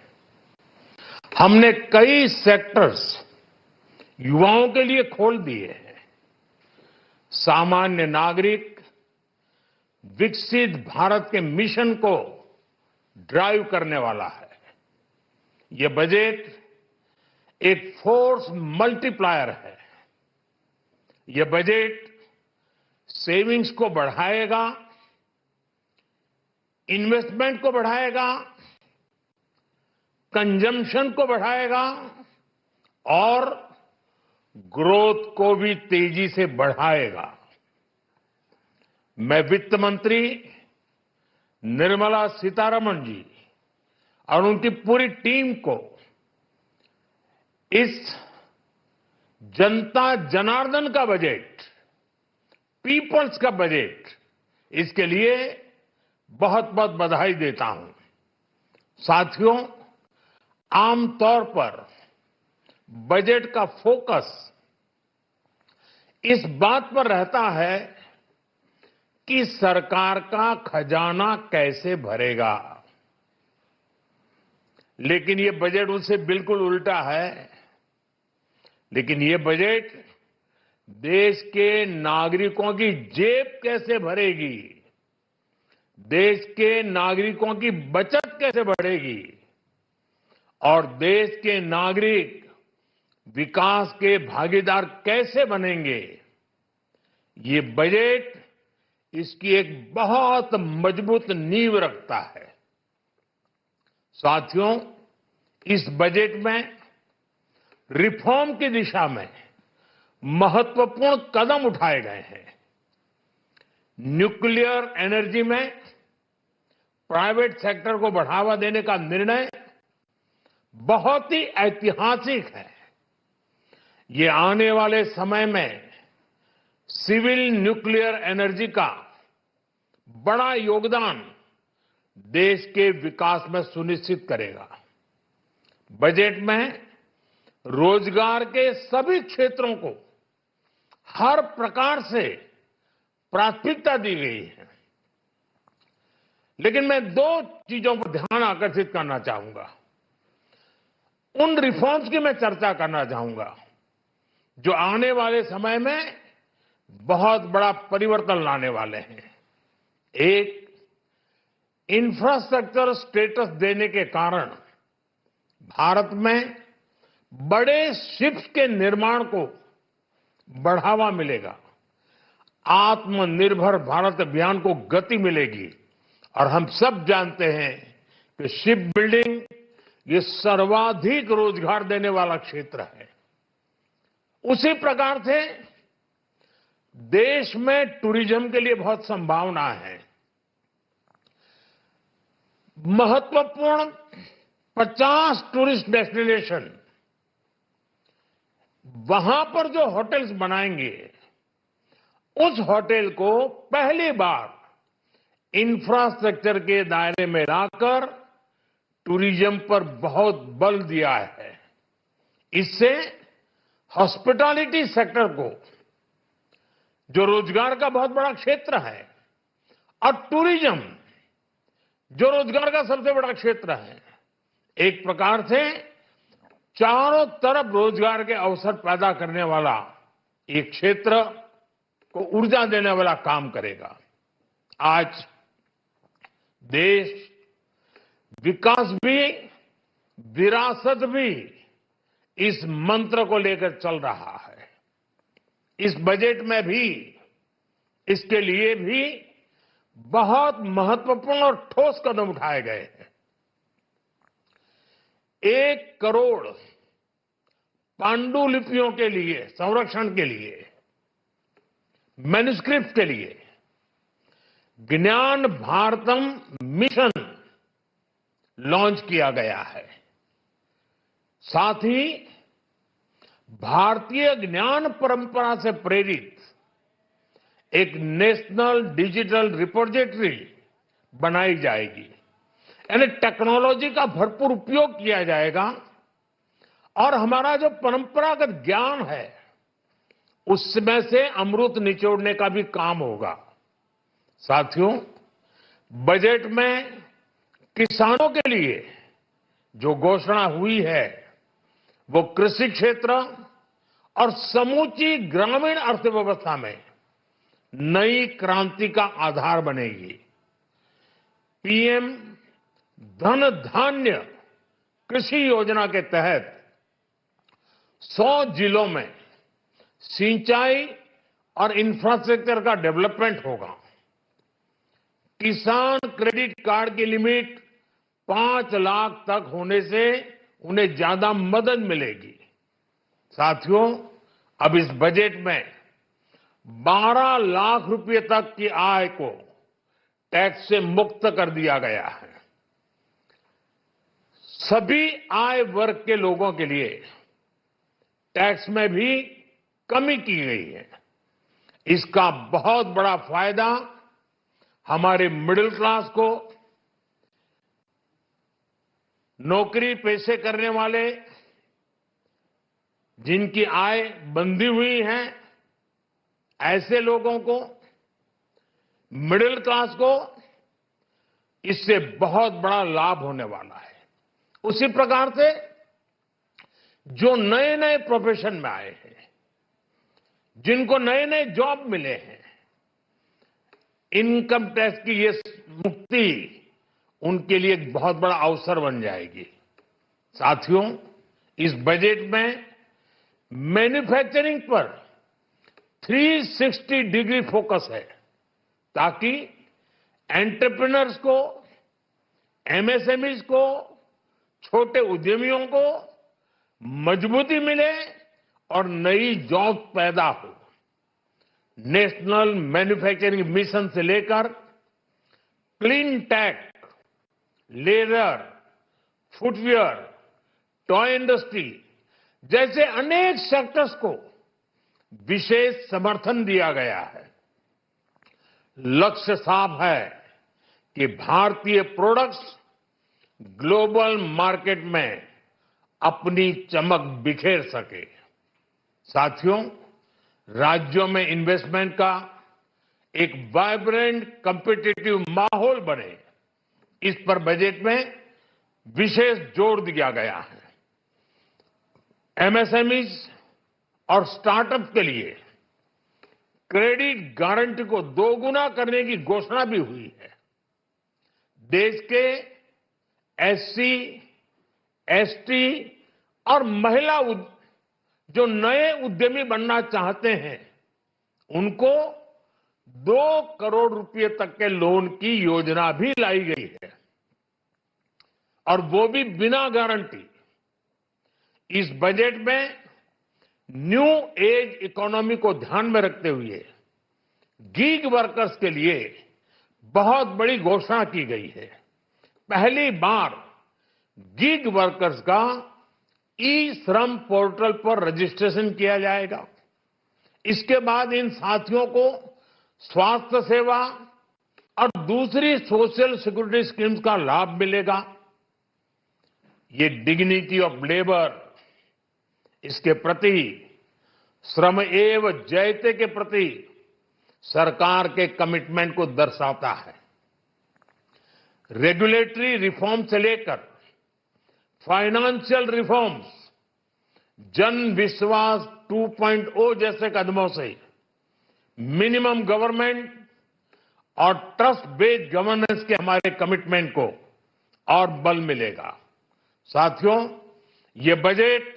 हमने कई sectors युवाओं के लिए खोल दिए हैं। सामान्य नागरिक विकसित भारत के मिशन को ड्राइव करने वाला है। ये बजट एक फोर्स मल्टीप्लायर है। ये बजट सेविंग्स को बढ़ाएगा, इन्वेस्टमेंट को बढ़ाएगा, कंजम्पशन को बढ़ाएगा और ग्रोथ को भी तेजी से बढ़ाएगा। मैं वित्त मंत्री निर्मला सीतारमण जी और उनकी पूरी टीम को इस जनता जनार्दन का बजट, पीपल्स का बजट, इसके लिए बहुत बहुत बधाई देता हूं। साथियों, आमतौर पर बजट का फोकस इस बात पर रहता है कि सरकार का खजाना कैसे भरेगा, लेकिन ये बजट उससे बिल्कुल उल्टा है। लेकिन ये बजट देश के नागरिकों की जेब कैसे भरेगी, देश के नागरिकों की बचत कैसे बढ़ेगी और देश के नागरिक विकास के भागीदार कैसे बनेंगे, ये बजट इसकी एक बहुत मजबूत नींव रखता है। साथियों, इस बजट में रिफॉर्म की दिशा में महत्वपूर्ण कदम उठाए गए हैं। न्यूक्लियर एनर्जी में प्राइवेट सेक्टर को बढ़ावा देने का निर्णय बहुत ही ऐतिहासिक है। ये आने वाले समय में सिविल न्यूक्लियर एनर्जी का बड़ा योगदान देश के विकास में सुनिश्चित करेगा। बजट में रोजगार के सभी क्षेत्रों को हर प्रकार से प्राथमिकता दी गई है। लेकिन मैं दो चीजों पर ध्यान आकर्षित करना चाहूंगा, उन रिफॉर्म्स की मैं चर्चा करना चाहूंगा जो आने वाले समय में बहुत बड़ा परिवर्तन लाने वाले हैं। एक, इंफ्रास्ट्रक्चर स्टेटस देने के कारण भारत में बड़े शिप्स के निर्माण को बढ़ावा मिलेगा, आत्मनिर्भर भारत अभियान को गति मिलेगी। और हम सब जानते हैं कि शिप बिल्डिंग ये सर्वाधिक रोजगार देने वाला क्षेत्र है। उसी प्रकार से देश में टूरिज्म के लिए बहुत संभावना है। महत्वपूर्ण 50 टूरिस्ट डेस्टिनेशन, वहां पर जो होटल्स बनाएंगे, उस होटल को पहली बार इंफ्रास्ट्रक्चर के दायरे में लाकर टूरिज्म पर बहुत बल दिया है। इससे हॉस्पिटैलिटी सेक्टर को, जो रोजगार का बहुत बड़ा क्षेत्र है, और टूरिज्म जो रोजगार का सबसे बड़ा क्षेत्र है, एक प्रकार से चारों तरफ रोजगार के अवसर पैदा करने वाला एक क्षेत्र को ऊर्जा देने वाला काम करेगा। आज देश विकास भी विरासत भी इस मंत्र को लेकर चल रहा है। इस बजट में भी इसके लिए भी बहुत महत्वपूर्ण और ठोस कदम उठाए गए हैं। 1 करोड़ पांडुलिपियों के लिए संरक्षण के लिए, मैन्युस्क्रिप्ट के लिए ज्ञान भारतम मिशन लॉन्च किया गया है। साथ ही भारतीय ज्ञान परंपरा से प्रेरित एक नेशनल डिजिटल रिपोजिटरी बनाई जाएगी। यानी टेक्नोलॉजी का भरपूर उपयोग किया जाएगा और हमारा जो परंपरागत ज्ञान है उसमें से अमृत निचोड़ने का भी काम होगा। साथियों, बजट में किसानों के लिए जो घोषणा हुई है वो कृषि क्षेत्र और समूची ग्रामीण अर्थव्यवस्था में नई क्रांति का आधार बनेगी। पीएम धन धान्य कृषि योजना के तहत 100 जिलों में सिंचाई और इंफ्रास्ट्रक्चर का डेवलपमेंट होगा। किसान क्रेडिट कार्ड की लिमिट 5 लाख तक होने से उन्हें ज्यादा मदद मिलेगी। साथियों, अब इस बजट में 12 लाख रुपए तक की आय को टैक्स से मुक्त कर दिया गया है। सभी आय वर्ग के लोगों के लिए टैक्स में भी कमी की गई है। इसका बहुत बड़ा फायदा हमारे मिडिल क्लास को, नौकरी पेशे करने वाले जिनकी आय बंधी हुई है, ऐसे लोगों को, मिडिल क्लास को इससे बहुत बड़ा लाभ होने वाला है। उसी प्रकार से जो नए नए प्रोफेशन में आए हैं, जिनको नए नए जॉब मिले हैं, इनकम टैक्स की ये मुक्ति उनके लिए एक बहुत बड़ा अवसर बन जाएगी। साथियों, इस बजट में मैन्युफैक्चरिंग पर 360 डिग्री फोकस है, ताकि एंटरप्रेन्योर्स को, एमएसएमईज को, छोटे उद्यमियों को मजबूती मिले और नई जॉब पैदा हो। नेशनल मैन्युफैक्चरिंग मिशन से लेकर clean tech, leather, footwear, toy industry जैसे अनेक सेक्टर्स को विशेष समर्थन दिया गया है। लक्ष्य साफ है कि भारतीय प्रोडक्ट्स ग्लोबल मार्केट में अपनी चमक बिखेर सके। साथियों, राज्यों में इन्वेस्टमेंट का एक वाइब्रेंट कॉम्पिटिटिव माहौल बने, इस पर बजट में विशेष जोर दिया गया है। एमएसएमईज और स्टार्टअप के लिए क्रेडिट गारंटी को दोगुना करने की घोषणा भी हुई है। देश के एससी, एसटी और महिला जो नए उद्यमी बनना चाहते हैं, उनको 2 करोड़ रुपए तक के लोन की योजना भी लाई गई है, और वो भी बिना गारंटी। इस बजट में न्यू एज इकोनॉमी को ध्यान में रखते हुए गीग वर्कर्स के लिए बहुत बड़ी घोषणा की गई है। पहली बार गीग वर्कर्स का ई श्रम पोर्टल पर रजिस्ट्रेशन किया जाएगा। इसके बाद इन साथियों को स्वास्थ्य सेवा और दूसरी सोशल सिक्योरिटी स्कीम्स का लाभ मिलेगा। ये डिग्निटी ऑफ लेबर, इसके प्रति श्रम एव जयते के प्रति सरकार के कमिटमेंट को दर्शाता है। रेगुलेटरी रिफॉर्म से लेकर फाइनेंशियल रिफॉर्म्स, जन विश्वास 2.0 जैसे कदमों से मिनिमम गवर्नमेंट और ट्रस्ट बेस्ड गवर्नेंस के हमारे कमिटमेंट को और बल मिलेगा। साथियों, ये बजट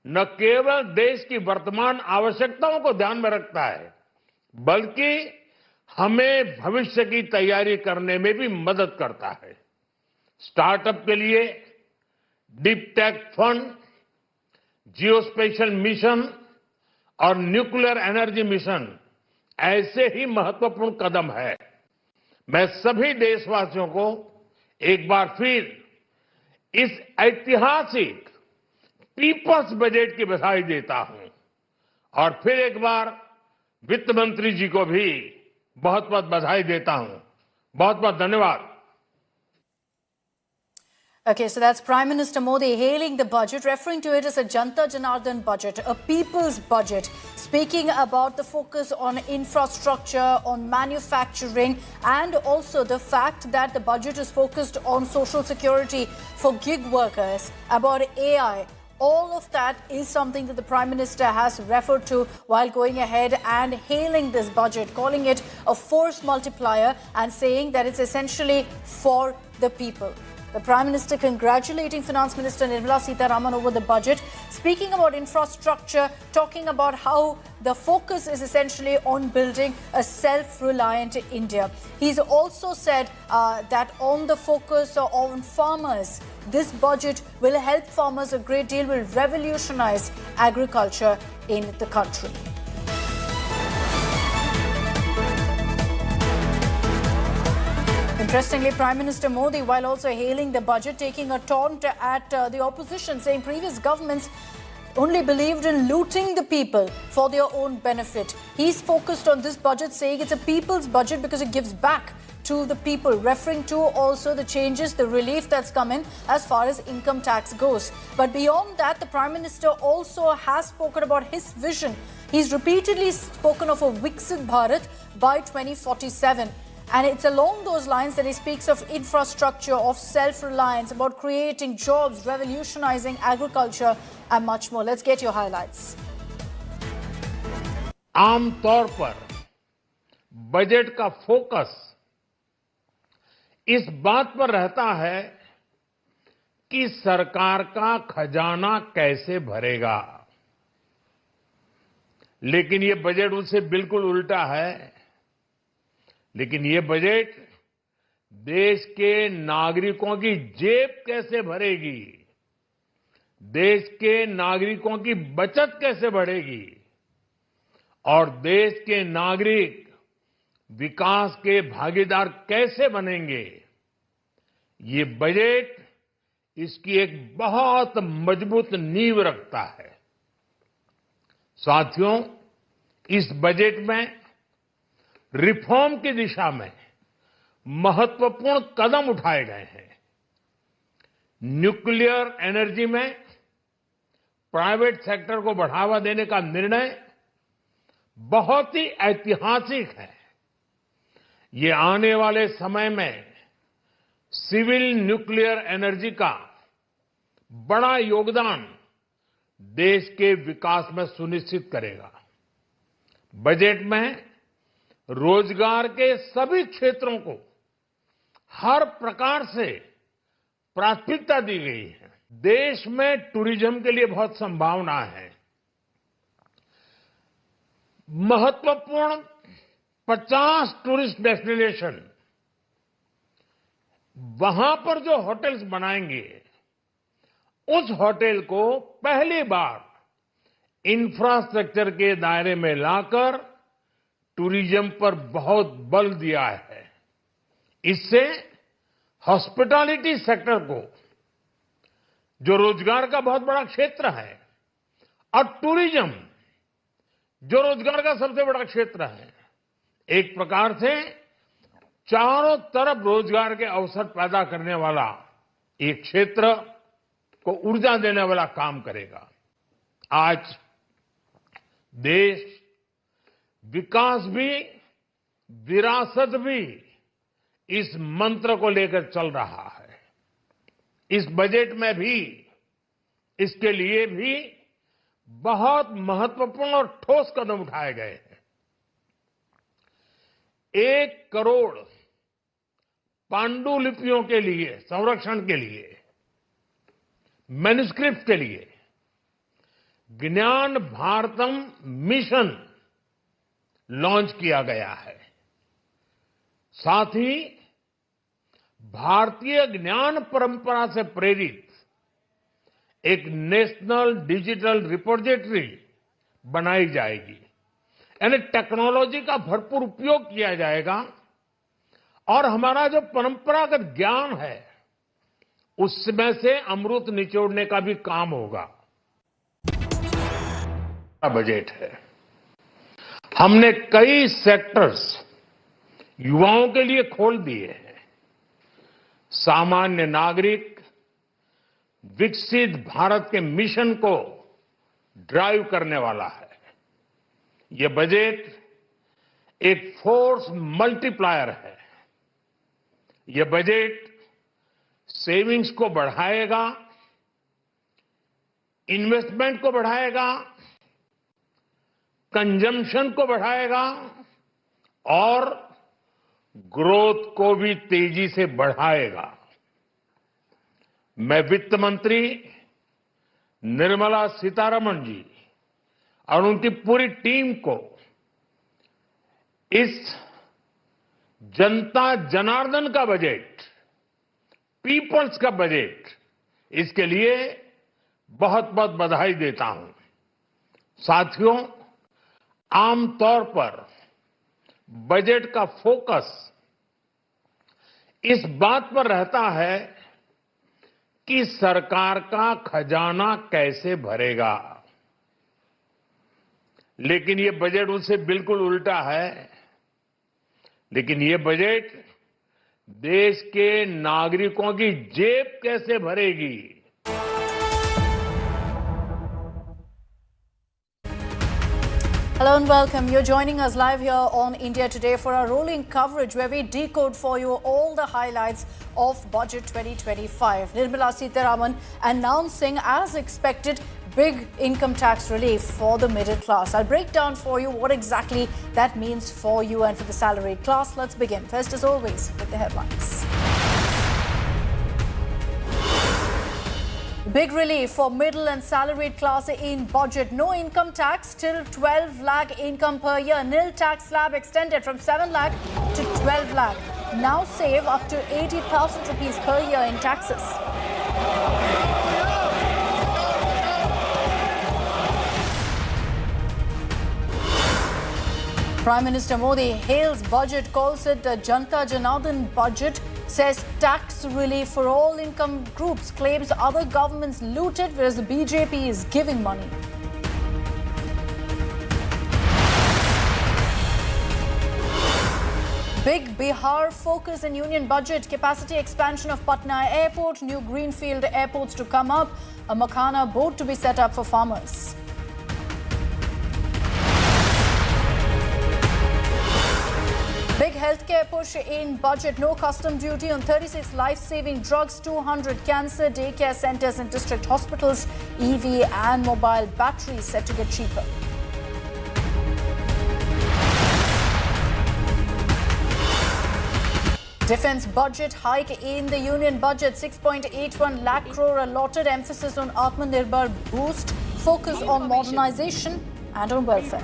न केवल देश की वर्तमान आवश्यकताओं को ध्यान में रखता है, बल्कि हमें भविष्य की तैयारी करने में भी मदद करता है। स्टार्टअप के लिए deep tech fund, geospatial mission और न्यूक्लियर एनर्जी मिशन ऐसे ही महत्वपूर्ण कदम है। मैं सभी देशवासियों को एक बार फिर इस ऐतिहासिक पीपल्स बजट की बधाई देता हूं, और फिर एक बार वित्त मंत्री जी को भी बहुत बहुत बधाई देता हूं। बहुत बहुत धन्यवाद। Okay, so that's Prime Minister Modi hailing the budget, referring to it as a Janta Janardhan budget, a people's budget, speaking about the focus on infrastructure, on manufacturing, and also the fact that the budget is focused on social security for gig workers, about AI. All of that is something that the Prime Minister has referred to while going ahead and hailing this budget, calling it a force multiplier and saying that it's essentially for the people. The Prime Minister congratulating Finance Minister Nirmala Sitharaman over the budget, speaking about infrastructure, talking about how the focus is essentially on building a self-reliant India. He's also said that on the focus on farmers, this budget will help farmers a great deal, will revolutionize agriculture in the country. Interestingly, Prime Minister Modi, while also hailing the budget, taking a taunt at the opposition, saying previous governments only believed in looting the people for their own benefit. He's focused on this budget, saying it's a people's budget because it gives back to the people, referring to also the changes, the relief that's come in as far as income tax goes. But beyond that, the Prime Minister also has spoken about his vision. He's repeatedly spoken of a Viksit Bharat by 2047. And it's along those lines that he speaks of infrastructure, of self-reliance, about creating jobs, revolutionizing agriculture and much more. Let's get your highlights. आम तौर पर budget का focus इस बात पर रहता है कि सरकार का खजाना कैसे भरेगा, लेकिन ये बजट उससे बिल्कुल उल्टा है। लेकिन ये बजट देश के नागरिकों की जेब कैसे भरेगी, देश के नागरिकों की बचत कैसे बढ़ेगी और देश के नागरिक विकास के भागीदार कैसे बनेंगे, ये बजट इसकी एक बहुत मजबूत नींव रखता है। साथियों, इस बजट में रिफॉर्म की दिशा में महत्वपूर्ण कदम उठाए गए हैं। न्यूक्लियर एनर्जी में प्राइवेट सेक्टर को बढ़ावा देने का निर्णय बहुत ही ऐतिहासिक है। ये आने वाले समय में सिविल न्यूक्लियर एनर्जी का बड़ा योगदान देश के विकास में सुनिश्चित करेगा। बजट में रोजगार के सभी क्षेत्रों को हर प्रकार से प्राथमिकता दी गई है। देश में टूरिज्म के लिए बहुत संभावना है। महत्वपूर्ण 50 टूरिस्ट डेस्टिनेशन, वहां पर जो होटल्स बनाएंगे, उस होटल को पहली बार इंफ्रास्ट्रक्चर के दायरे में लाकर टूरिज्म पर बहुत बल दिया है। इससे हॉस्पिटैलिटी सेक्टर को, जो रोजगार का बहुत बड़ा क्षेत्र है, और टूरिज्म जो रोजगार का सबसे बड़ा क्षेत्र है, एक प्रकार से चारों तरफ रोजगार के अवसर पैदा करने वाला एक क्षेत्र को ऊर्जा देने वाला काम करेगा। आज देश विकास भी विरासत भी इस मंत्र को लेकर चल रहा है। इस बजट में भी इसके लिए भी बहुत महत्वपूर्ण और ठोस कदम उठाए गए हैं। 1 करोड़ पांडुलिपियों के लिए संरक्षण के लिए, मैन्युस्क्रिप्ट के लिए ज्ञान भारतम मिशन लॉन्च किया गया है। साथ ही भारतीय ज्ञान परंपरा से प्रेरित एक नेशनल डिजिटल रिपोजिटरी बनाई जाएगी। यानी टेक्नोलॉजी का भरपूर उपयोग किया जाएगा और हमारा जो परंपरागत ज्ञान है, उसमें से अमृत निचोड़ने का भी काम होगा। बजट है, हमने कई सेक्टर्स युवाओं के लिए खोल दिए हैं। सामान्य नागरिक विकसित भारत के मिशन को ड्राइव करने वाला है। यह बजट एक फोर्स मल्टीप्लायर है। यह बजट सेविंग्स को बढ़ाएगा, इन्वेस्टमेंट को बढ़ाएगा, कंजम्पशन को बढ़ाएगा और ग्रोथ को भी तेजी से बढ़ाएगा। मैं वित्त मंत्री निर्मला सीतारमण जी और उनकी पूरी टीम को इस जनता जनार्दन का बजट, पीपल्स का बजट, इसके लिए बहुत बहुत बधाई देता हूं। साथियों, आमतौर पर बजट का फोकस इस बात पर रहता है कि सरकार का खजाना कैसे भरेगा, लेकिन ये बजट उससे बिल्कुल उल्टा है। लेकिन ये बजट देश के नागरिकों की जेब कैसे भरेगी, Hello and welcome. You're joining us live here on India Today for our rolling coverage where we decode for you all the highlights of Budget 2025. Nirmala Sitharaman announcing, as expected, big income tax relief for the middle class. I'll break down for you what exactly that means for you and for the salaried class. Let's begin. First, as always, with the headlines. Big relief for middle and salaried class in budget. No income tax till 12 lakh income per year. Nil tax slab extended from 7 lakh to 12 lakh. Now save up to 80,000 rupees per year in taxes. Prime Minister Modi hails budget, calls it the Janta Janardhan budget, says tax relief for all income groups, claims other governments looted whereas the BJP is giving money. Big Bihar focus in union budget, capacity expansion of Patna airport, new greenfield airports to come up, a Makhana boat to be set up for farmers. Big healthcare push in budget. No custom duty on 36 life-saving drugs, 200 cancer daycare centers and district hospitals. EV and mobile batteries set to get cheaper. Defence budget hike in the union budget. 6.81 lakh crore allotted. Emphasis on Atmanirbhar boost. Focus on modernisation and on welfare.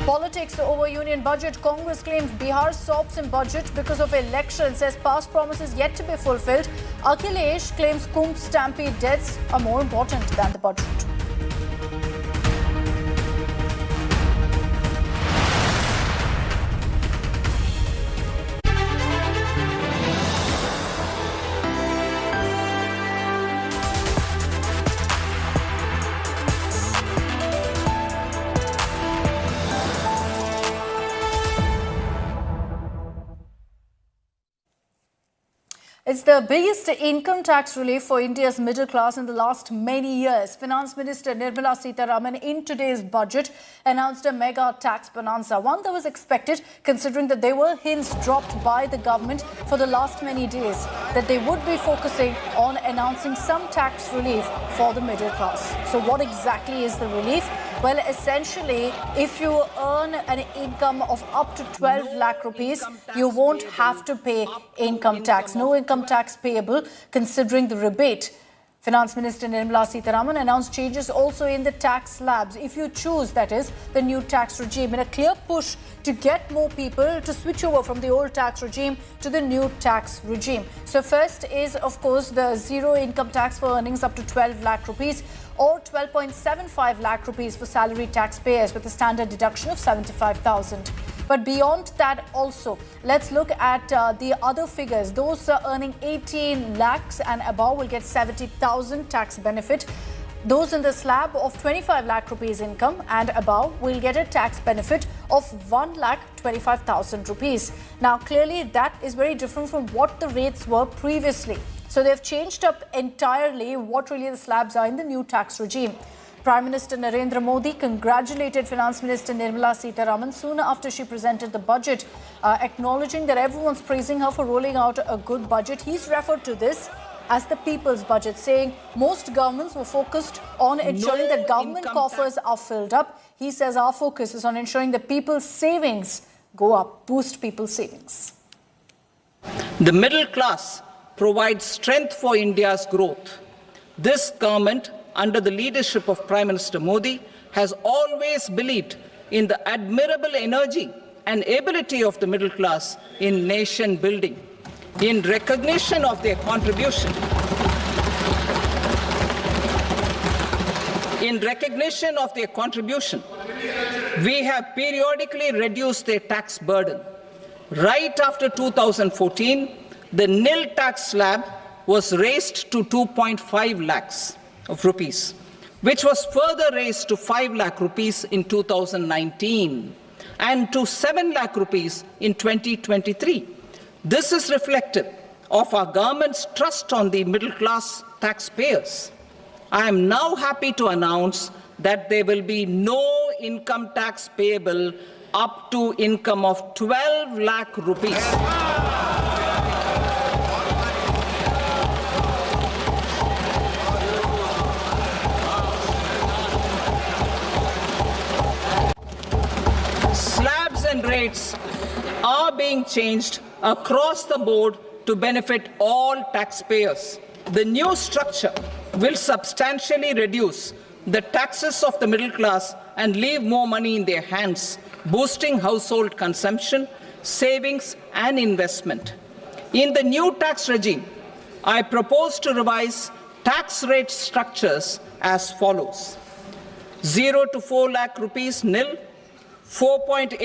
Politics over union budget. Congress claims Bihar sops in budget because of election, says past promises yet to be fulfilled. Akhilesh claims Kumbh stampede deaths are more important than the budget. It's the biggest income tax relief for India's middle class in the last many years. Finance Minister Nirmala Sitharaman in today's budget announced a mega tax bonanza, one that was expected considering that there were hints dropped by the government for the last many days that they would be focusing on announcing some tax relief for the middle class. So what exactly is the relief? Well, essentially, if you earn an income of up to 12 lakh rupees, you won't have to pay income tax. No income tax payable considering the rebate. Finance Minister Nirmala Sitharaman announced changes also in the tax slabs. If you choose, that is, the new tax regime, in a clear push to get more people to switch over from the old tax regime to the new tax regime. So first is, of course, the zero income tax for earnings up to 12 lakh rupees or 12.75 lakh rupees for salary taxpayers with a standard deduction of 75,000. But beyond that also, let's look at the other figures. Those earning 18 lakhs and above will get 70,000 tax benefit. Those in the slab of 25 lakh rupees income and above will get a tax benefit of 1,25,000 rupees. Now, clearly that is very different from what the rates were previously. So they've changed up entirely what really the slabs are in the new tax regime. Prime Minister Narendra Modi congratulated Finance Minister Nirmala Sitharaman soon after she presented the budget, acknowledging that everyone's praising her for rolling out a good budget. He's referred to this as the people's budget, saying most governments were focused on ensuring that government coffers are filled up. He says our focus is on ensuring that people's savings go up, boost people's savings. The middle class provides strength for India's growth. This government, under the leadership of Prime Minister Modi, has always believed in the admirable energy and ability of the middle class in nation building. In recognition of their contribution, we have periodically reduced their tax burden. Right after 2014, the nil tax slab was raised to 2.5 lakhs of rupees, which was further raised to 5 lakh rupees in 2019 and to 7 lakh rupees in 2023. This is reflective of our government's trust on the middle class taxpayers. I am now happy to announce that there will be no income tax payable up to income of 12 lakh rupees. Slabs and rates are being changed across the board to benefit all taxpayers. The new structure will substantially reduce the taxes of the middle class and leave more money in their hands, boosting household consumption, savings and investment. In the new tax regime, I propose to revise tax rate structures as follows: 0 to 4 lakh rupees nil, 4.8